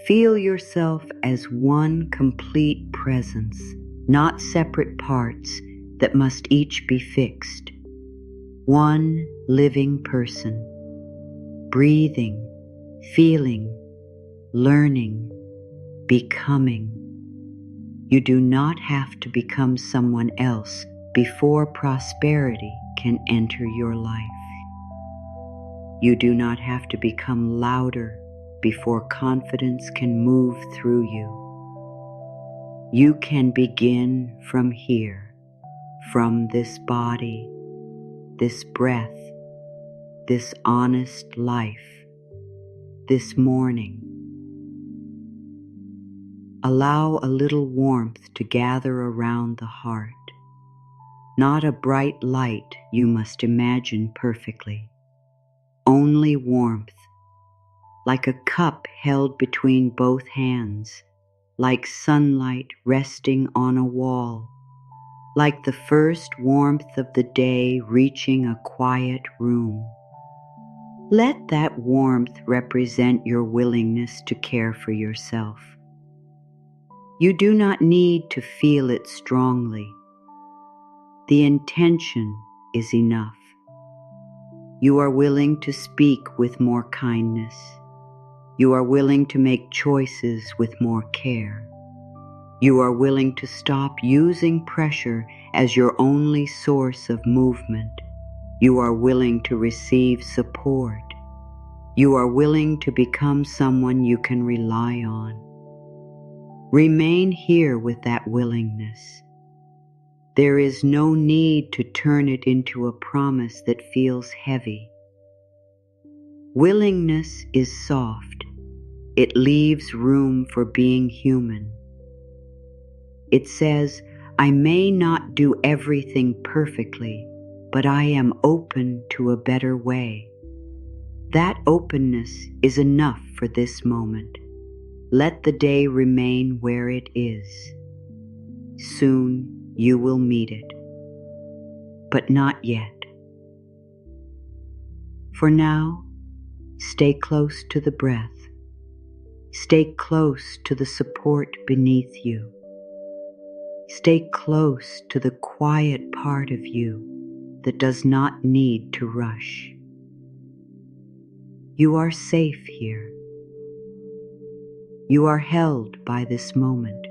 Feel yourself as one complete presence, not separate parts that must each be fixed. One living person, breathing, feeling, learning, becoming. You do not have to become someone else before prosperity can enter your life. You do not have to become louder before confidence can move through you. You can begin from here, from this body, this breath, this honest life, this morning. Allow a little warmth to gather around the heart. Not a bright light you must imagine perfectly. Only warmth, like a cup held between both hands, like sunlight resting on a wall, like the first warmth of the day reaching a quiet room. Let that warmth represent your willingness to care for yourself. You do not need to feel it strongly. The intention is enough. You are willing to speak with more kindness. You are willing to make choices with more care. You are willing to stop using pressure as your only source of movement. You are willing to receive support. You are willing to become someone you can rely on. Remain here with that willingness. There is no need to turn it into a promise that feels heavy. Willingness is soft. It leaves room for being human. It says, I may not do everything perfectly, but I am open to a better way. That openness is enough for this moment. Let the day remain where it is. Soon you will meet it. but not yet. For now, stay close to the breath. Stay close to the support beneath you. Stay close to the quiet part of you that does not need to rush. You are safe here. You are held by this moment.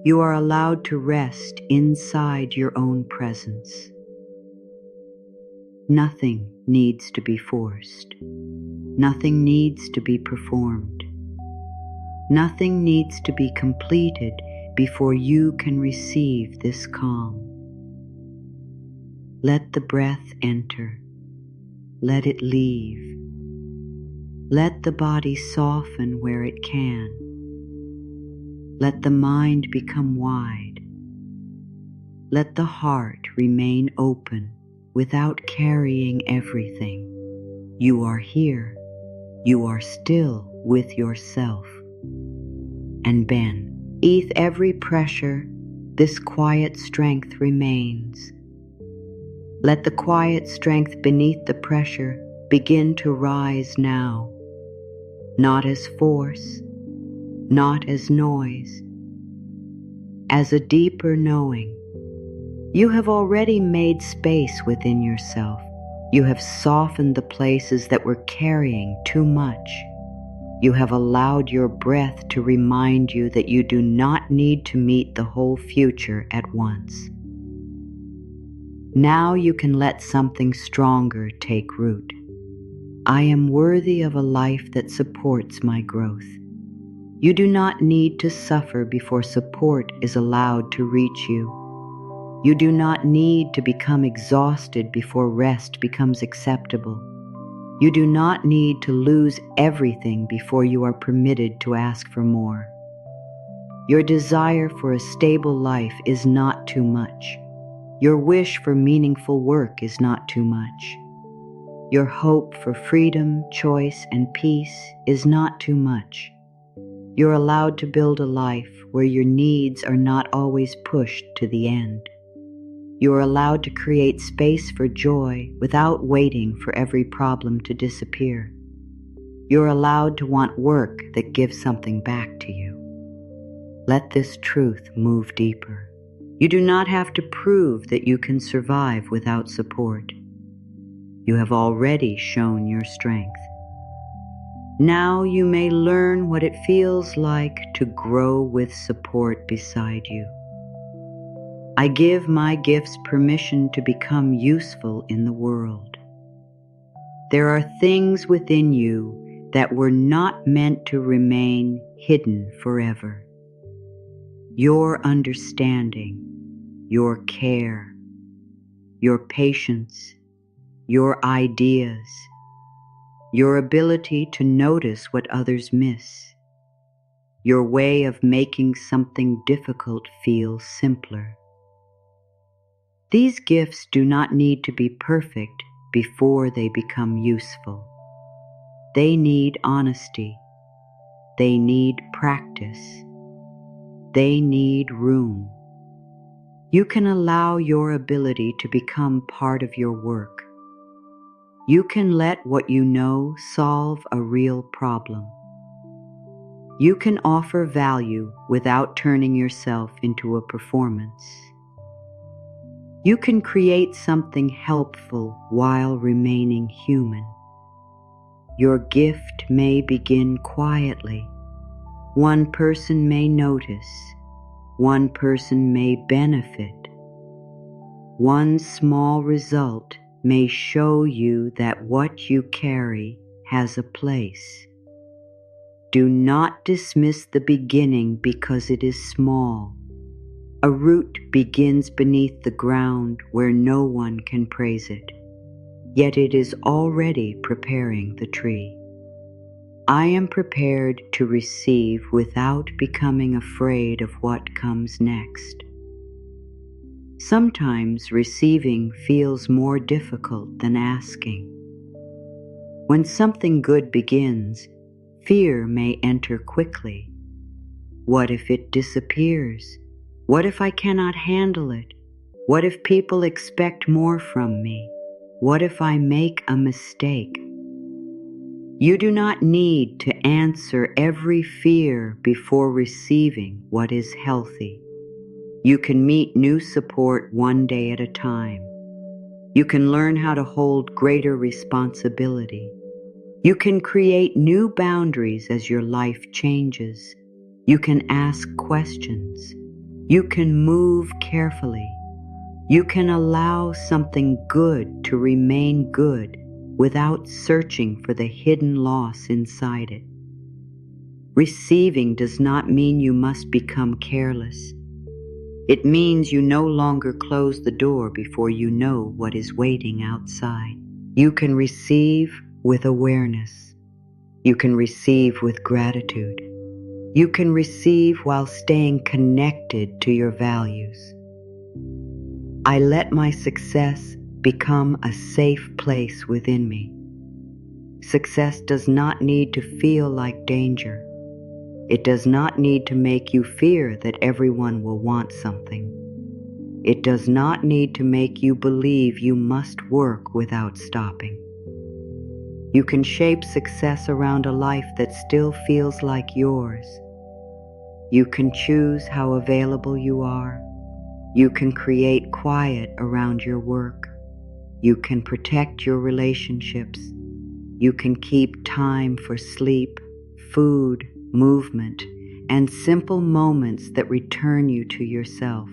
You are allowed to rest inside your own presence. Nothing needs to be forced. Nothing needs to be performed. Nothing needs to be completed before you can receive this calm. Let the breath enter. Let it leave. Let the body soften where it can. Let the mind become wide. Let the heart remain open without carrying everything. You are here. You are still with yourself. And beneath every pressure, this quiet strength remains. Let the quiet strength beneath the pressure begin to rise now, not as force, not as noise, as a deeper knowing. You have already made space within yourself. You have softened the places that were carrying too much. You have allowed your breath to remind you that you do not need to meet the whole future at once. Now you can let something stronger take root. I am worthy of a life that supports my growth. You do not need to suffer before support is allowed to reach you. You do not need to become exhausted before rest becomes acceptable. You do not need to lose everything before you are permitted to ask for more. Your desire for a stable life is not too much. Your wish for meaningful work is not too much. Your hope for freedom, choice, and peace is not too much. You're allowed to build a life where your needs are not always pushed to the end. You're allowed to create space for joy without waiting for every problem to disappear. You're allowed to want work that gives something back to you. Let this truth move deeper. You do not have to prove that you can survive without support. You have already shown your strength. Now you may learn what it feels like to grow with support beside you. I give my gifts permission to become useful in the world. There are things within you that were not meant to remain hidden forever. Your understanding, your care, your patience, your ideas, your ability to notice what others miss, your way of making something difficult feel simpler. These gifts do not need to be perfect before they become useful. They need honesty. They need practice. They need room. You can allow your ability to become part of your work. You can let what you know solve a real problem. You can offer value without turning yourself into a performance. You can create something helpful while remaining human. Your gift may begin quietly. One person may notice. One person may benefit. One small result may show you that what you carry has a place. Do not dismiss the beginning because it is small. A root begins beneath the ground where no one can praise it, yet it is already preparing the tree. I am prepared to receive without becoming afraid of what comes next. Sometimes receiving feels more difficult than asking. When something good begins, fear may enter quickly. What if it disappears? What if I cannot handle it? What if people expect more from me? What if I make a mistake? You do not need to answer every fear before receiving what is healthy. You can meet new support one day at a time. You can learn how to hold greater responsibility. You can create new boundaries as your life changes. You can ask questions. You can move carefully. You can allow something good to remain good without searching for the hidden loss inside it. Receiving does not mean you must become careless. It means you no longer close the door before you know what is waiting outside. You can receive with awareness. You can receive with gratitude. You can receive while staying connected to your values. I let my success become a safe place within me. Success does not need to feel like danger. It does not need to make you fear that everyone will want something. It does not need to make you believe you must work without stopping. You can shape success around a life that still feels like yours. You can choose how available you are. You can create quiet around your work. You can protect your relationships. You can keep time for sleep, food, movement, and simple moments that return you to yourself.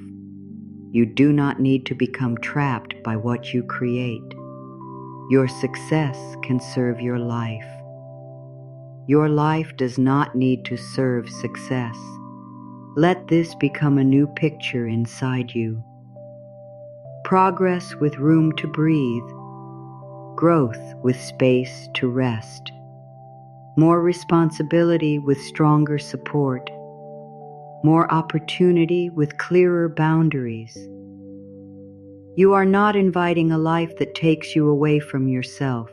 You do not need to become trapped by what you create. Your success can serve your life. Your life does not need to serve success. Let this become a new picture inside you. Progress with room to breathe. Growth with space to rest. More responsibility with stronger support. More opportunity with clearer boundaries. You are not inviting a life that takes you away from yourself.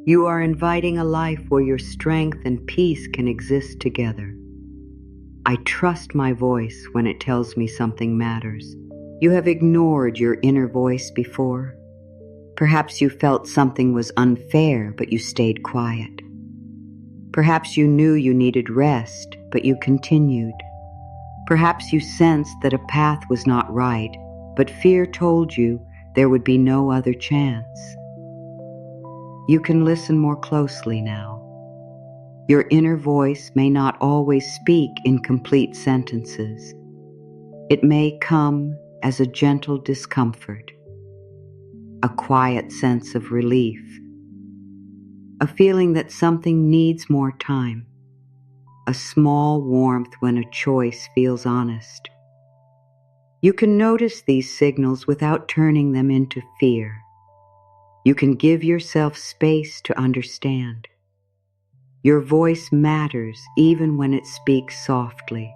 You are inviting a life where your strength and peace can exist together. I trust my voice when it tells me something matters. You have ignored your inner voice before. Perhaps you felt something was unfair, but you stayed quiet. Perhaps you knew you needed rest, but you continued. Perhaps you sensed that a path was not right, but fear told you there would be no other chance. You can listen more closely now. Your inner voice may not always speak in complete sentences. It may come as a gentle discomfort, a quiet sense of relief, a feeling that something needs more time, a small warmth when a choice feels honest. You can notice these signals without turning them into fear. You can give yourself space to understand. Your voice matters even when it speaks softly.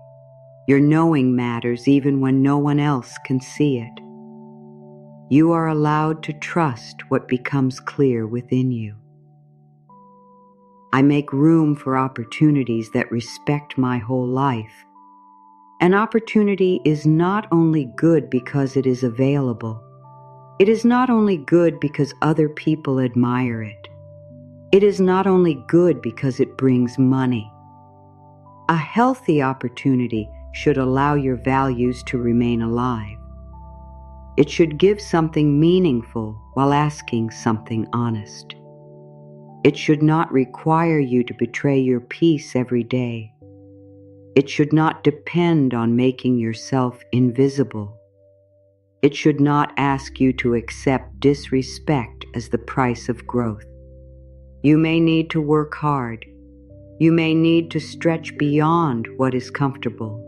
Your knowing matters even when no one else can see it. You are allowed to trust what becomes clear within you. I make room for opportunities that respect my whole life. An opportunity is not only good because it is available. It is not only good because other people admire it. It is not only good because it brings money. A healthy opportunity should allow your values to remain alive. It should give something meaningful while asking something honest. It should not require you to betray your peace every day. It should not depend on making yourself invisible. It should not ask you to accept disrespect as the price of growth. You may need to work hard. You may need to stretch beyond what is comfortable.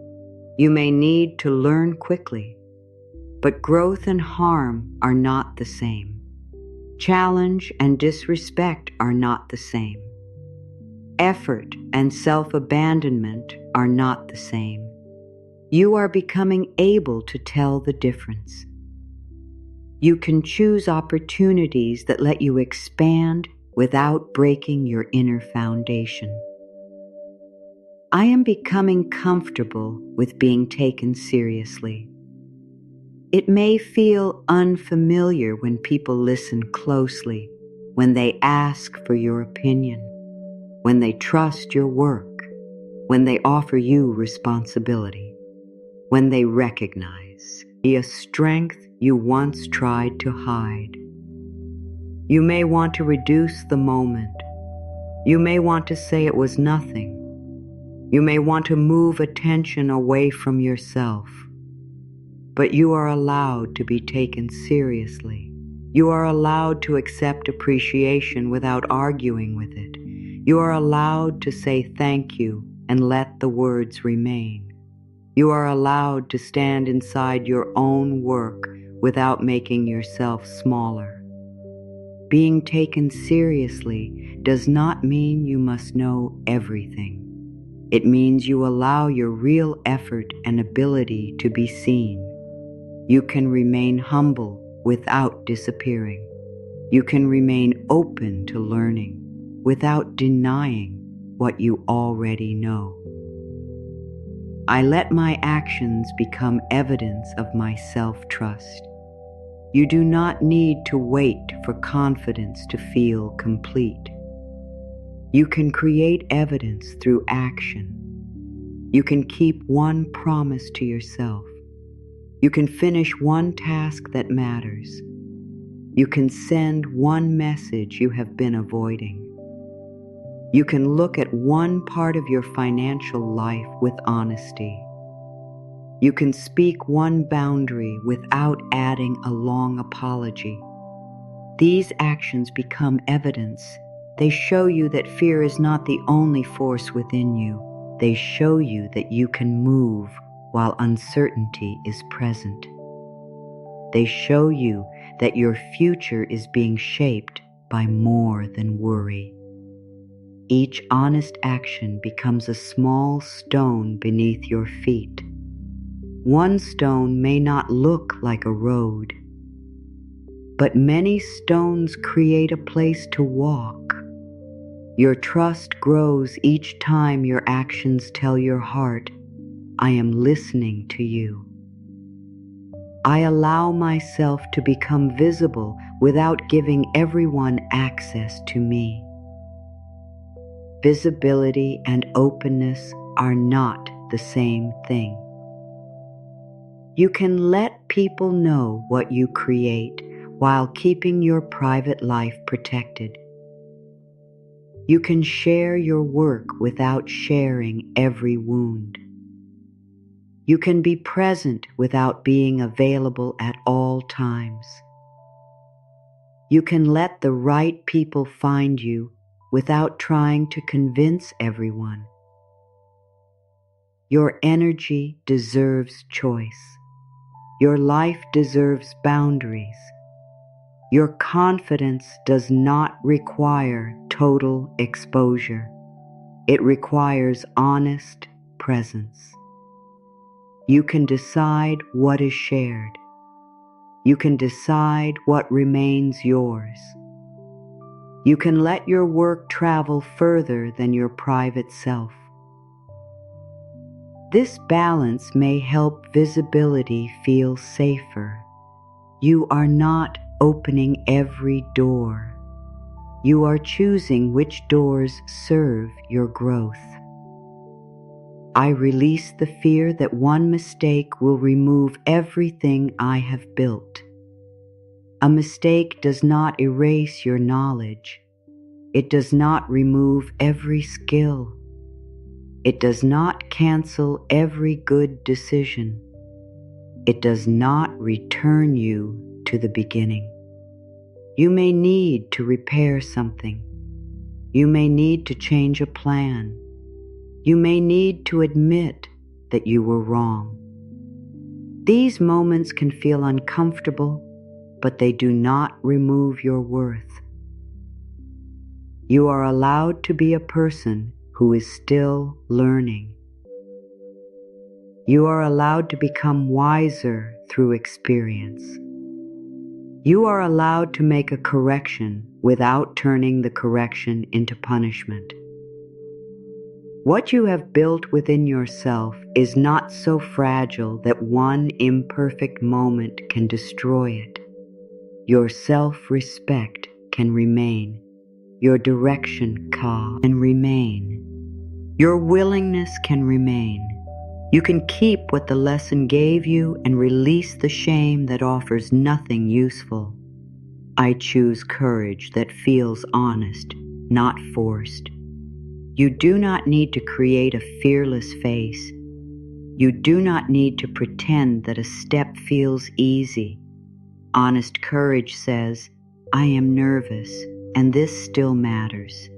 You may need to learn quickly. But growth and harm are not the same. Challenge and disrespect are not the same. Effort and self-abandonment are not the same. You are becoming able to tell the difference. You can choose opportunities that let you expand without breaking your inner foundation. I am becoming comfortable with being taken seriously. It may feel unfamiliar when people listen closely, when they ask for your opinion, when they trust your work, when they offer you responsibility, when they recognize a strength you once tried to hide. You may want to reduce the moment. You may want to say it was nothing. You may want to move attention away from yourself. But you are allowed to be taken seriously. You are allowed to accept appreciation without arguing with it. You are allowed to say thank you and let the words remain. You are allowed to stand inside your own work without making yourself smaller. Being taken seriously does not mean you must know everything. It means you allow your real effort and ability to be seen. You can remain humble without disappearing. You can remain open to learning without denying what you already know. I let my actions become evidence of my self-trust. You do not need to wait for confidence to feel complete. You can create evidence through action. You can keep one promise to yourself. You can finish one task that matters. You can send one message you have been avoiding. You can look at one part of your financial life with honesty. You can speak one boundary without adding a long apology. These actions become evidence. They show you that fear is not the only force within you. They show you that you can move while uncertainty is present. They show you that your future is being shaped by more than worry. Each honest action becomes a small stone beneath your feet. One stone may not look like a road, but many stones create a place to walk. Your trust grows each time your actions tell your heart, I am listening to you. I allow myself to become visible without giving everyone access to me. Visibility and openness are not the same thing. You can let people know what you create while keeping your private life protected. You can share your work without sharing every wound. You can be present without being available at all times. You can let the right people find you without trying to convince everyone. Your energy deserves choice. Your life deserves boundaries. Your confidence does not require total exposure. It requires honest presence. You can decide what is shared. You can decide what remains yours. You can let your work travel further than your private self. This balance may help visibility feel safer. You are not opening every door. You are choosing which doors serve your growth. I release the fear that one mistake will remove everything I have built. A mistake does not erase your knowledge. It does not remove every skill. It does not cancel every good decision. It does not return you to the beginning. You may need to repair something. You may need to change a plan. You may need to admit that you were wrong. These moments can feel uncomfortable, but they do not remove your worth. You are allowed to be a person who is still learning. You are allowed to become wiser through experience. You are allowed to make a correction without turning the correction into punishment. What you have built within yourself is not so fragile that one imperfect moment can destroy it. Your self-respect can remain. Your direction can remain. Your willingness can remain. You can keep what the lesson gave you and release the shame that offers nothing useful. I choose courage that feels honest, not forced. You do not need to create a fearless face. You do not need to pretend that a step feels easy. Honest courage says, I am nervous, and this still matters.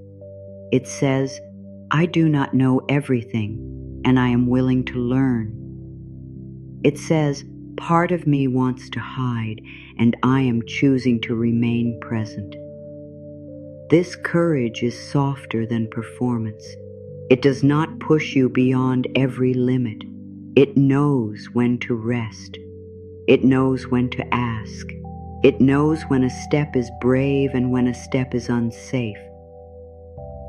It says, I do not know everything, and I am willing to learn. It says, part of me wants to hide, and I am choosing to remain present. This courage is softer than performance. It does not push you beyond every limit. It knows when to rest. It knows when to ask. It knows when a step is brave and when a step is unsafe.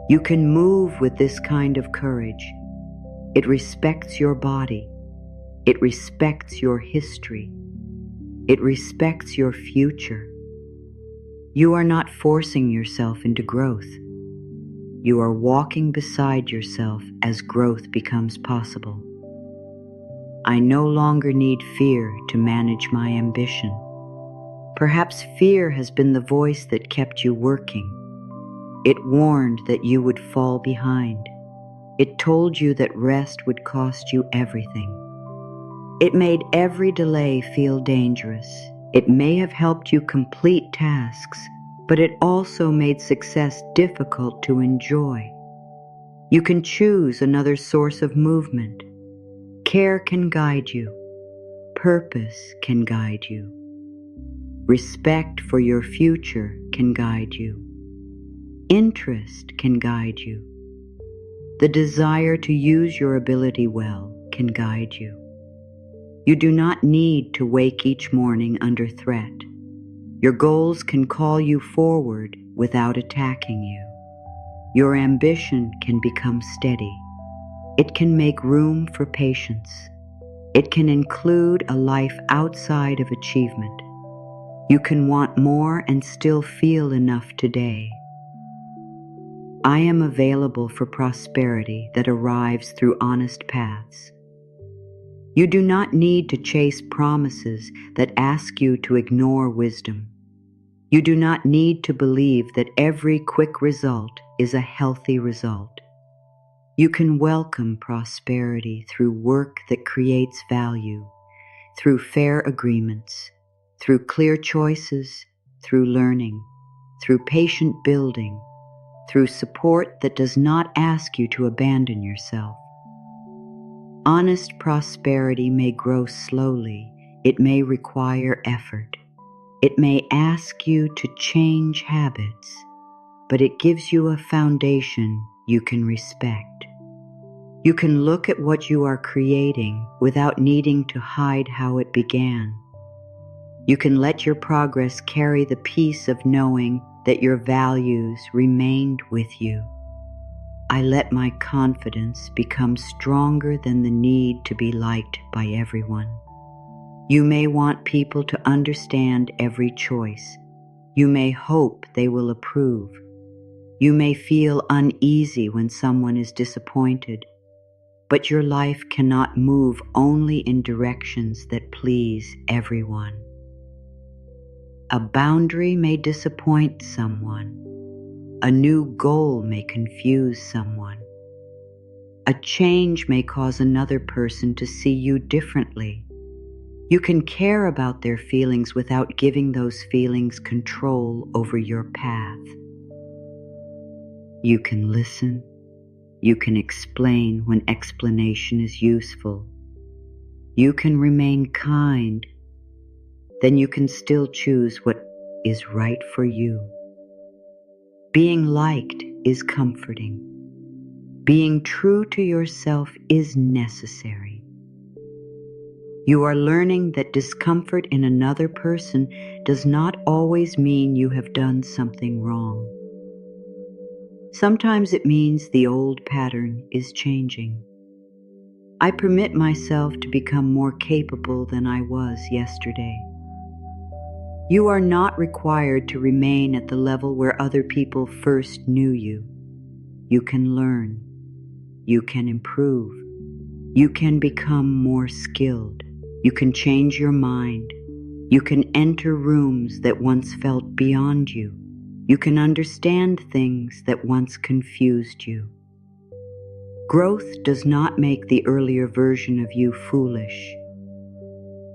You can move with this kind of courage. It respects your body. It respects your history. It respects your future. You are not forcing yourself into growth. You are walking beside yourself as growth becomes possible. I no longer need fear to manage my ambition. Perhaps fear has been the voice that kept you working. It warned that you would fall behind. It told you that rest would cost you everything. It made every delay feel dangerous. It may have helped you complete tasks, but it also made success difficult to enjoy. You can choose another source of movement. Care can guide you. Purpose can guide you. Respect for your future can guide you. Interest can guide you. The desire to use your ability well can guide you. You do not need to wake each morning under threat. Your goals can call you forward without attacking you. Your ambition can become steady. It can make room for patience. It can include a life outside of achievement. You can want more and still feel enough today. I am available for prosperity that arrives through honest paths. You do not need to chase promises that ask you to ignore wisdom. You do not need to believe that every quick result is a healthy result. You can welcome prosperity through work that creates value, through fair agreements, through clear choices, through learning, through patient building, through support that does not ask you to abandon yourself. Honest prosperity may grow slowly. It may require effort. It may ask you to change habits, but it gives you a foundation you can respect. You can look at what you are creating without needing to hide how it began. You can let your progress carry the peace of knowing that your values remained with you. I let my confidence become stronger than the need to be liked by everyone. You may want people to understand every choice. You may hope they will approve. You may feel uneasy when someone is disappointed, but your life cannot move only in directions that please everyone. A boundary may disappoint someone. A new goal may confuse someone. A change may cause another person to see you differently. You can care about their feelings without giving those feelings control over your path. You can listen. You can explain when explanation is useful. You can remain kind. Then you can still choose what is right for you. Being liked is comforting. Being true to yourself is necessary. You are learning that discomfort in another person does not always mean you have done something wrong. Sometimes it means the old pattern is changing. I permit myself to become more capable than I was yesterday. You are not required to remain at the level where other people first knew you. You can learn. You can improve. You can become more skilled. You can change your mind. You can enter rooms that once felt beyond you. You can understand things that once confused you. Growth does not make the earlier version of you foolish.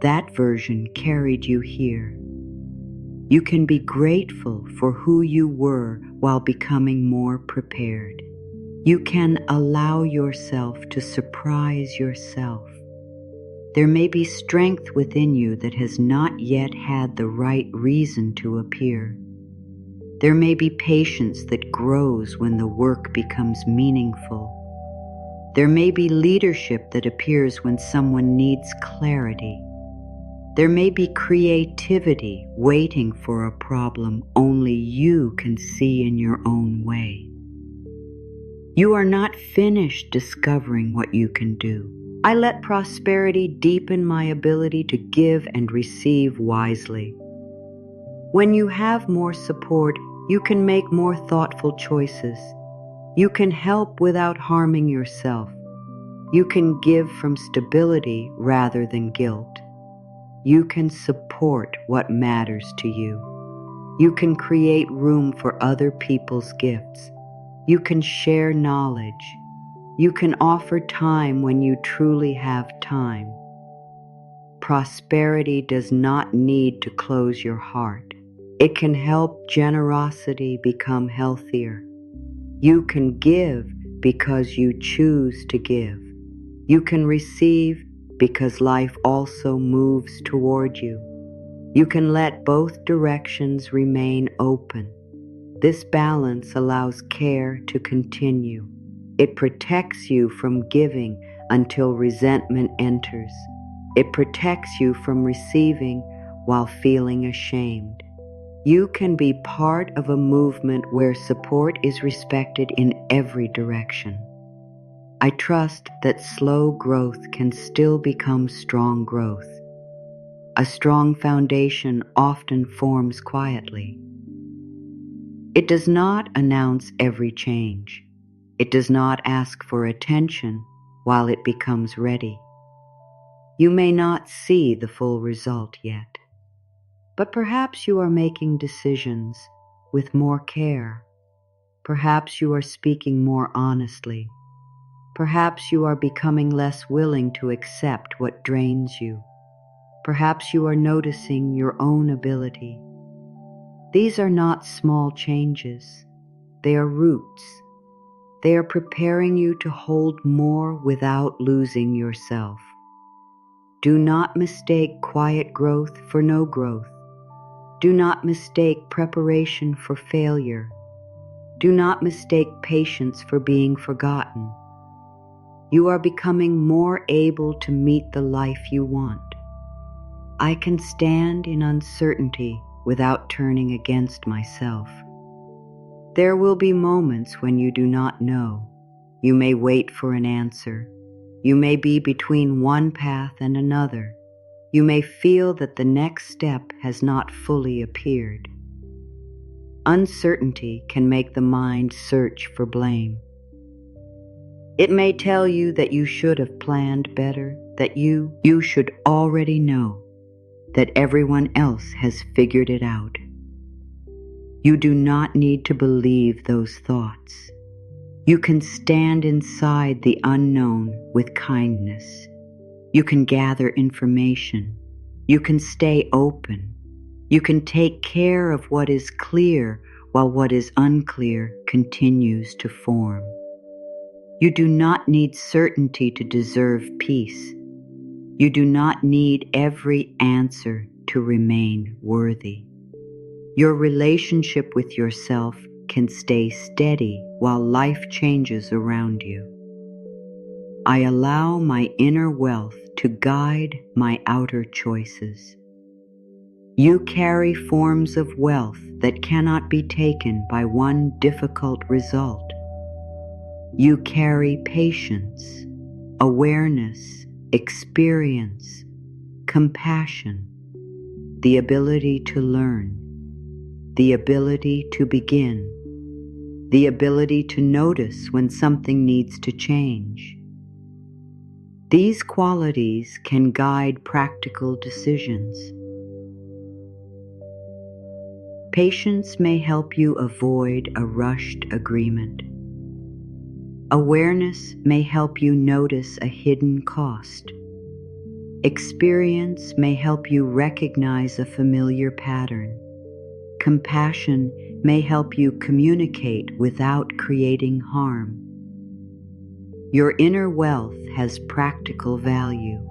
That version carried you here. You can be grateful for who you were while becoming more prepared. You can allow yourself to surprise yourself. There may be strength within you that has not yet had the right reason to appear. There may be patience that grows when the work becomes meaningful. There may be leadership that appears when someone needs clarity. There may be creativity waiting for a problem only you can see in your own way. You are not finished discovering what you can do. I let prosperity deepen my ability to give and receive wisely. When you have more support, you can make more thoughtful choices. You can help without harming yourself. You can give from stability rather than guilt. You can support what matters to you. You can create room for other people's gifts. You can share knowledge. You can offer time when you truly have time. Prosperity does not need to close your heart. It can help generosity become healthier. You can give because you choose to give. You can receive because life also moves toward you. You can let both directions remain open. This balance allows care to continue. It protects you from giving until resentment enters. It protects you from receiving while feeling ashamed. You can be part of a movement where support is respected in every direction. I trust that slow growth can still become strong growth. A strong foundation often forms quietly. It does not announce every change. It does not ask for attention while it becomes ready. You may not see the full result yet, but perhaps you are making decisions with more care. Perhaps you are speaking more honestly. Perhaps you are becoming less willing to accept what drains you. Perhaps you are noticing your own ability. These are not small changes. They are roots. They are preparing you to hold more without losing yourself. Do not mistake quiet growth for no growth. Do not mistake preparation for failure. Do not mistake patience for being forgotten. You are becoming more able to meet the life you want. I can stand in uncertainty without turning against myself. There will be moments when you do not know. You may wait for an answer. You may be between one path and another. You may feel that the next step has not fully appeared. Uncertainty can make the mind search for blame. It may tell you that you should have planned better, that you should already know, that everyone else has figured it out. You do not need to believe those thoughts. You can stand inside the unknown with kindness. You can gather information. You can stay open. You can take care of what is clear while what is unclear continues to form. You do not need certainty to deserve peace. You do not need every answer to remain worthy. Your relationship with yourself can stay steady while life changes around you. I allow my inner wealth to guide my outer choices. You carry forms of wealth that cannot be taken by one difficult result. You carry patience, awareness, experience, compassion, the ability to learn, the ability to begin, the ability to notice when something needs to change. These qualities can guide practical decisions. Patience may help you avoid a rushed agreement. Awareness may help you notice a hidden cost. Experience may help you recognize a familiar pattern. Compassion may help you communicate without creating harm. Your inner wealth has practical value.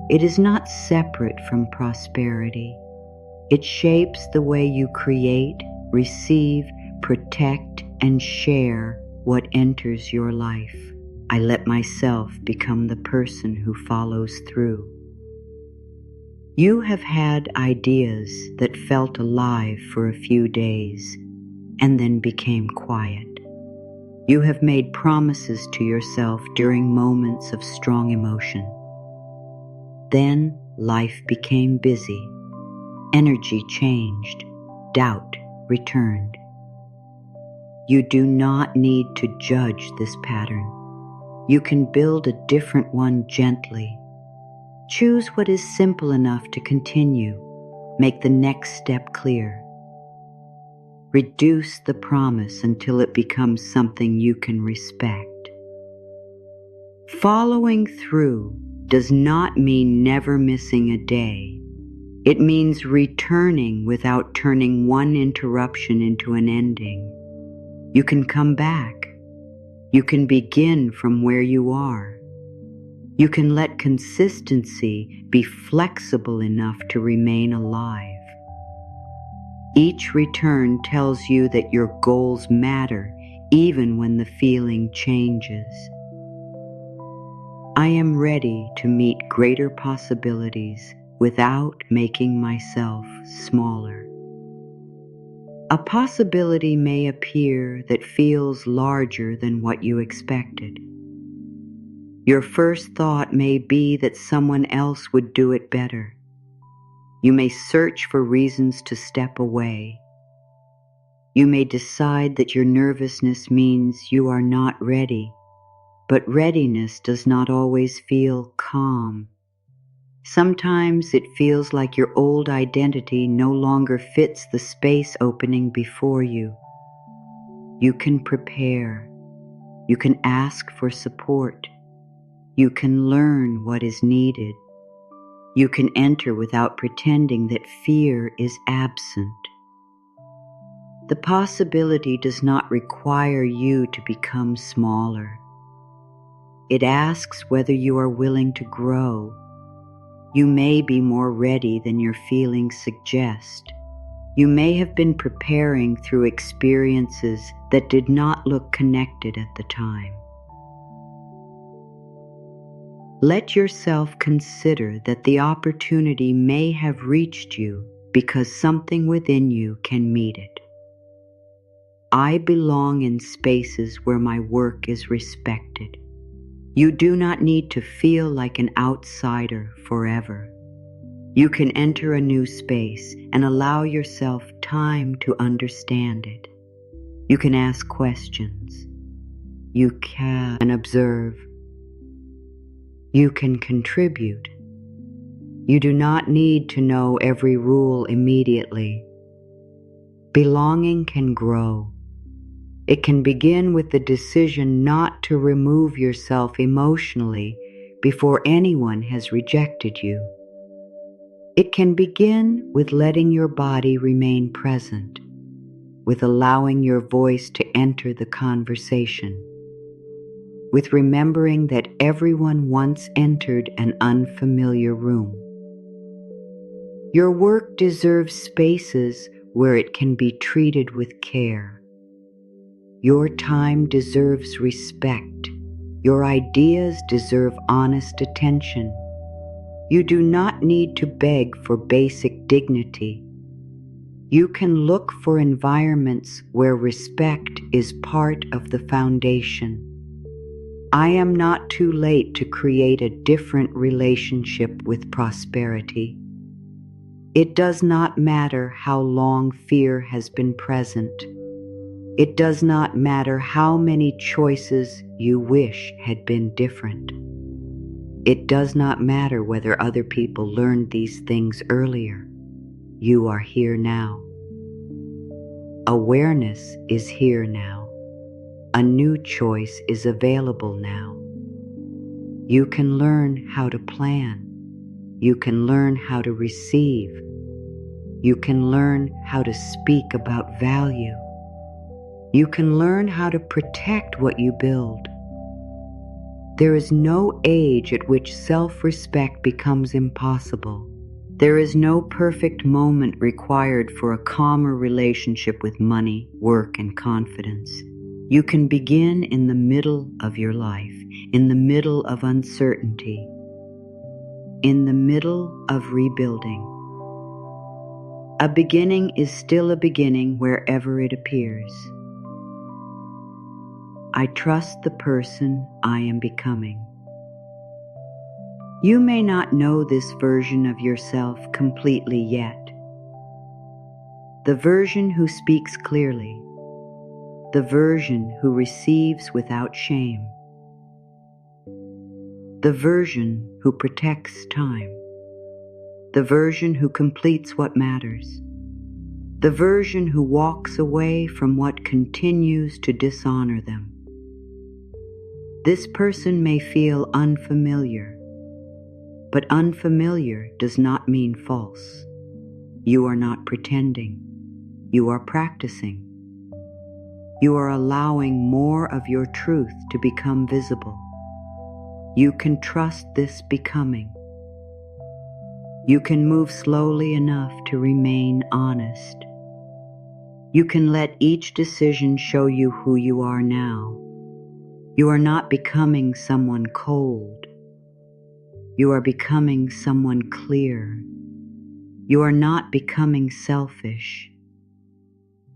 It is not separate from prosperity. It shapes the way you create, receive, protect, and share what enters your life. I let myself become the person who follows through. You have had ideas that felt alive for a few days and then became quiet. You have made promises to yourself during moments of strong emotion. Then life became busy. Energy changed. Doubt returned. You do not need to judge this pattern. You can build a different one gently. Choose what is simple enough to continue. Make the next step clear. Reduce the promise until it becomes something you can respect. Following through does not mean never missing a day. It means returning without turning one interruption into an ending. You can come back. You can begin from where you are. You can let consistency be flexible enough to remain alive. Each return tells you that your goals matter even when the feeling changes. I am ready to meet greater possibilities without making myself smaller. A possibility may appear that feels larger than what you expected. Your first thought may be that someone else would do it better. You may search for reasons to step away. You may decide that your nervousness means you are not ready, but readiness does not always feel calm. Sometimes it feels like your old identity no longer fits the space opening before you. You can prepare. You can ask for support. You can learn what is needed. You can enter without pretending that fear is absent. The possibility does not require you to become smaller. It asks whether you are willing to grow. You may be more ready than your feelings suggest. You may have been preparing through experiences that did not look connected at the time. Let yourself consider that the opportunity may have reached you because something within you can meet it. I belong in spaces where my work is respected. You do not need to feel like an outsider forever. You can enter a new space and allow yourself time to understand it. You can ask questions. You can observe. You can contribute. You do not need to know every rule immediately. Belonging can grow. It can begin with the decision not to remove yourself emotionally before anyone has rejected you. It can begin with letting your body remain present, with allowing your voice to enter the conversation, with remembering that everyone once entered an unfamiliar room. Your work deserves spaces where it can be treated with care. Your time deserves respect. Your ideas deserve honest attention. You do not need to beg for basic dignity. You can look for environments where respect is part of the foundation. I am not too late to create a different relationship with prosperity. It does not matter how long fear has been present. It does not matter how many choices you wish had been different. It does not matter whether other people learned these things earlier. You are here now. Awareness is here now. A new choice is available now. You can learn how to plan. You can learn how to receive. You can learn how to speak about value. You can learn how to protect what you build. There is no age at which self-respect becomes impossible. There is no perfect moment required for a calmer relationship with money, work, and confidence. You can begin in the middle of your life, in the middle of uncertainty, in the middle of rebuilding. A beginning is still a beginning wherever it appears. I trust the person I am becoming. You may not know this version of yourself completely yet. The version who speaks clearly, the version who receives without shame, the version who protects time, the version who completes what matters, the version who walks away from what continues to dishonor them. This person may feel unfamiliar, but unfamiliar does not mean false. You are not pretending. You are practicing. You are allowing more of your truth to become visible. You can trust this becoming. You can move slowly enough to remain honest. You can let each decision show you who you are now. You are not becoming someone cold. You are becoming someone clear. You are not becoming selfish.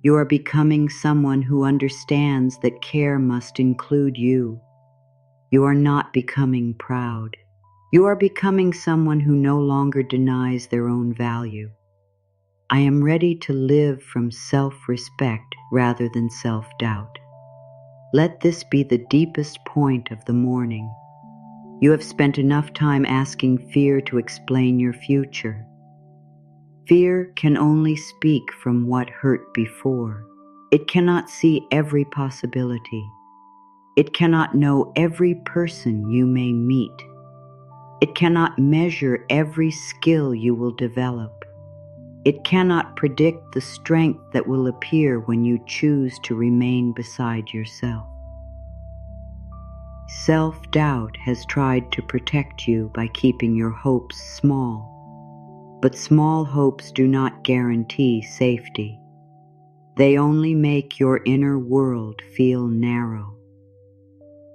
You are becoming someone who understands that care must include you. You are not becoming proud. You are becoming someone who no longer denies their own value. I am ready to live from self-respect rather than self-doubt. Let this be the deepest point of the morning. You have spent enough time asking fear to explain your future. Fear can only speak from what hurt before. It cannot see every possibility. It cannot know every person you may meet. It cannot measure every skill you will develop. It cannot predict the strength that will appear when you choose to remain beside yourself. Self-doubt has tried to protect you by keeping your hopes small, but small hopes do not guarantee safety. They only make your inner world feel narrow.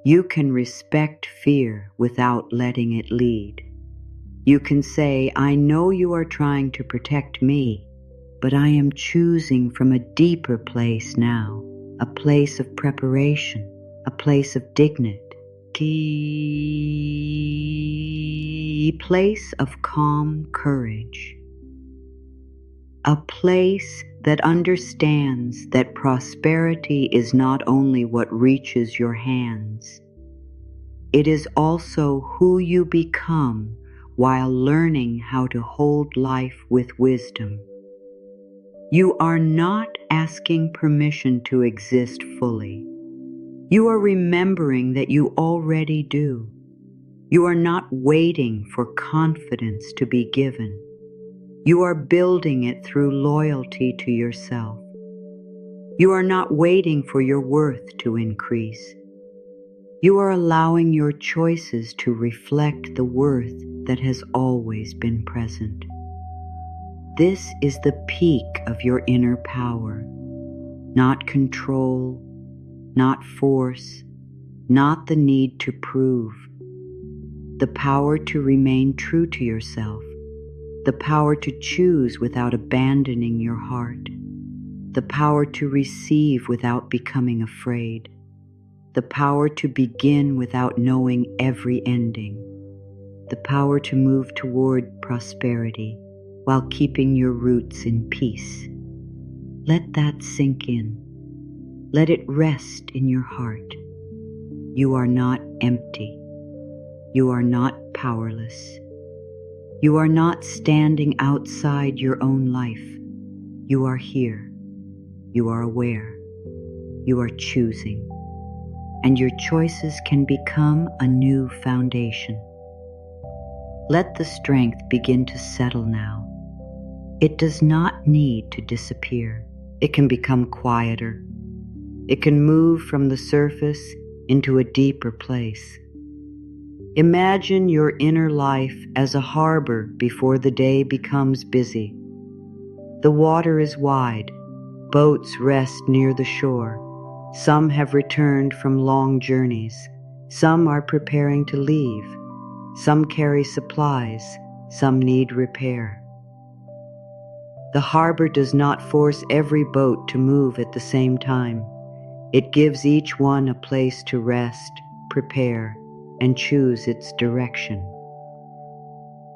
You can respect fear without letting it lead. You can say, I know you are trying to protect me, but I am choosing from a deeper place now, a place of preparation, a place of dignity, a place of calm courage, a place that understands that prosperity is not only what reaches your hands, it is also who you become while learning how to hold life with wisdom. You are not asking permission to exist fully. You are remembering that you already do. You are not waiting for confidence to be given. You are building it through loyalty to yourself. You are not waiting for your worth to increase. You are allowing your choices to reflect the worth that has always been present. This is the peak of your inner power, not control, not force, not the need to prove. the power to remain true to yourself, the power to choose without abandoning your heart, the power to receive without becoming afraid, the power to begin without knowing every ending, the power to move toward prosperity while keeping your roots in peace. Let that sink in. Let it rest in your heart. You are not empty. You are not powerless. You are not standing outside your own life. You are here. You are aware. You are choosing. And your choices can become a new foundation. Let the strength begin to settle now. It does not need to disappear. It can become quieter. It can move from the surface into a deeper place. Imagine your inner life as a harbor before the day becomes busy. The water is wide. Boats rest near the shore. Some have returned from long journeys. Some are preparing to leave. Some carry supplies. Some need repair. The harbor does not force every boat to move at the same time. It gives each one a place to rest, prepare, and choose its direction.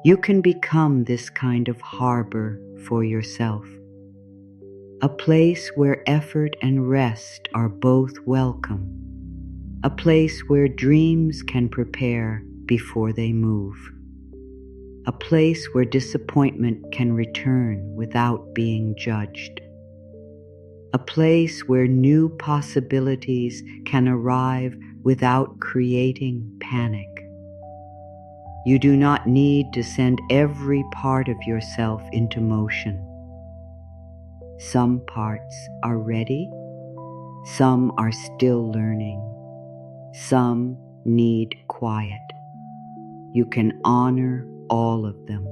You can become this kind of harbor for yourself. A place where effort and rest are both welcome. A place where dreams can prepare before they move. A place where disappointment can return without being judged. A place where new possibilities can arrive without creating panic. You do not need to send every part of yourself into motion. Some parts are ready. Some are still learning. Some need quiet. You can honor all of them.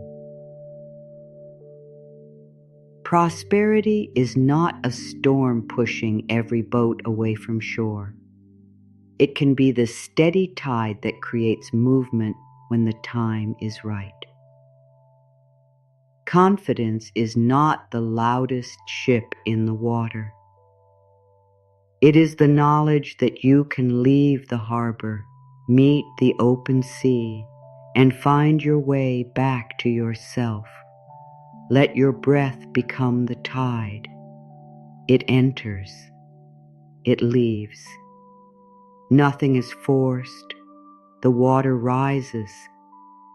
Prosperity is not a storm pushing every boat away from shore. It can be the steady tide that creates movement when the time is right. Confidence is not the loudest ship in the water. It is the knowledge that you can leave the harbor, meet the open sea, and find your way back to yourself. Let your breath become the tide. It enters. It leaves. Nothing is forced. The water rises.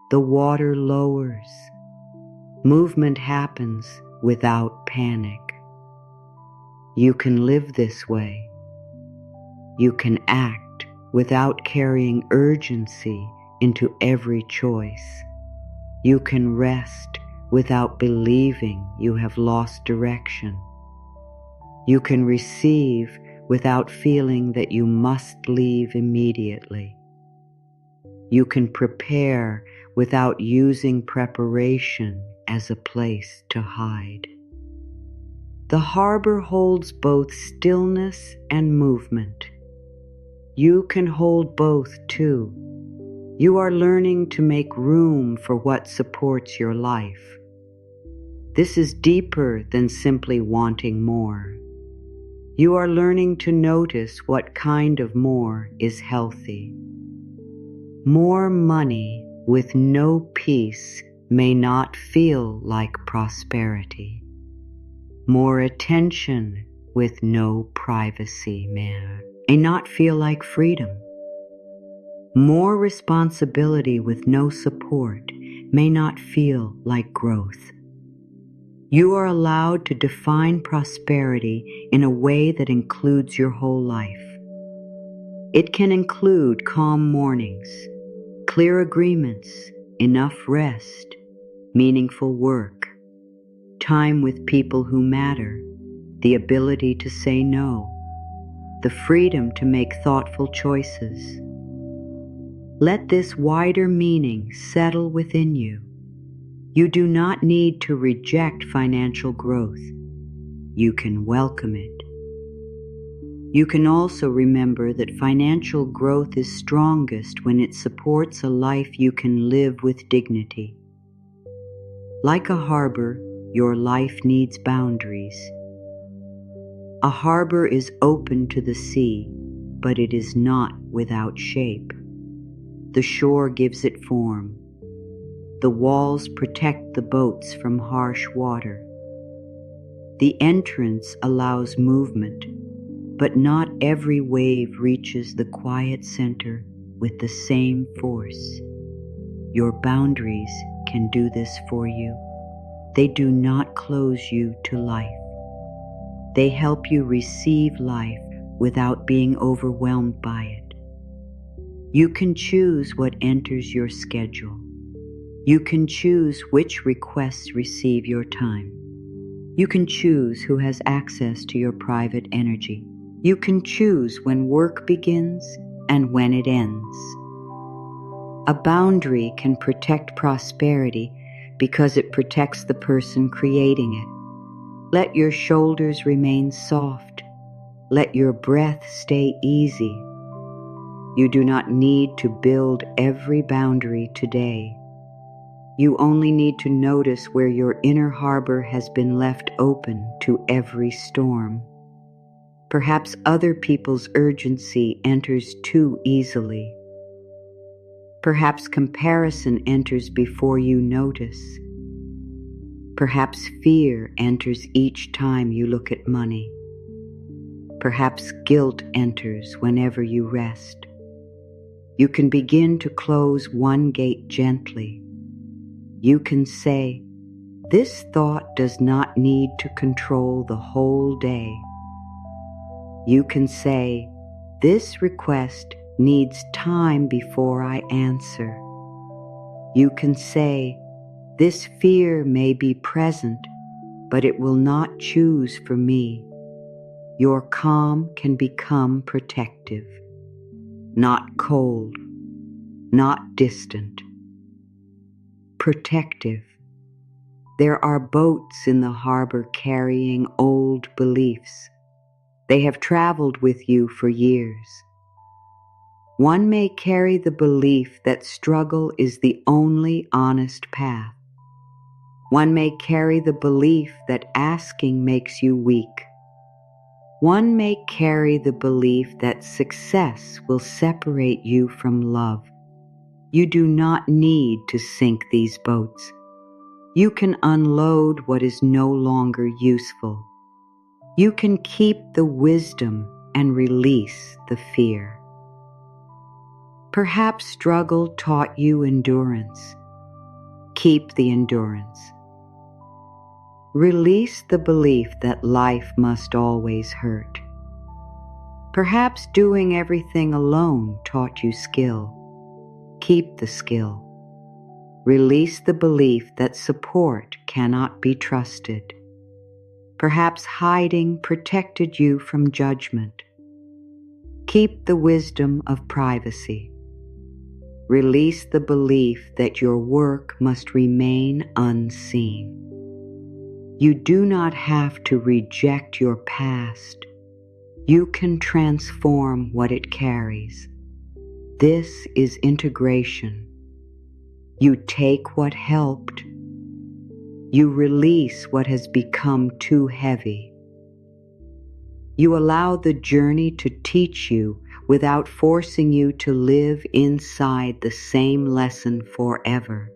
The water lowers. Movement happens without panic. You can live this way. You can act without carrying urgency into every choice. You can rest without believing you have lost direction. You can receive without feeling that you must leave immediately. You can prepare without using preparation as a place to hide. The harbor holds both stillness and movement. You can hold both too. You are learning to make room for what supports your life. This is deeper than simply wanting more. You are learning to notice what kind of more is healthy. More money with no peace may not feel like prosperity. More attention with no privacy may not feel like freedom. More responsibility with no support may not feel like growth. You are allowed to define prosperity in a way that includes your whole life. It can include calm mornings, clear agreements, enough rest, meaningful work, time with people who matter, the ability to say no, the freedom to make thoughtful choices. Let this wider meaning settle within you. You do not need to reject financial growth. You can welcome it. You can also remember that financial growth is strongest when it supports a life you can live with dignity. Like a harbor, your life needs boundaries. A harbor is open to the sea, but it is not without shape. The shore gives it form. The walls protect the boats from harsh water. The entrance allows movement, but not every wave reaches the quiet center with the same force. Your boundaries can do this for you. They do not close you to life. They help you receive life without being overwhelmed by it. You can choose what enters your schedule. You can choose which requests receive your time. You can choose who has access to your private energy. You can choose when work begins and when it ends. A boundary can protect prosperity because it protects the person creating it. Let your shoulders remain soft. Let your breath stay easy. You do not need to build every boundary today. You only need to notice where your inner harbor has been left open to every storm. Perhaps other people's urgency enters too easily. Perhaps comparison enters before you notice. Perhaps fear enters each time you look at money. Perhaps guilt enters whenever you rest. You can begin to close one gate gently. You can say, "This thought does not need to control the whole day." You can say, "This request needs time before I answer." You can say, "This fear may be present, but it will not choose for me." Your calm can become protective, not cold, not distant. Protective. There are boats in the harbor carrying old beliefs. They have traveled with you for years. One may carry the belief that struggle is the only honest path. One may carry the belief that asking makes you weak. One may carry the belief that success will separate you from love. You do not need to sink these boats. You can unload what is no longer useful. You can keep the wisdom and release the fear. Perhaps struggle taught you endurance. Keep the endurance. Release the belief that life must always hurt. Perhaps doing everything alone taught you skill. Keep the skill. Release the belief that support cannot be trusted. Perhaps hiding protected you from judgment. Keep the wisdom of privacy. Release the belief that your work must remain unseen. You do not have to reject your past. You can transform what it carries. This is integration. You take what helped. You release what has become too heavy. You allow the journey to teach you without forcing you to live inside the same lesson forever.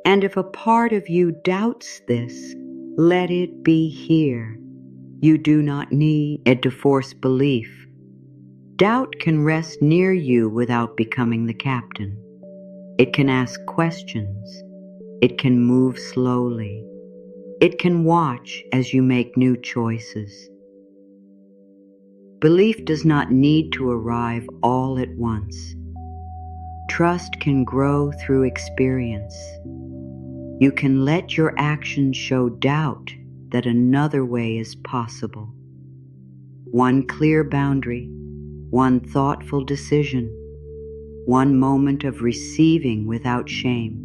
And if a part of you doubts this, let it be here. You do not need it to force belief. Doubt can rest near you without becoming the captain. It can ask questions. It can move slowly. It can watch as you make new choices. Belief does not need to arrive all at once. Trust can grow through experience. You can let your actions show doubt that another way is possible. One clear boundary, one thoughtful decision, one moment of receiving without shame,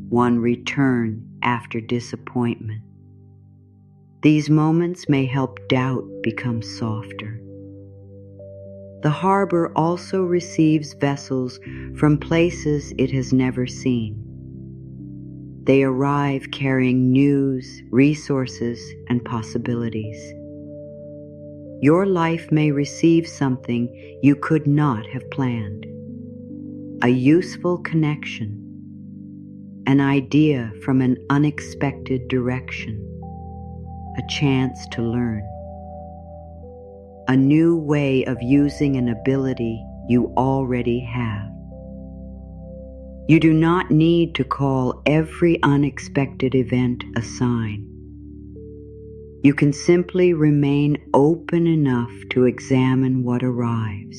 one return after disappointment. These moments may help doubt become softer. The harbor also receives vessels from places it has never seen. They arrive carrying news, resources, and possibilities. Your life may receive something you could not have planned. A useful connection, an idea from an unexpected direction, a chance to learn, a new way of using an ability you already have. You do not need to call every unexpected event a sign. You can simply remain open enough to examine what arrives.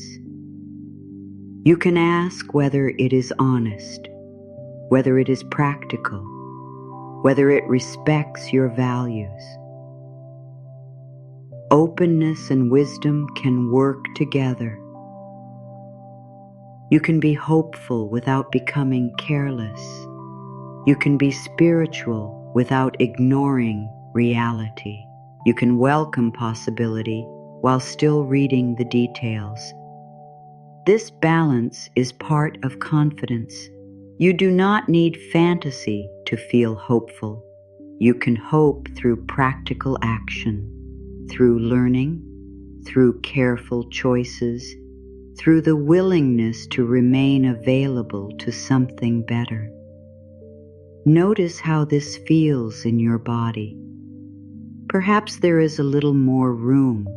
You can ask whether it is honest, whether it is practical, whether it respects your values. Openness and wisdom can work together. You can be hopeful without becoming careless. You can be spiritual without ignoring reality. You can welcome possibility while still reading the details. This balance is part of confidence. You do not need fantasy to feel hopeful. You can hope through practical action, through learning, through careful choices, through the willingness to remain available to something better. Notice how this feels in your body. Perhaps there is a little more room.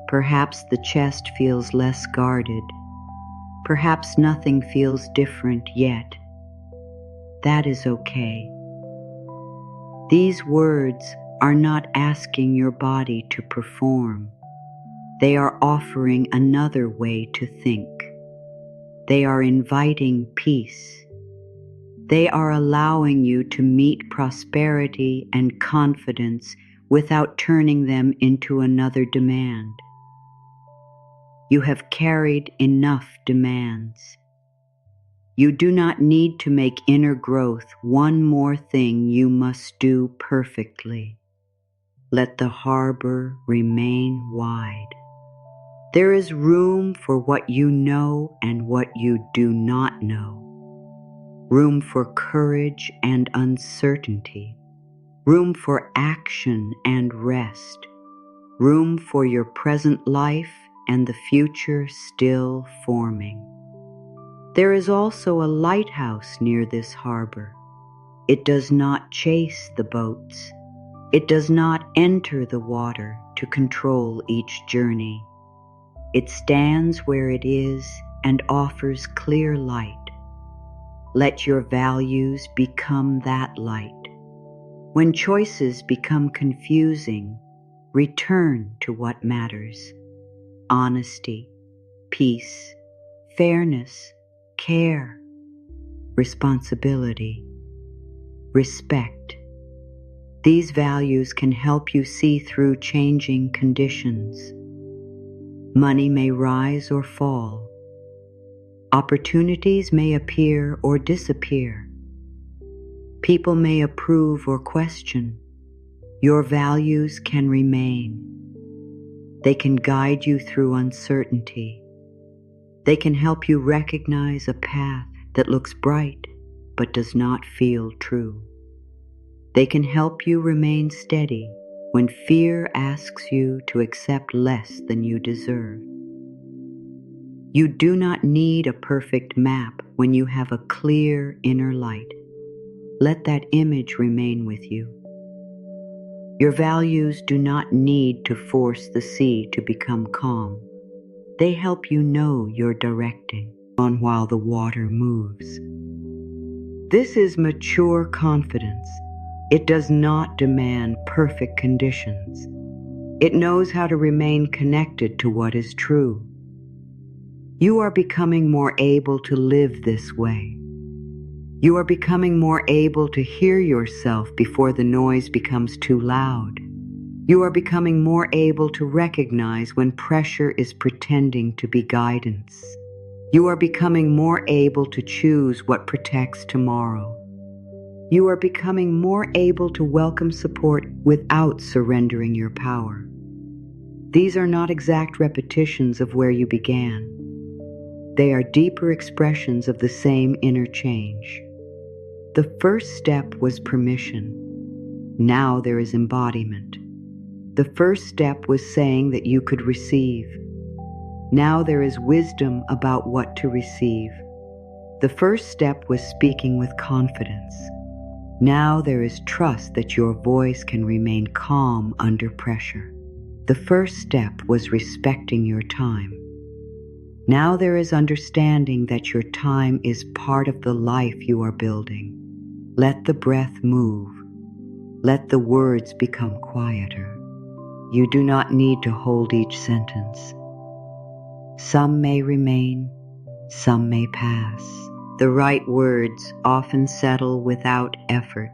Perhaps the chest feels less guarded. Perhaps nothing feels different yet. That is okay. These words are not asking your body to perform. They are offering another way to think. They are inviting peace. They are allowing you to meet prosperity and confidence without turning them into another demand. You have carried enough demands. You do not need to make inner growth one more thing you must do perfectly. Let the harbor remain wide. There is room for what you know and what you do not know. Room for courage and uncertainty. Room for action and rest. Room for your present life and the future still forming. There is also a lighthouse near this harbor. It does not chase the boats. It does not enter the water to control each journey. It stands where it is and offers clear light. Let your values become that light. When choices become confusing, return to what matters. Honesty, peace, fairness, care, responsibility, respect. These values can help you see through changing conditions. Money may rise or fall. Opportunities may appear or disappear. People may approve or question. Your values can remain. They can guide you through uncertainty. They can help you recognize a path that looks bright but does not feel true. They can help you remain steady when fear asks you to accept less than you deserve. You do not need a perfect map when you have a clear inner light. Let that image remain with you. Your values do not need to force the sea to become calm. They help you know you're directing on while the water moves. This is mature confidence. It does not demand perfect conditions. It knows how to remain connected to what is true. You are becoming more able to live this way. You are becoming more able to hear yourself before the noise becomes too loud. You are becoming more able to recognize when pressure is pretending to be guidance. You are becoming more able to choose what protects tomorrow. You are becoming more able to welcome support without surrendering your power. These are not exact repetitions of where you began. They are deeper expressions of the same inner change. The first step was permission. Now there is embodiment. The first step was saying that you could receive. Now there is wisdom about what to receive. The first step was speaking with confidence. Now there is trust that your voice can remain calm under pressure. The first step was respecting your time. Now there is understanding that your time is part of the life you are building. Let the breath move. Let the words become quieter. You do not need to hold each sentence. Some may remain, some may pass. The right words often settle without effort.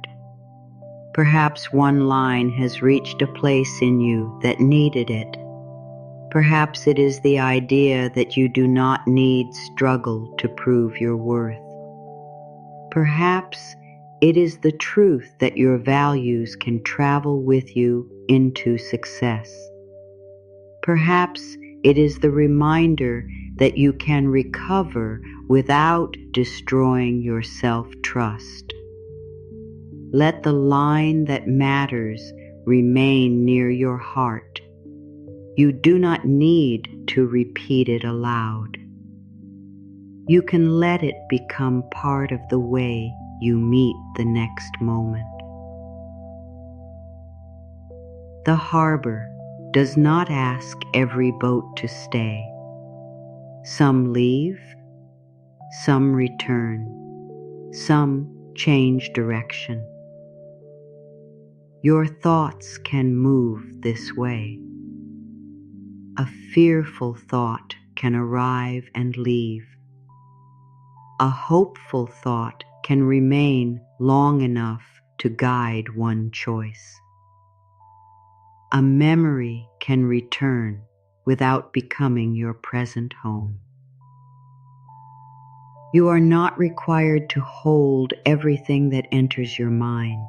Perhaps one line has reached a place in you that needed it. Perhaps it is the idea that you do not need struggle to prove your worth. Perhaps it is the truth that your values can travel with you into success. Perhaps it is the reminder that you can recover without destroying your self-trust. Let the line that matters remain near your heart. You do not need to repeat it aloud. You can let it become part of the way you meet the next moment. The harbor does not ask every boat to stay. Some leave, some return, some change direction. Your thoughts can move this way. A fearful thought can arrive and leave. A hopeful thought can remain long enough to guide one choice. A memory can return without becoming your present home. You are not required to hold everything that enters your mind.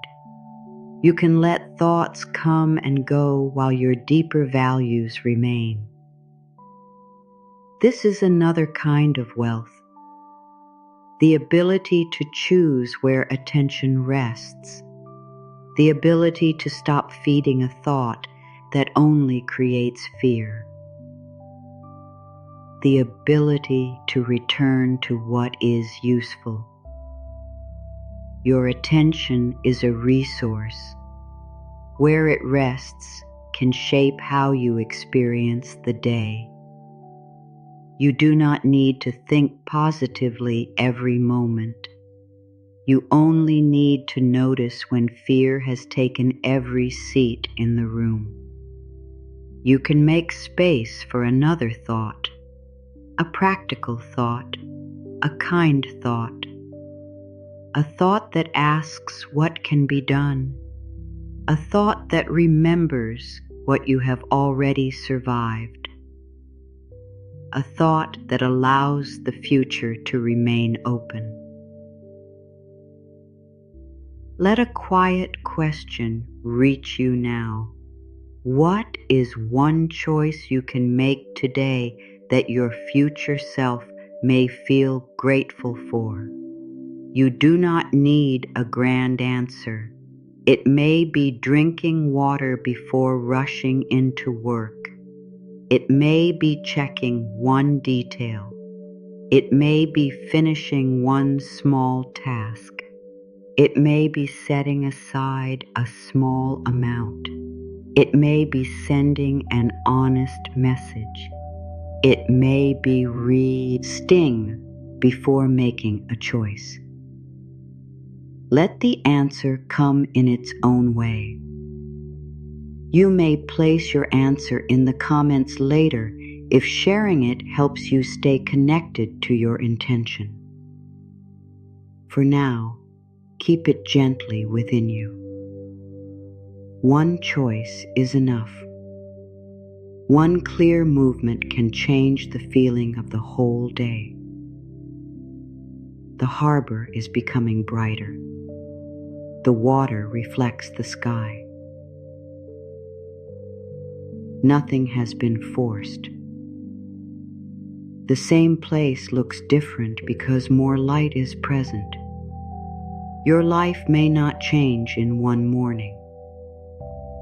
You can let thoughts come and go while your deeper values remain. This is another kind of wealth. The ability to choose where attention rests. The ability to stop feeding a thought that only creates fear. The ability to return to what is useful. Your attention is a resource. Where it rests can shape how you experience the day. You do not need to think positively every moment. You only need to notice when fear has taken every seat in the room. You can make space for another thought, a practical thought, a kind thought, a thought that asks what can be done, a thought that remembers what you have already survived, a thought that allows the future to remain open. Let a quiet question reach you now. What is one choice you can make today that your future self may feel grateful for? You do not need a grand answer. It may be drinking water before rushing into work. It may be checking one detail. It may be finishing one small task. It may be setting aside a small amount. It may be sending an honest message. It may be resting before making a choice. Let the answer come in its own way. You may place your answer in the comments later if sharing it helps you stay connected to your intention. For now, keep it gently within you. One choice is enough. One clear movement can change the feeling of the whole day. The harbor is becoming brighter. The water reflects the sky. Nothing has been forced. The same place looks different because more light is present. Your life may not change in one morning,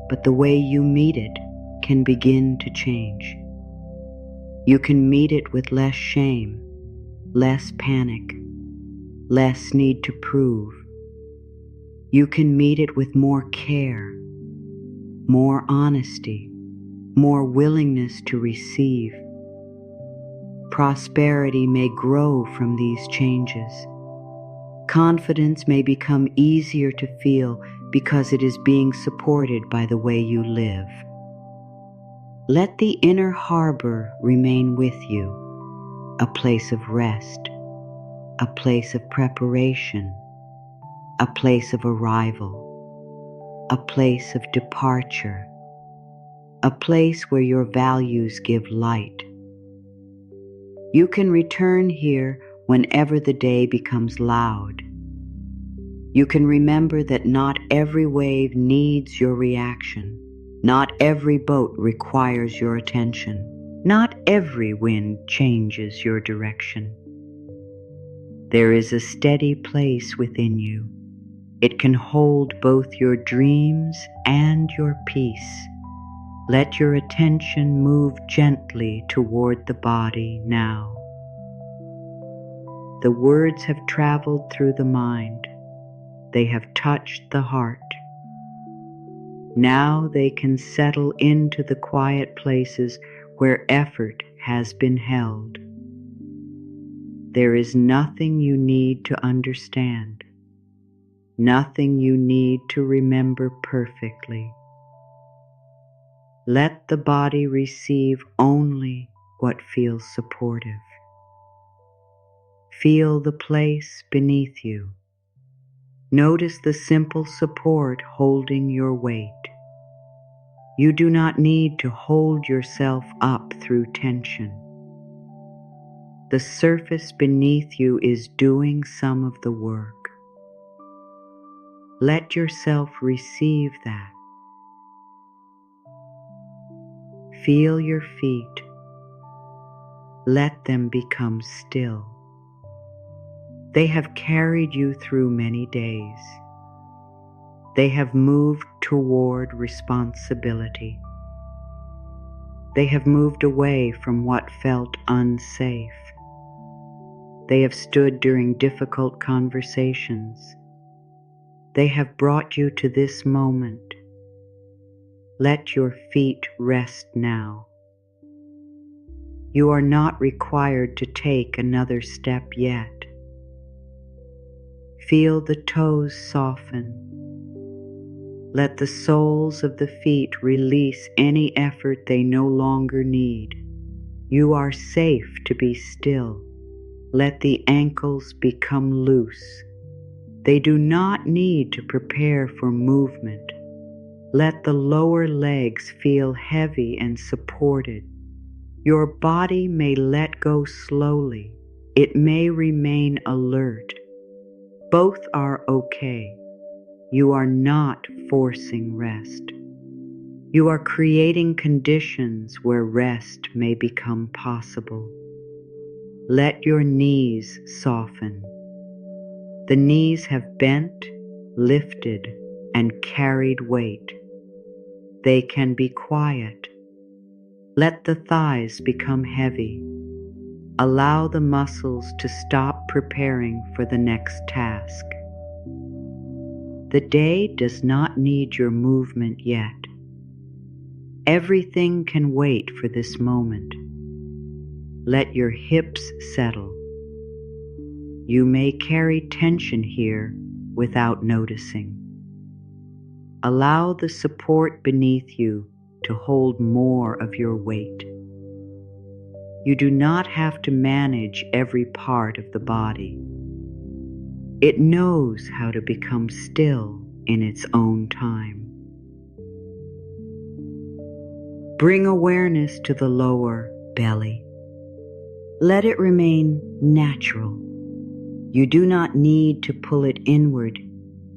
but the way you meet it can begin to change. You can meet it with less shame, less panic, less need to prove. You can meet it with more care, more honesty, more willingness to receive. Prosperity may grow from these changes. Confidence may become easier to feel because it is being supported by the way you live. Let the inner harbor remain with you, a place of rest, a place of preparation, a place of arrival, a place of departure, a place where your values give light. You can return here whenever the day becomes loud. You can remember that not every wave needs your reaction. Not every boat requires your attention. Not every wind changes your direction. There is a steady place within you. It can hold both your dreams and your peace. Let your attention move gently toward the body now. The words have traveled through the mind. They have touched the heart. Now they can settle into the quiet places where effort has been held. There is nothing you need to understand, nothing you need to remember perfectly. Let the body receive only what feels supportive. Feel the place beneath you. Notice the simple support holding your weight. You do not need to hold yourself up through tension. The surface beneath you is doing some of the work. Let yourself receive that. Feel your feet. Let them become still. They have carried you through many days. They have moved toward responsibility. They have moved away from what felt unsafe. They have stood during difficult conversations. They have brought you to this moment. Let your feet rest now. You are not required to take another step yet. Feel the toes soften. Let the soles of the feet release any effort they no longer need. You are safe to be still. Let the ankles become loose. They do not need to prepare for movement. Let the lower legs feel heavy and supported. Your body may let go slowly. It may remain alert. Both are okay. You are not forcing rest. You are creating conditions where rest may become possible. Let your knees soften. The knees have bent, lifted, and carried weight. They can be quiet. Let the thighs become heavy. Allow the muscles to stop preparing for the next task. The day does not need your movement yet. Everything can wait for this moment. Let your hips settle. You may carry tension here without noticing. Allow the support beneath you to hold more of your weight. You do not have to manage every part of the body. It knows how to become still in its own time. Bring awareness to the lower belly. Let it remain natural. You do not need to pull it inward.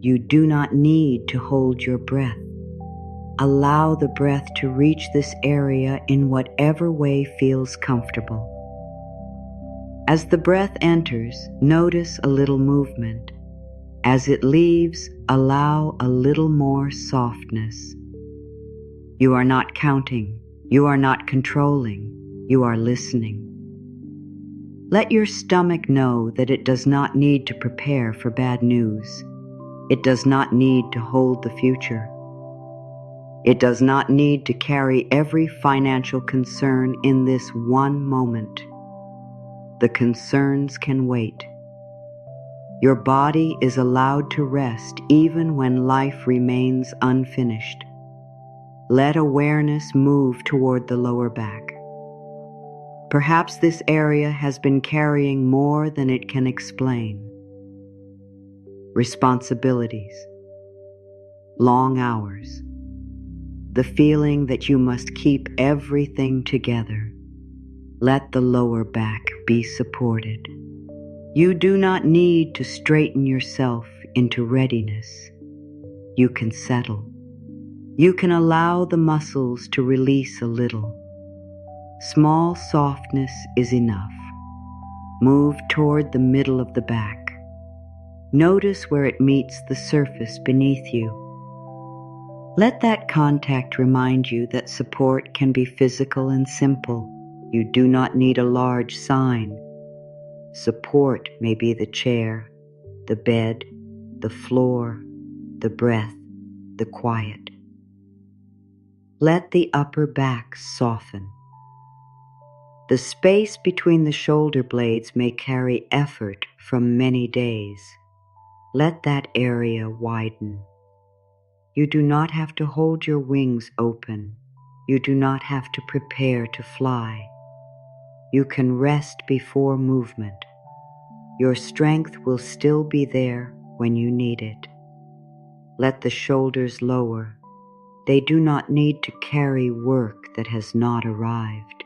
You do not need to hold your breath. Allow the breath to reach this area in whatever way feels comfortable. As the breath enters, notice a little movement. As it leaves, allow a little more softness. You are not counting. You are not controlling. You are listening. Let your stomach know that it does not need to prepare for bad news. It does not need to hold the future. It does not need to carry every financial concern in this one moment. The concerns can wait. Your body is allowed to rest even when life remains unfinished. Let awareness move toward the lower back. Perhaps this area has been carrying more than it can explain. Responsibilities, long hours, the feeling that you must keep everything together. Let the lower back be supported. You do not need to straighten yourself into readiness. You can settle. You can allow the muscles to release a little. Small softness is enough. Move toward the middle of the back. Notice where it meets the surface beneath you. Let that contact remind you that support can be physical and simple. You do not need a large sign. Support may be the chair, the bed, the floor, the breath, the quiet. Let the upper back soften. The space between the shoulder blades may carry effort from many days. Let that area widen. You do not have to hold your wings open. You do not have to prepare to fly. You can rest before movement. Your strength will still be there when you need it. Let the shoulders lower. They do not need to carry work that has not arrived.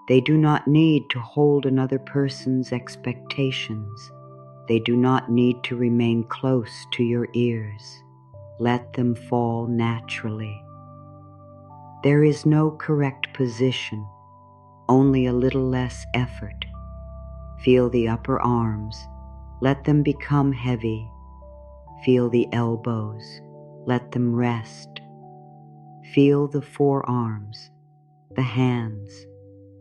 They do not need to hold another person's expectations. They do not need to remain close to your ears. Let them fall naturally. There is no correct position, only a little less effort. Feel the upper arms. Let them become heavy. Feel the elbows. Let them rest. Feel the forearms, the hands,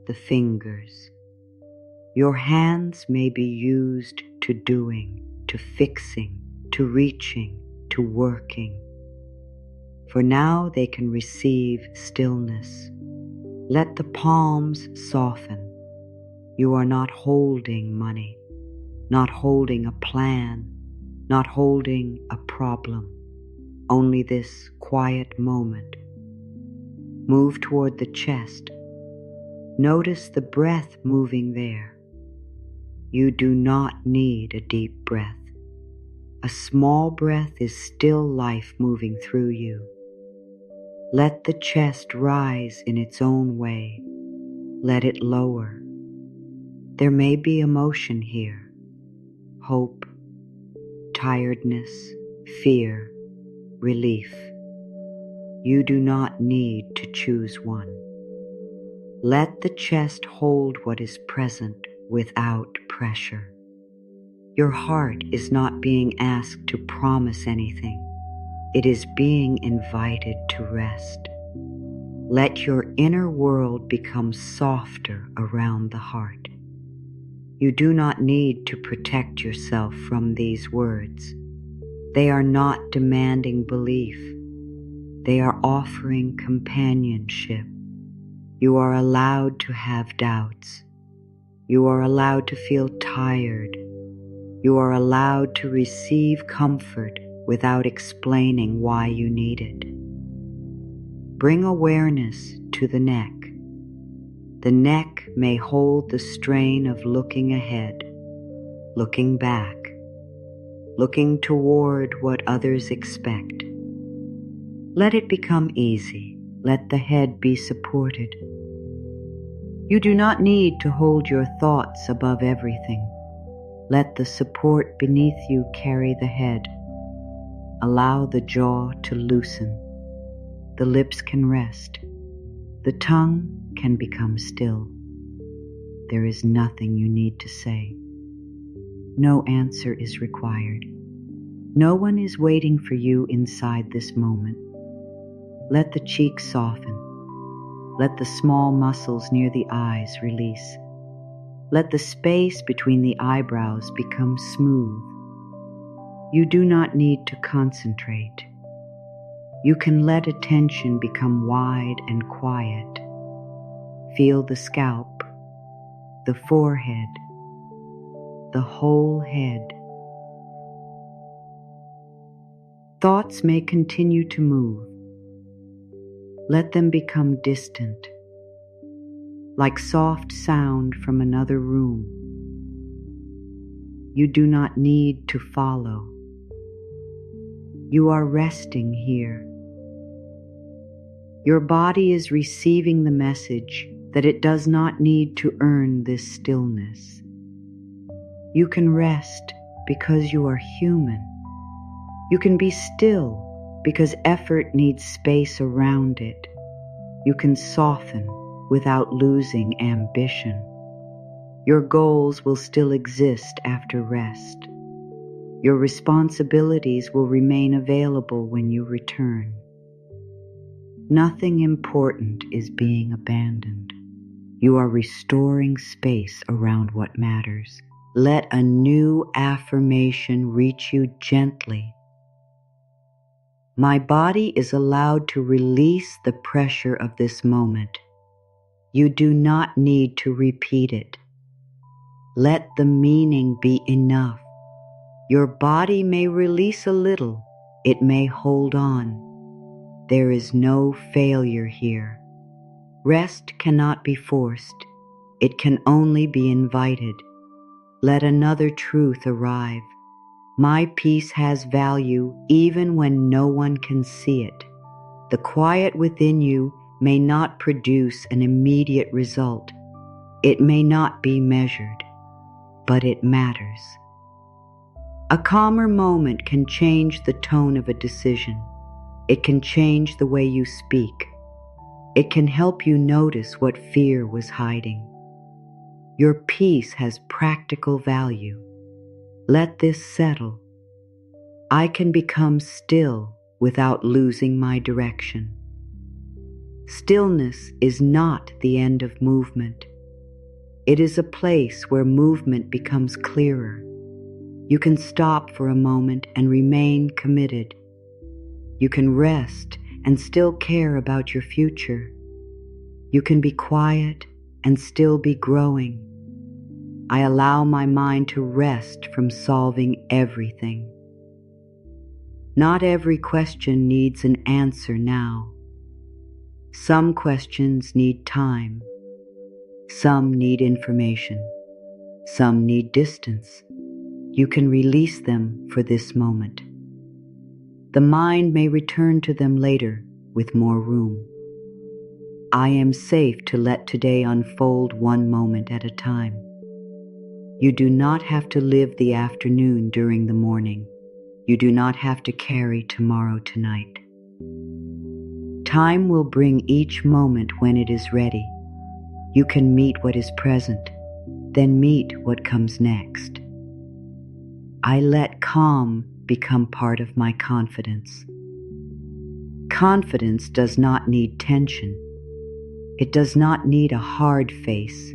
the fingers. Your hands may be used to doing, to fixing, to reaching, to working. For now they can receive stillness. Let the palms soften. You are not holding money, not holding a plan, not holding a problem, only this quiet moment. Move toward the chest. Notice the breath moving there. You do not need a deep breath. A small breath is still life moving through you. Let the chest rise in its own way. Let it lower. There may be emotion here. Hope, tiredness, fear, relief. You do not need to choose one. Let the chest hold what is present without pressure. Your heart is not being asked to promise anything. It is being invited to rest. Let your inner world become softer around the heart. You do not need to protect yourself from these words. They are not demanding belief. They are offering companionship. You are allowed to have doubts. You are allowed to feel tired. You are allowed to receive comfort without explaining why you need it. Bring awareness to the neck. The neck may hold the strain of looking ahead, looking back, looking toward what others expect. Let it become easy. Let the head be supported. You do not need to hold your thoughts above everything. Let the support beneath you carry the head. Allow the jaw to loosen. The lips can rest. The tongue can become still. There is nothing you need to say. No answer is required. No one is waiting for you inside this moment. Let the cheeks soften. Let the small muscles near the eyes release. Let the space between the eyebrows become smooth. You do not need to concentrate. You can let attention become wide and quiet. Feel the scalp, the forehead, the whole head. Thoughts may continue to move. Let them become distant, like soft sound from another room. You do not need to follow. You are resting here. Your body is receiving the message that it does not need to earn this stillness. You can rest because you are human. You can be still because effort needs space around it. You can soften without losing ambition. Your goals will still exist after rest. Your responsibilities will remain available when you return. Nothing important is being abandoned. You are restoring space around what matters. Let a new affirmation reach you gently. My body is allowed to release the pressure of this moment. You do not need to repeat it. Let the meaning be enough. Your body may release a little. It may hold on. There is no failure here. Rest cannot be forced. It can only be invited. Let another truth arrive. My peace has value even when no one can see it. The quiet within you may not produce an immediate result. It may not be measured, but it matters. A calmer moment can change the tone of a decision. It can change the way you speak. It can help you notice what fear was hiding. Your peace has practical value. Let this settle. I can become still without losing my direction. Stillness is not the end of movement. It is a place where movement becomes clearer. You can stop for a moment and remain committed. You can rest and still care about your future. You can be quiet and still be growing. I allow my mind to rest from solving everything. Not every question needs an answer now. Some questions need time. Some need information. Some need distance. You can release them for this moment. The mind may return to them later with more room. I am safe to let today unfold one moment at a time. You do not have to live the afternoon during the morning. You do not have to carry tomorrow tonight. Time will bring each moment when it is ready. You can meet what is present, then meet what comes next. I let calm become part of my confidence. Confidence does not need tension. It does not need a hard face.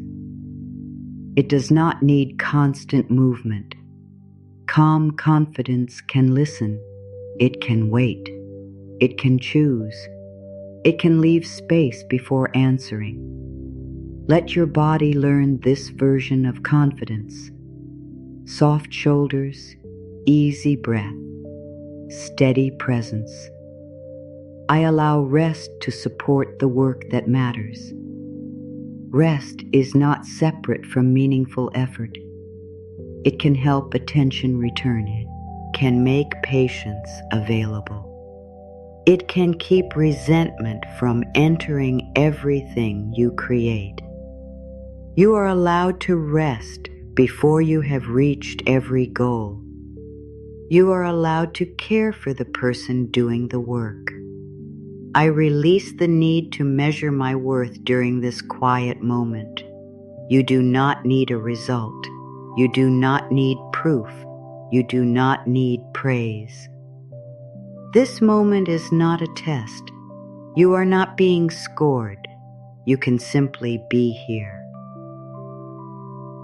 It does not need constant movement. Calm confidence can listen. It can wait. It can choose. It can leave space before answering. Let your body learn this version of confidence. Soft shoulders, easy breath, steady presence. I allow rest to support the work that matters. Rest is not separate from meaningful effort. It can help attention return. It can make patience available. It can keep resentment from entering everything you create. You are allowed to rest before you have reached every goal. You are allowed to care for the person doing the work. I release the need to measure my worth during this quiet moment. You do not need a result. You do not need proof. You do not need praise. This moment is not a test. You are not being scored. You can simply be here.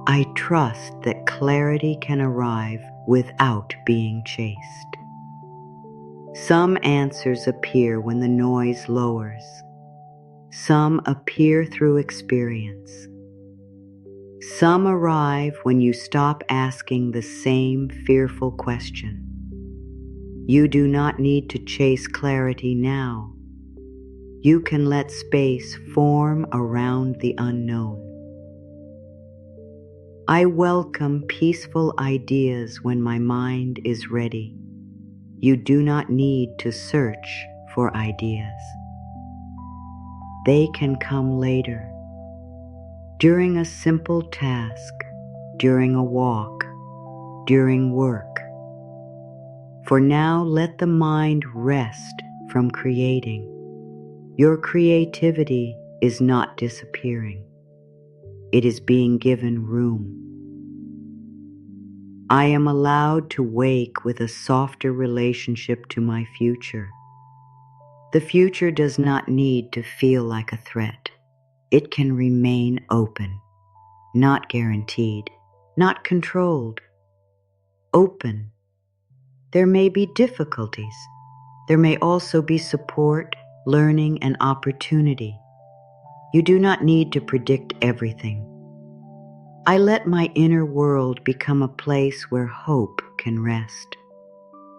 I trust that clarity can arrive without being chased. Some answers appear when the noise lowers. Some appear through experience. Some arrive when you stop asking the same fearful question. You do not need to chase clarity now. You can let space form around the unknown. I welcome peaceful ideas when my mind is ready. You do not need to search for ideas. They can come later, during a simple task, during a walk, during work. For now, let the mind rest from creating. Your creativity is not disappearing. It is being given room. I am allowed to wake with a softer relationship to my future. The future does not need to feel like a threat. It can remain open, not guaranteed, not controlled. Open. There may be difficulties. There may also be support, learning, and opportunity. You do not need to predict everything. I let my inner world become a place where hope can rest.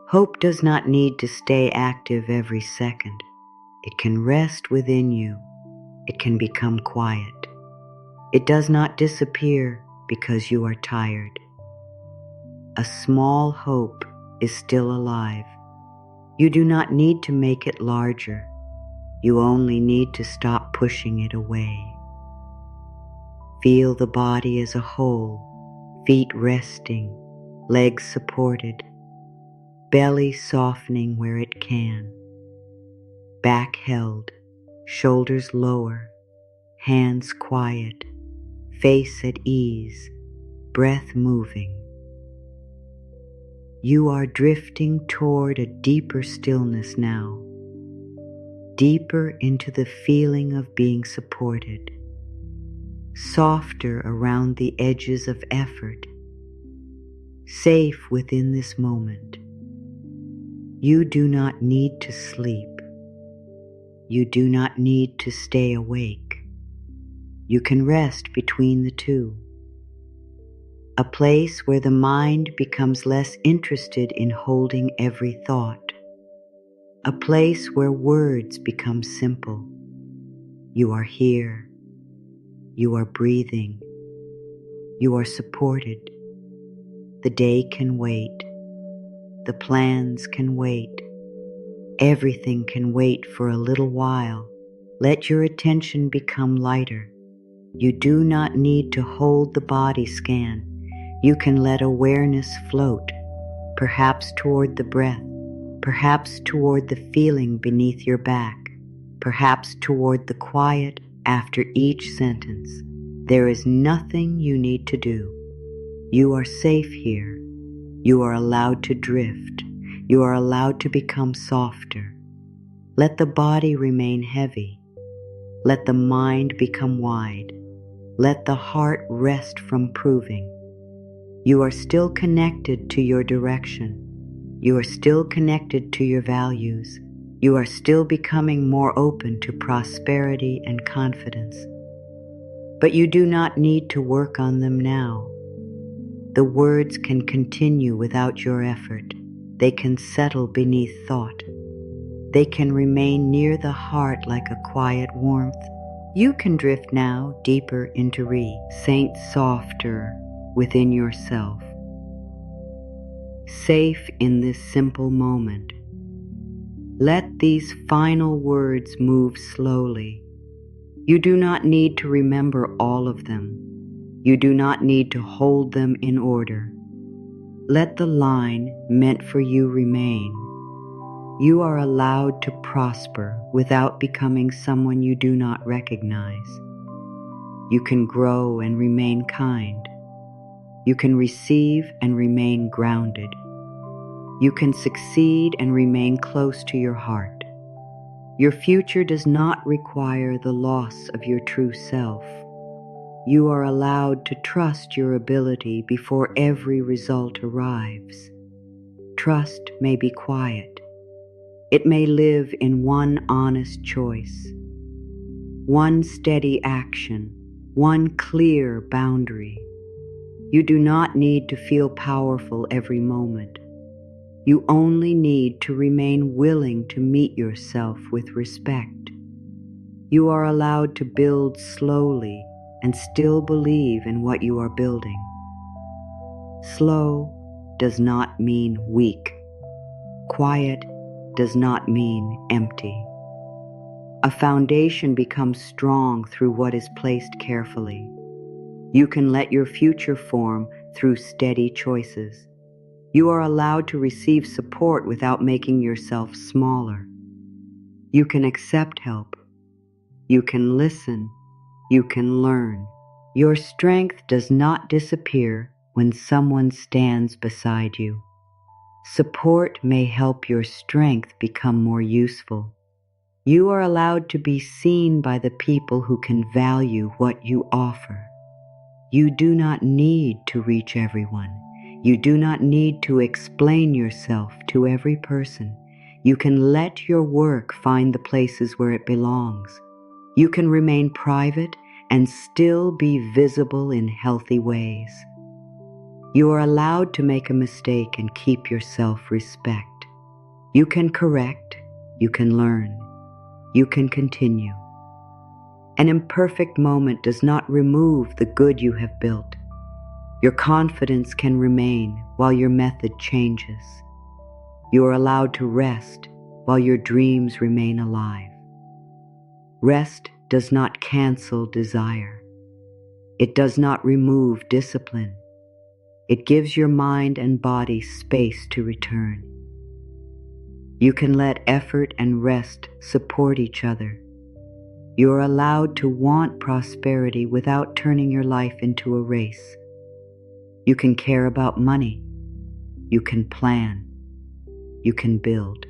Hope does not need to stay active every second. It can rest within you. It can become quiet. It does not disappear because you are tired. A small hope is still alive. You do not need to make it larger. You only need to stop pushing it away. Feel the body as a whole, feet resting, legs supported, belly softening where it can, back held, shoulders lower, hands quiet, face at ease, breath moving. You are drifting toward a deeper stillness now, deeper into the feeling of being supported, softer around the edges of effort, safe within this moment. You do not need to sleep. You do not need to stay awake. You can rest between the two. A place where the mind becomes less interested in holding every thought. A place where words become simple. You are here. You are breathing. You are supported. The day can wait. The plans can wait. Everything can wait for a little while. Let your attention become lighter. You do not need to hold the body scan. You can let awareness float, perhaps toward the breath, perhaps toward the feeling beneath your back, perhaps toward the quiet after each sentence. There is nothing you need to do. You are safe here. You are allowed to drift. You are allowed to become softer. Let the body remain heavy. Let the mind become wide. Let the heart rest from proving. You are still connected to your direction. You are still connected to your values. You are still becoming more open to prosperity and confidence. But you do not need to work on them now. The words can continue without your effort. They can settle beneath thought. They can remain near the heart like a quiet warmth. You can drift now deeper into saint softer within yourself. Safe in this simple moment. Let these final words move slowly. You do not need to remember all of them. You do not need to hold them in order. Let the line meant for you remain. You are allowed to prosper without becoming someone you do not recognize. You can grow and remain kind. You can receive and remain grounded. You can succeed and remain close to your heart. Your future does not require the loss of your true self. You are allowed to trust your ability before every result arrives. Trust may be quiet. It may live in one honest choice, one steady action, one clear boundary. You do not need to feel powerful every moment. You only need to remain willing to meet yourself with respect. You are allowed to build slowly and still believe in what you are building. Slow does not mean weak. Quiet does not mean empty. A foundation becomes strong through what is placed carefully. You can let your future form through steady choices. You are allowed to receive support without making yourself smaller. You can accept help. You can listen. You can learn. Your strength does not disappear when someone stands beside you. Support may help your strength become more useful. You are allowed to be seen by the people who can value what you offer. You do not need to reach everyone. You do not need to explain yourself to every person. You can let your work find the places where it belongs. You can remain private and still be visible in healthy ways. You are allowed to make a mistake and keep your self-respect. You can correct. You can learn. You can continue. An imperfect moment does not remove the good you have built. Your confidence can remain while your method changes. You are allowed to rest while your dreams remain alive. Rest does not cancel desire. It does not remove discipline. It gives your mind and body space to return. You can let effort and rest support each other. You are allowed to want prosperity without turning your life into a race. You can care about money. You can plan. You can build.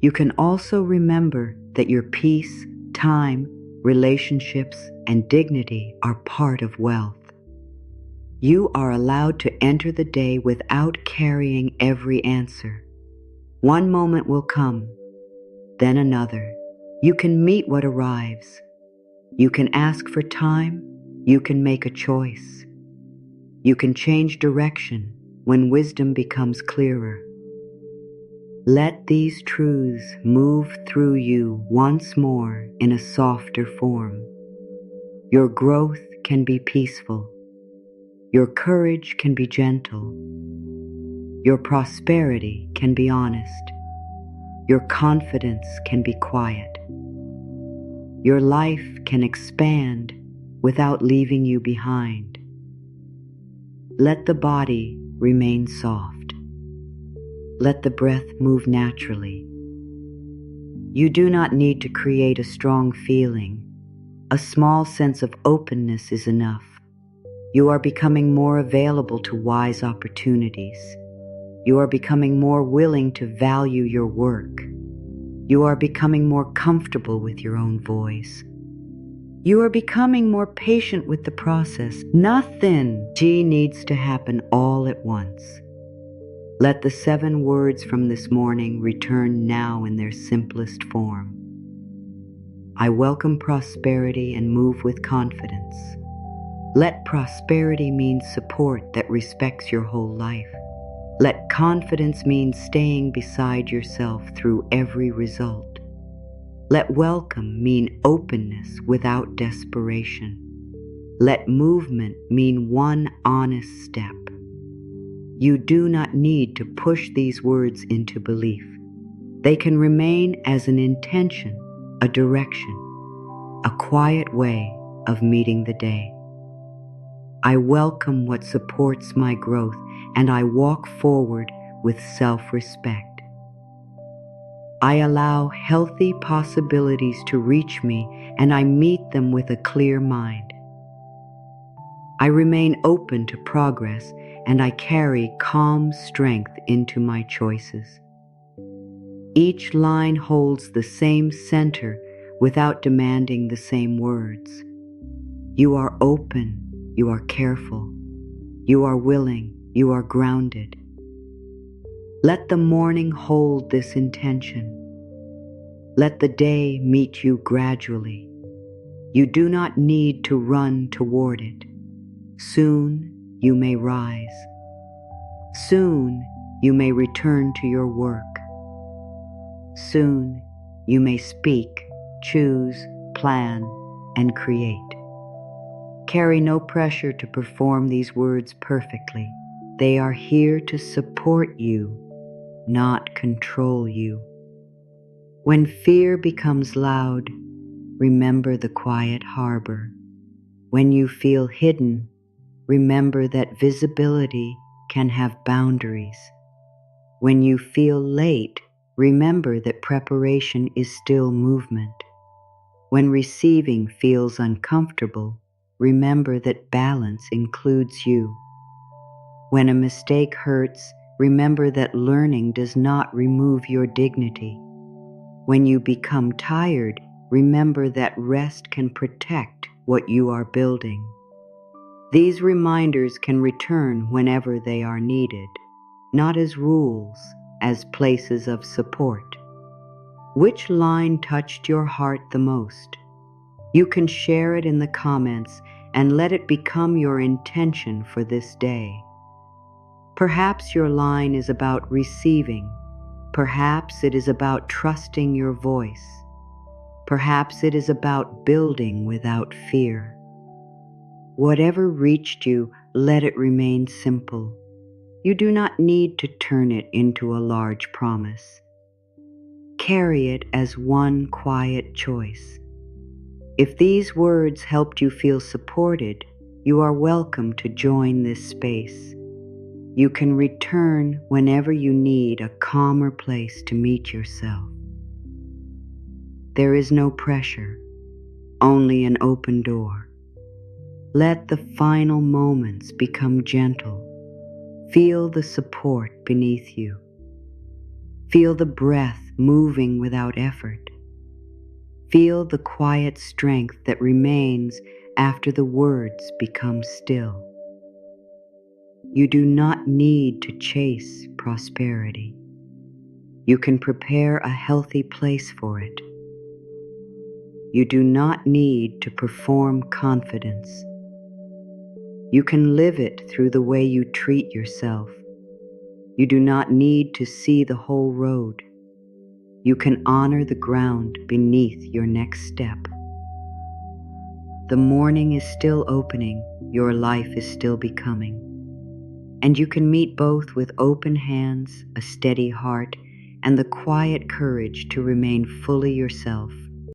You can also remember that your peace, time, relationships, and dignity are part of wealth. You are allowed to enter the day without carrying every answer. One moment will come, then another. You can meet what arrives. You can ask for time. You can make a choice. You can change direction when wisdom becomes clearer. Let these truths move through you once more in a softer form. Your growth can be peaceful. Your courage can be gentle. Your prosperity can be honest. Your confidence can be quiet. Your life can expand without leaving you behind. Let the body remain soft. Let the breath move naturally. You do not need to create a strong feeling. A small sense of openness is enough. You are becoming more available to wise opportunities. You are becoming more willing to value your work. You are becoming more comfortable with your own voice. You are becoming more patient with the process. Nothing needs to happen all at once. Let the 7 words from this morning return now in their simplest form. I welcome prosperity and move with confidence. Let prosperity mean support that respects your whole life. Let confidence mean staying beside yourself through every result. Let welcome mean openness without desperation. Let movement mean one honest step. You do not need to push these words into belief. They can remain as an intention, a direction, a quiet way of meeting the day. I welcome what supports my growth and I walk forward with self-respect. I allow healthy possibilities to reach me, and I meet them with a clear mind. I remain open to progress, and I carry calm strength into my choices. Each line holds the same center without demanding the same words. You are open, you are careful, you are willing, you are grounded. Let the morning hold this intention. Let the day meet you gradually. You do not need to run toward it. Soon you may rise. Soon you may return to your work. Soon you may speak, choose, plan, and create. Carry no pressure to perform these words perfectly. They are here to support you, not control you. When fear becomes loud, remember the quiet harbor. When you feel hidden, remember that visibility can have boundaries. When you feel late, remember that preparation is still movement. When receiving feels uncomfortable, remember that balance includes you. When a mistake hurts, remember that learning does not remove your dignity. When you become tired, remember that rest can protect what you are building. These reminders can return whenever they are needed, not as rules, as places of support. Which line touched your heart the most? You can share it in the comments and let it become your intention for this day. Perhaps your line is about receiving. Perhaps it is about trusting your voice. Perhaps it is about building without fear. Whatever reached you, let it remain simple. You do not need to turn it into a large promise. Carry it as one quiet choice. If these words helped you feel supported, you are welcome to join this space. You can return whenever you need a calmer place to meet yourself. There is no pressure, only an open door. Let the final moments become gentle. Feel the support beneath you. Feel the breath moving without effort. Feel the quiet strength that remains after the words become still. You do not need to chase prosperity. You can prepare a healthy place for it. You do not need to perform confidence. You can live it through the way you treat yourself. You do not need to see the whole road. You can honor the ground beneath your next step. The morning is still opening, your life is still becoming. And you can meet both with open hands, a steady heart, and the quiet courage to remain fully yourself.